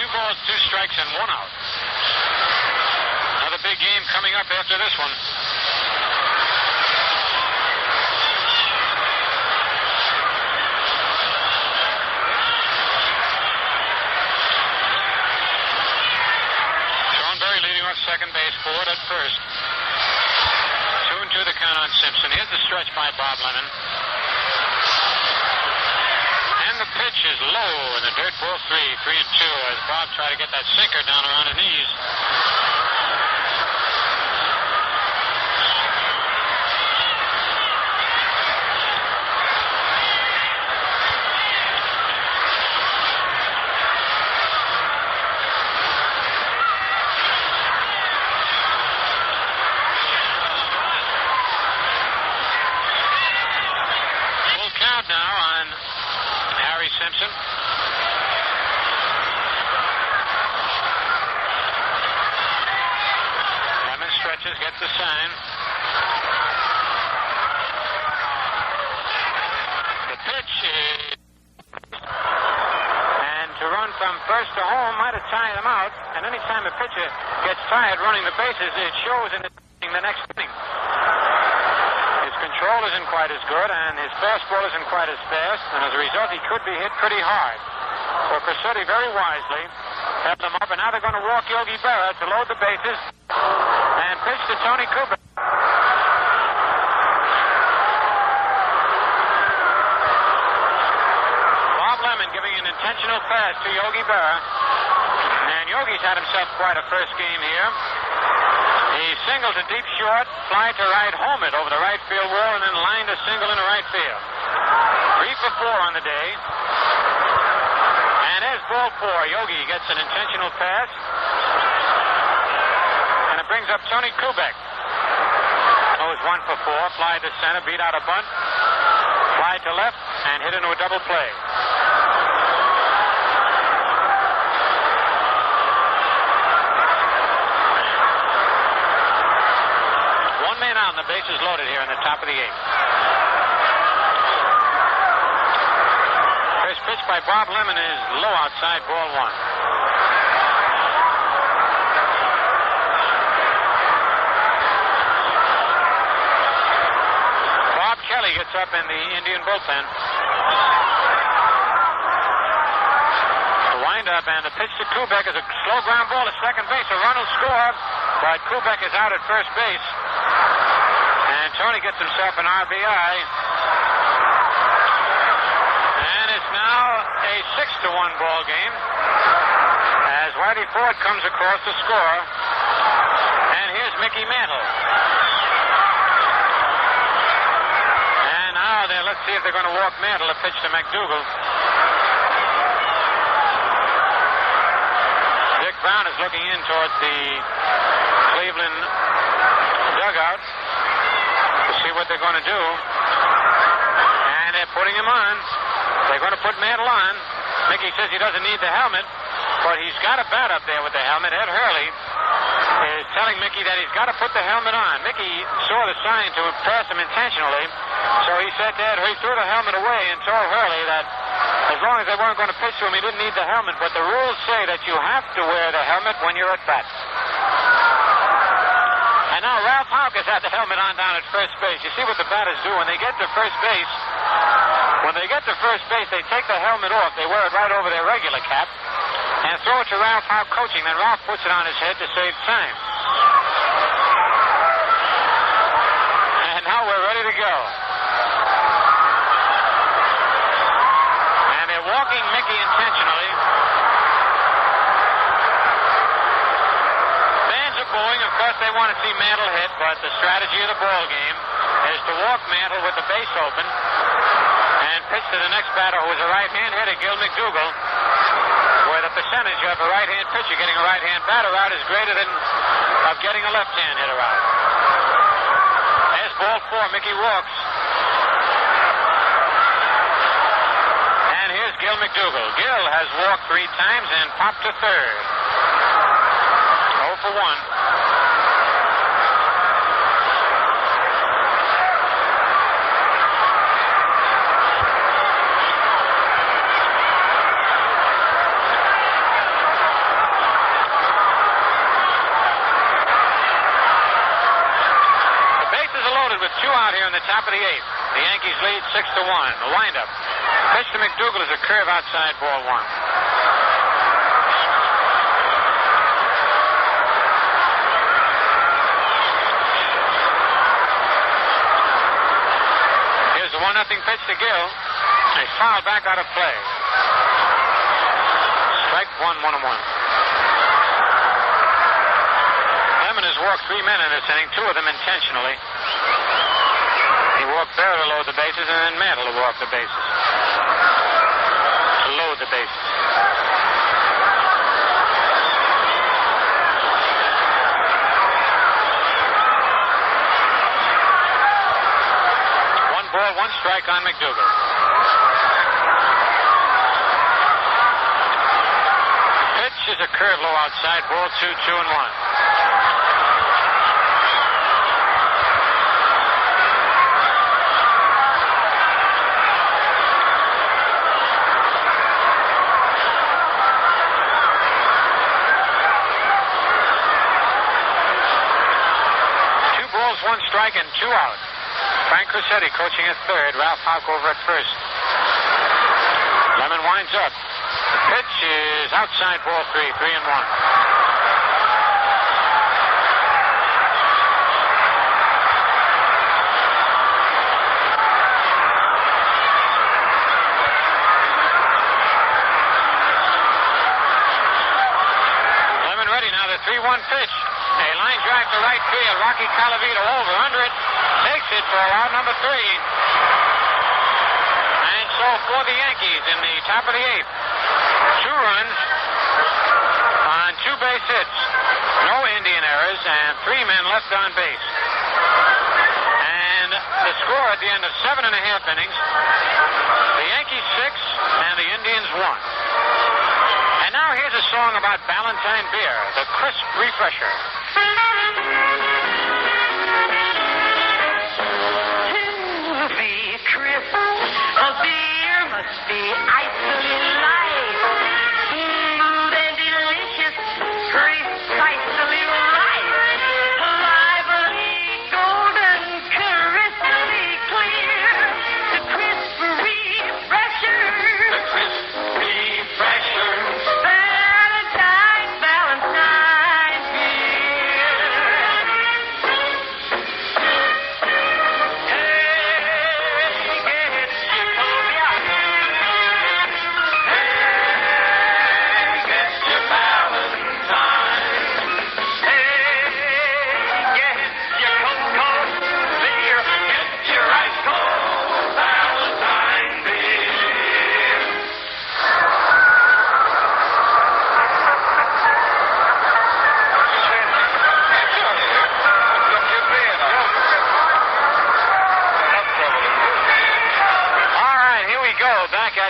2 balls, 2 strikes, and 1 out. Another big game coming up after this one. Second base, Ford at first. 2-2 the count on Simpson. Here's the stretch by Bob Lemon. And the pitch is low in the dirt, ball 3-2 as Bob tried to get that sinker down around his knees. Simpson. Lemon stretches, gets the sign. The pitch is... And to run from first to home might have tired him out. And any time a pitcher gets tired running the bases, it shows in the next inning. His control isn't quite as good, and his fastball isn't quite as fast, and as a result, he could be hit pretty hard. So Cressetti very wisely held him up, and now they're going to walk Yogi Berra to load the bases and pitch to Tony Kubek. Bob Lemon giving an intentional pass to Yogi Berra, and Yogi's had himself quite a first game here. He singled to deep short, fly to right, home it over the right field wall, and then lined a single into right field. 3 for 4 on the day. And there's ball 4. Yogi gets an intentional pass. And it brings up Tony Kubek. Goes 1 for 4, fly to center, beat out a bunt, fly to left, and hit into a double play. The base is loaded here in the top of the 8th. First pitch by Bob Lemon is low outside, ball 1. Bob Kelly gets up in the Indian bullpen. The windup and the pitch to Kubek is a slow ground ball to second base. A run will score, but Kubek is out at first base. And Tony gets himself an RBI. And it's now a 6-1 ball game as Whitey Ford comes across to score. And here's Mickey Mantle. And now let's see if they're going to walk Mantle. A pitch to McDougal. Dick Brown is looking in towards the Cleveland dugout to see what they're going to do. And they're putting him on. They're going to put Mantle on. Mickey says he doesn't need the helmet, but he's got a bat up there with the helmet. Ed Hurley is telling Mickey that he's got to put the helmet on. Mickey saw the sign to impress him intentionally, so he said to Ed, he threw the helmet away and told Hurley that as long as they weren't going to pitch to him, he didn't need the helmet, but the rules say that you have to wear the helmet when you're at bat. And now Ralph Houck has had the helmet on down at first base. You see what the batters do when they get to first base. When they get to first base, they take the helmet off. They wear it right over their regular cap and throw it to Ralph Houck coaching. Then Ralph puts it on his head to save time. And now we're ready to go. And they're walking Mickey intentionally. Bowling, of course, they want to see Mantle hit, but the strategy of the ball game is to walk Mantle with the base open and pitch to the next batter, who is a right-hand hitter, Gil McDougal, where the percentage of a right-hand pitcher getting a right-hand batter out is greater than of getting a left-hand hitter out. There's ball 4. Mickey walks. And here's Gil McDougal. Gil has walked 3 times and popped to third. 0 for 1. top of the eighth. The Yankees lead 6-1. The windup. Pitch to McDougal is a curve outside, ball one. Here's the 1-0 pitch to Gill. He's fouled back out of play. Strike one, 1-1. Lemon has walked 3 men in this inning, 2 of them intentionally. He walked Bear to load the bases, and then Mantle to walk the bases. To load the bases. One ball, 1 strike on McDougal. Pitch is a curve low outside, ball 2, 2-1. One strike and 2 out. Frank Crusetti coaching at third. Ralph Houck over at first. Lemon winds up. The pitch is outside, ball 3, 3-1. Lemon ready now. The 3-1 pitch. A line drive to right field. Rocky Calavito over under it. Takes it for out number 3. And so for the Yankees in the top of the 8th. 2 runs on 2 base hits. No Indian errors and 3 men left on base. And the score at the end of 7.5 innings. The Yankees 6 and the Indians 1. And now here's a song about Ballantine beer, the crisp refresher. To be crisp, a beer must be icily light, smooth and delicious, precisely right, lively, golden, crystal clear, the crisp refresher, the crisp refresher, Ballantine beer.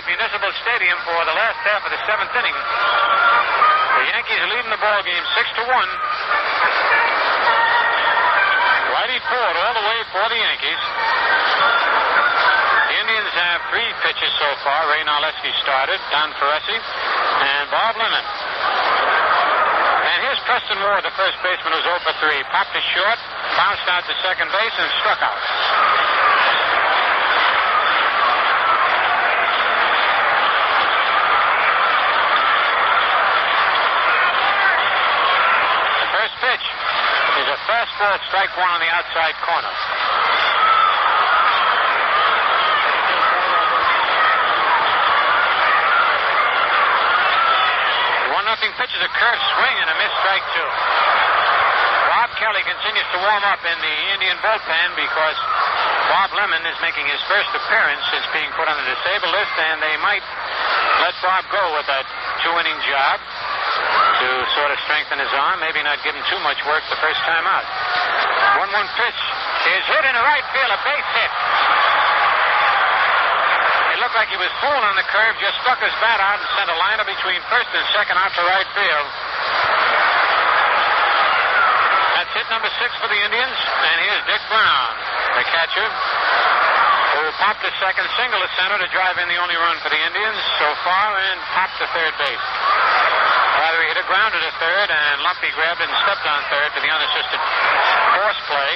Municipal Stadium for the last half of the 7th inning. The Yankees are leading the ball game 6-1. Whitey Ford all the way for the Yankees. The Indians have 3 pitches so far. Ray Narleski started, Don Ferresi, and Bob Lemon. And here's Preston Ward, the first baseman, who's 0 for 3. Popped to short, bounced out to second base, and struck out. Pitch is a fastball, strike 1 on the outside corner. 1-0 pitch is a curved swing and a missed strike 2. Bob Kelly continues to warm up in the Indian bullpen because Bob Lemon is making his first appearance since being put on the disabled list, and they might let Bob go with that 2-inning job to sort of strengthen his arm, maybe not give him too much work the first time out. 1-1 pitch is hit into right field, a base hit. It looked like he was fooled on the curve, just stuck his bat out and sent a liner between first and second out to right field. That's hit number 6 for the Indians, and here's Dick Brown, the catcher, who popped to second, single to center to drive in the only run for the Indians so far, and popped to third base. Rather, he hit a grounder to third, and Lumpy grabbed it and stepped on third for the unassisted force play.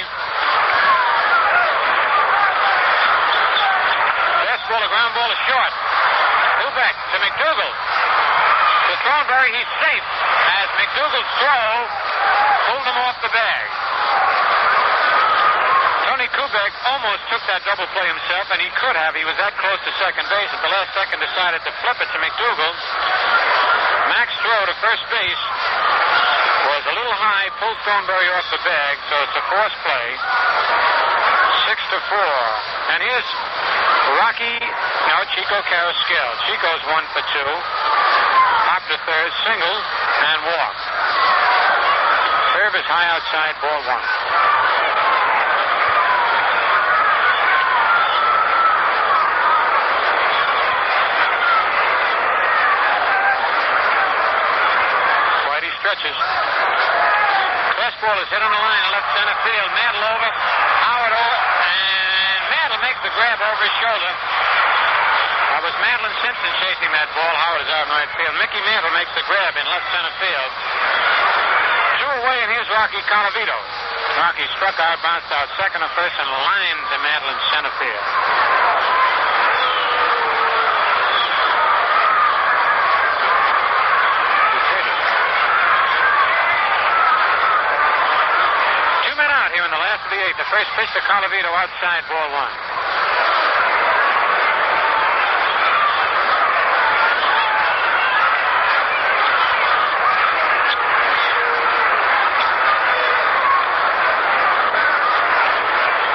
fastball, a ground ball to short. Kubek to McDougal. To Thornberry, he's safe as McDougal's throw pulled him off the bag. Tony Kubek almost took that double play himself, and he could have. He was that close to second base. At the last second, decided to flip it to McDougal. Mac's throw to first base was a little high, pulled Thornberry off the bag, so it's a forced play. 6-4. And here's Chico Carrasquel. Chico's 1 for 2. Hop to third, single, and walk. Serve is high outside, ball 1. Whitey stretches. Fastball is hit on the line in left center field. Mantle over. Howard over. And Mantle makes the grab over his shoulder. That was Mantle and Simpson chasing that ball. Howard is out in right field. Mickey Mantle makes the grab in left center field. 2 away, and here's Rocky Colavito. Rocky struck out, bounced out second and first, and lined to Mantle in center field. Here in the last of the 8th. The first pitch to Colavito outside, ball 1.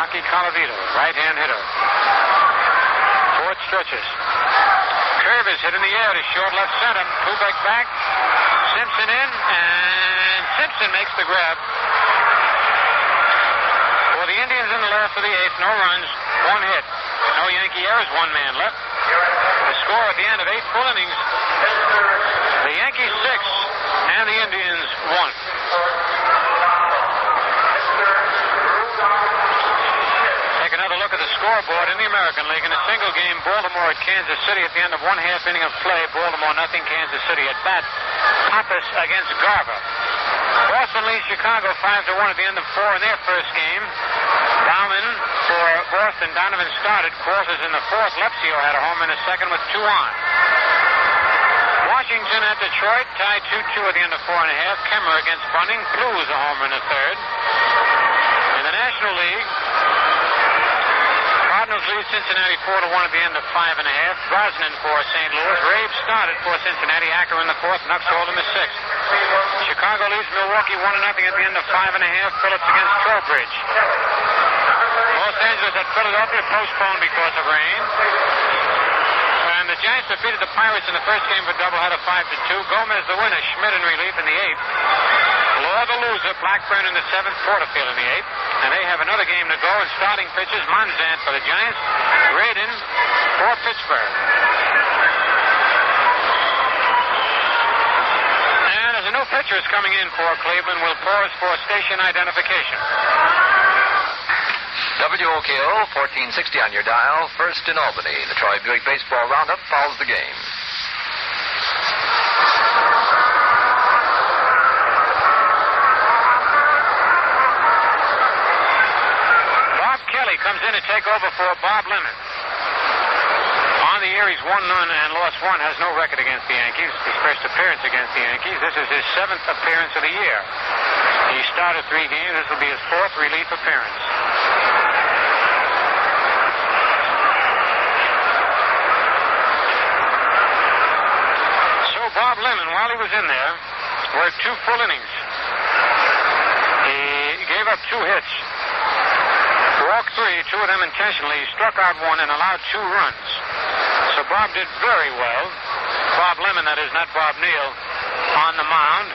Rocky Colavito, right-hand hitter. Ford stretches. Curve is hit in the air to short left center. Kubek back. Simpson in, and Simpson makes the grab. The Indians in the last of the 8th, no runs, 1 hit. No Yankee errors, 1 man left. The score at the end of 8 full innings, the Yankees 6 and the Indians 1. Take another look at the scoreboard in the American League. In a single game, Baltimore at Kansas City at the end of 1/2 inning of play. Baltimore nothing, Kansas City at bat. Pappas against Garver. Boston leads Chicago 5-1 at the end of 4 in their first game. Bauman for Boston. Donovan started. Quarters in the 4th. Lepsio had a home in the 2nd with 2 on. Washington at Detroit tied 2-2 at the end of 4 1/2. Kemmer against Bunning. Blues a homer in the 3rd. In the National League, Cardinals lead Cincinnati 4-1 at the end of 5 1/2. Brosnan for St. Louis. Rabe started for Cincinnati. Acker in the 4th. Nuxhall in the 6th. Chicago leads Milwaukee 1-0 at the end of 5 1/2. Phillips against Trowbridge. Los Angeles at Philadelphia postponed because of rain. And the Giants defeated the Pirates in the first game for doubleheader 5-2. Gomez the winner. Schmidt in relief in the 8th. Law the loser. Blackburn in the 7th. Porterfield in the 8th. And they have another game to go. And starting pitchers, Monzant for the Giants. Radin for Pittsburgh. And as a new pitcher is coming in for Cleveland, we'll pause for station identification. WOKO 1460 on your dial. First in Albany. The Troy Buick Baseball Roundup follows the game. Bob Kelly comes in to take over for Bob Lemon. On the year, he's won none and lost 1. Has no record against the Yankees. His first appearance against the Yankees. This is his 7th appearance of the year. He started 3 games. This will be his 4th relief appearance. Bob Lemon, while he was in there, worked 2 full innings. He gave up 2 hits, walked 3, 2 of them intentionally. He struck out 1 and allowed 2 runs. So Bob did very well. Bob Lemon, that is, not Bob Neal, on the mound.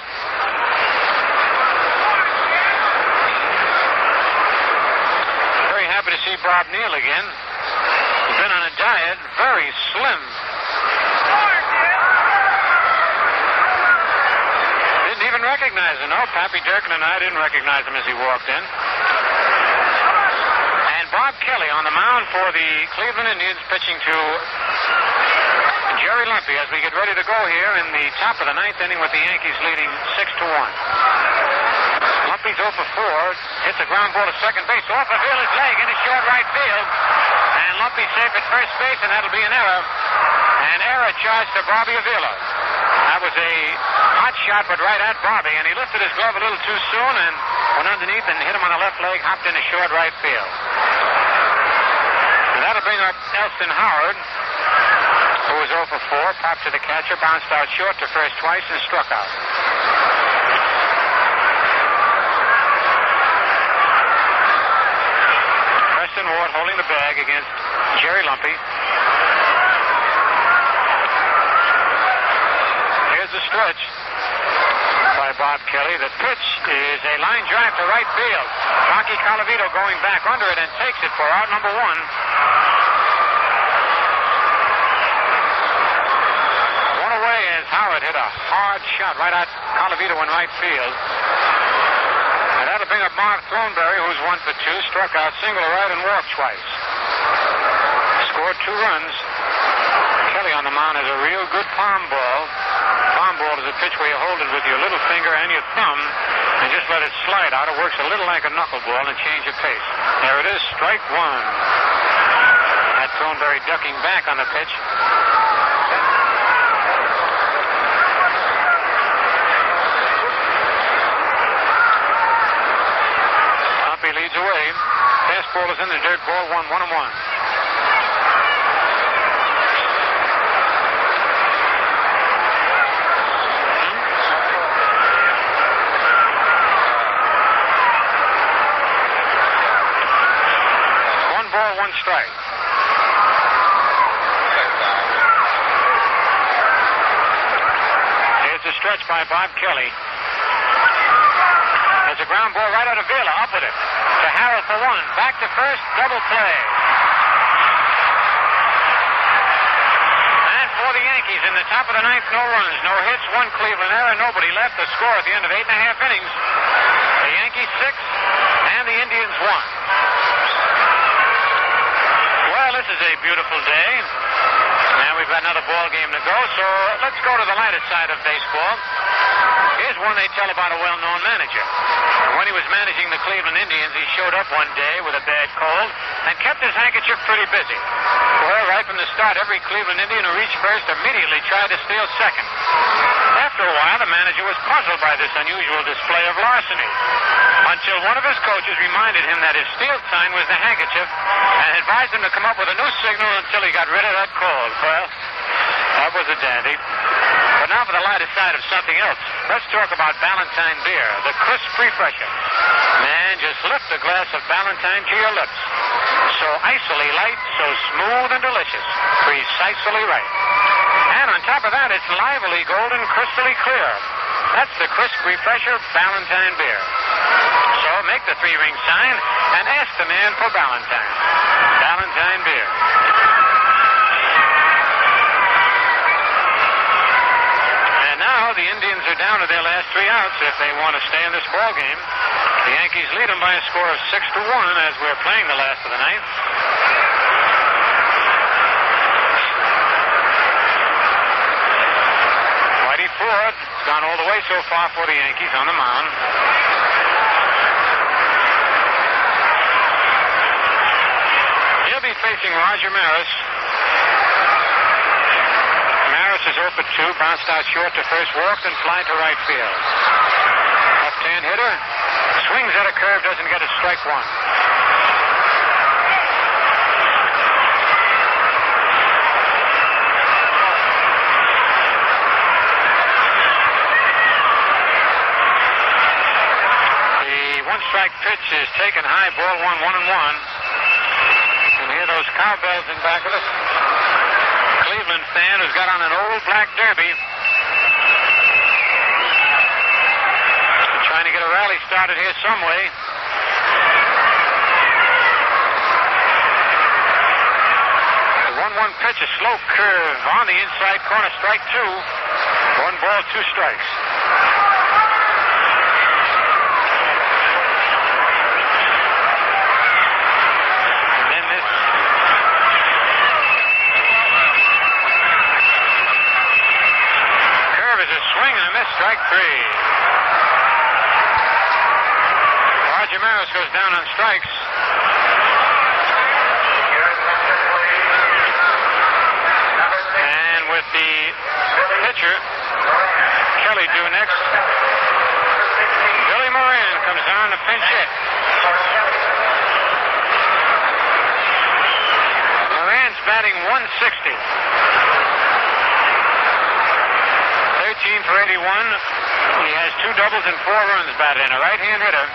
Very happy to see Bob Neal again. He's been on a diet, very slim. Even recognize him. No, Pappy Durkin and I didn't recognize him as he walked in. And Bob Kelly on the mound for the Cleveland Indians, pitching to Jerry Lumpy as we get ready to go here in the top of the 9th inning with the Yankees leading 6-1. Lumpy's 0 for 4. Hits a ground ball to second base. Off the field his leg into short right field. And Lumpy safe at first base, and that'll be an error. An error charged to Bobby Avila. That was a hot shot, but right at Bobby, and he lifted his glove a little too soon and went underneath and hit him on the left leg, hopped into short right field. And that'll bring up Elston Howard, who was 0 for 4, popped to the catcher, bounced out short to first twice, and struck out. Preston Ward holding the bag against Jerry Lumpy. Here's the stretch by Bob Kelly. The pitch is a line drive to right field. Rocky Colavito going back under it and takes it for out number 1. One away as Howard hit a hard shot right at Colavito in right field. And that'll bring up Mark Thornberry, who's 1 for 2, struck out, single right, and walked twice. Scored 2 runs. Kelly on the mound has a real good palm ball. Palm ball is a pitch where you hold it with your little finger and your thumb and just let it slide out. It works a little like a knuckleball and change your pace. There it is, strike 1. That Thornberry ducking back on the pitch. Lumpy leads away. Fastball is in the dirt, ball 1, 1-1. Strike. Here's a stretch by Bob Kelly. There's a ground ball right out of Vila. Up with it. To Harrell for 1. Back to first. Double play. And for the Yankees in the top of the 9th, no runs, no hits, 1 Cleveland error, nobody left. The score at the end of 8.5 innings. The Yankees 6 and the Indians 1. Well, this is a beautiful day, and we've got another ball game to go, so let's go to the lighter side of baseball. Here's one they tell about a well-known manager. When he was managing the Cleveland Indians, he showed up one day with a bad cold and kept his handkerchief pretty busy. Well, right from the start, every Cleveland Indian who reached first immediately tried to steal second. After a while, the manager was puzzled by this unusual display of larceny, until one of his coaches reminded him that his steal sign was the handkerchief and advised him to come up with a new signal until he got rid of that cold. Well, that was a dandy. But now for the lighter side of something else. Let's talk about Ballantine beer, the crisp refresher. Man, just lift a glass of Ballantine to your lips. So icily light, so smooth and delicious. Precisely right. And on top of that, it's lively golden, crystally clear. That's the crisp refresher Ballantine beer. So make the 3-ring sign and ask the man for Ballantine. Ballantine beer. And now the Indians are down to their last 3 outs if they want to stay in this ball game. The Yankees lead them by a score of 6-1 as we're playing the last of the 9th. Whitey Ford has gone all the way so far for the Yankees on the mound. He'll be facing Roger Maris. Maris is 0 for 2, bounced out short to first, walked and fly to right field. Left-hand hitter, swings at a curve, doesn't get it, strike 1. The 1-strike pitch is taken high, ball 1, 1-1. And hear those cowbells in back of us. Cleveland fan who's got on an old black derby. Trying to get a rally started here some way. The 1-1 pitch, a slow curve on the inside corner, strike 2. 1 ball, 2 strikes. Strike 3. Roger Maris goes down on strikes. pitcher. Kelly due next. Billy Moran comes down to pinch hit. Moran's batting .160. 13 for 81. He has 2 doubles and 4 runs batted in. A right-hand hitter.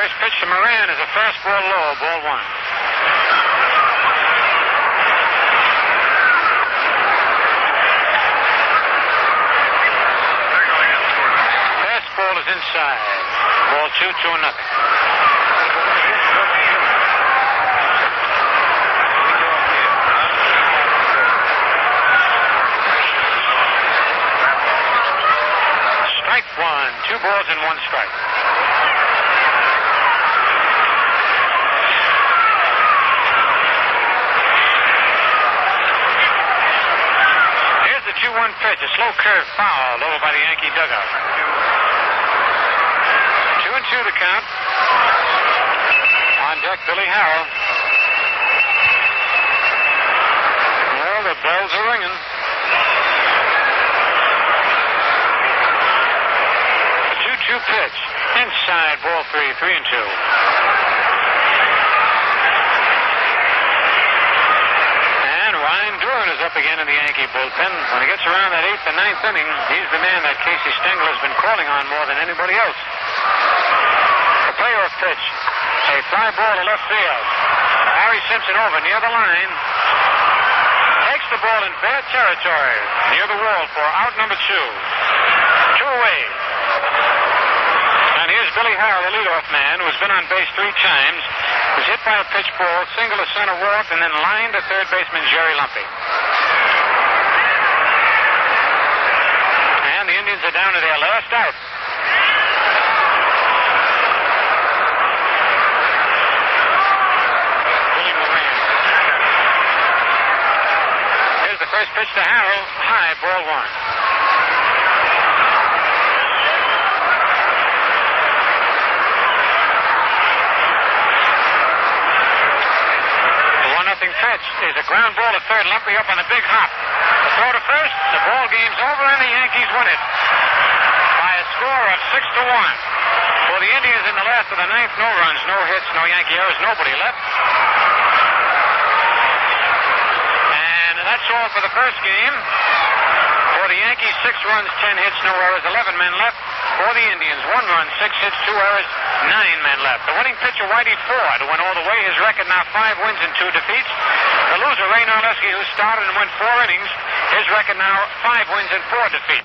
First pitch to Moran is a fastball low, ball 1. Fastball is inside. Ball 2, 2-0. Strike 1. 2 balls and 1 strike. Here's the 2-1 pitch. A slow curve foul over by the Yankee dugout. 2-2 the count. On deck, Billy Harrell. Well, the bells are ringing. The 2-2 pitch. Inside, ball 3, 3-2. And Ryan Duran is up again in the Yankee bullpen. When he gets around that 8th and 9th inning, he's the man that Casey Stengel has been calling on more than anybody else. The payoff pitch. A fly ball to left field. Harry Simpson over near the line. Takes the ball in fair territory. Near the wall for out number 2. 2 away. And here's Billy Harrell, the leadoff man, who's been on base 3 times. Was hit by a pitch ball, single to center, walked, and then lined to third baseman Jerry Lumpy. And the Indians are down to their last out. Billy Moran. Here's the first pitch to Harrell. High, ball 1. Pitch is a ground ball to third. Lumpy up on a big hop. The throw to first. The ball game's over and the Yankees win it by a score of 6-1. For the Indians in the last of the 9th, no runs, no hits, no Yankee errors, nobody left. And that's all for the first game. For the Yankees, 6 runs, 10 hits, no errors, 11 men left. For the Indians, 1 run, 6 hits, 2 errors, 9 men left. The winning pitcher, Whitey Ford, who went all the way. His record now 5 wins and 2 defeats. The loser, Ray Narleski, who started and went 4 innings. His record now 5 wins and 4 defeats.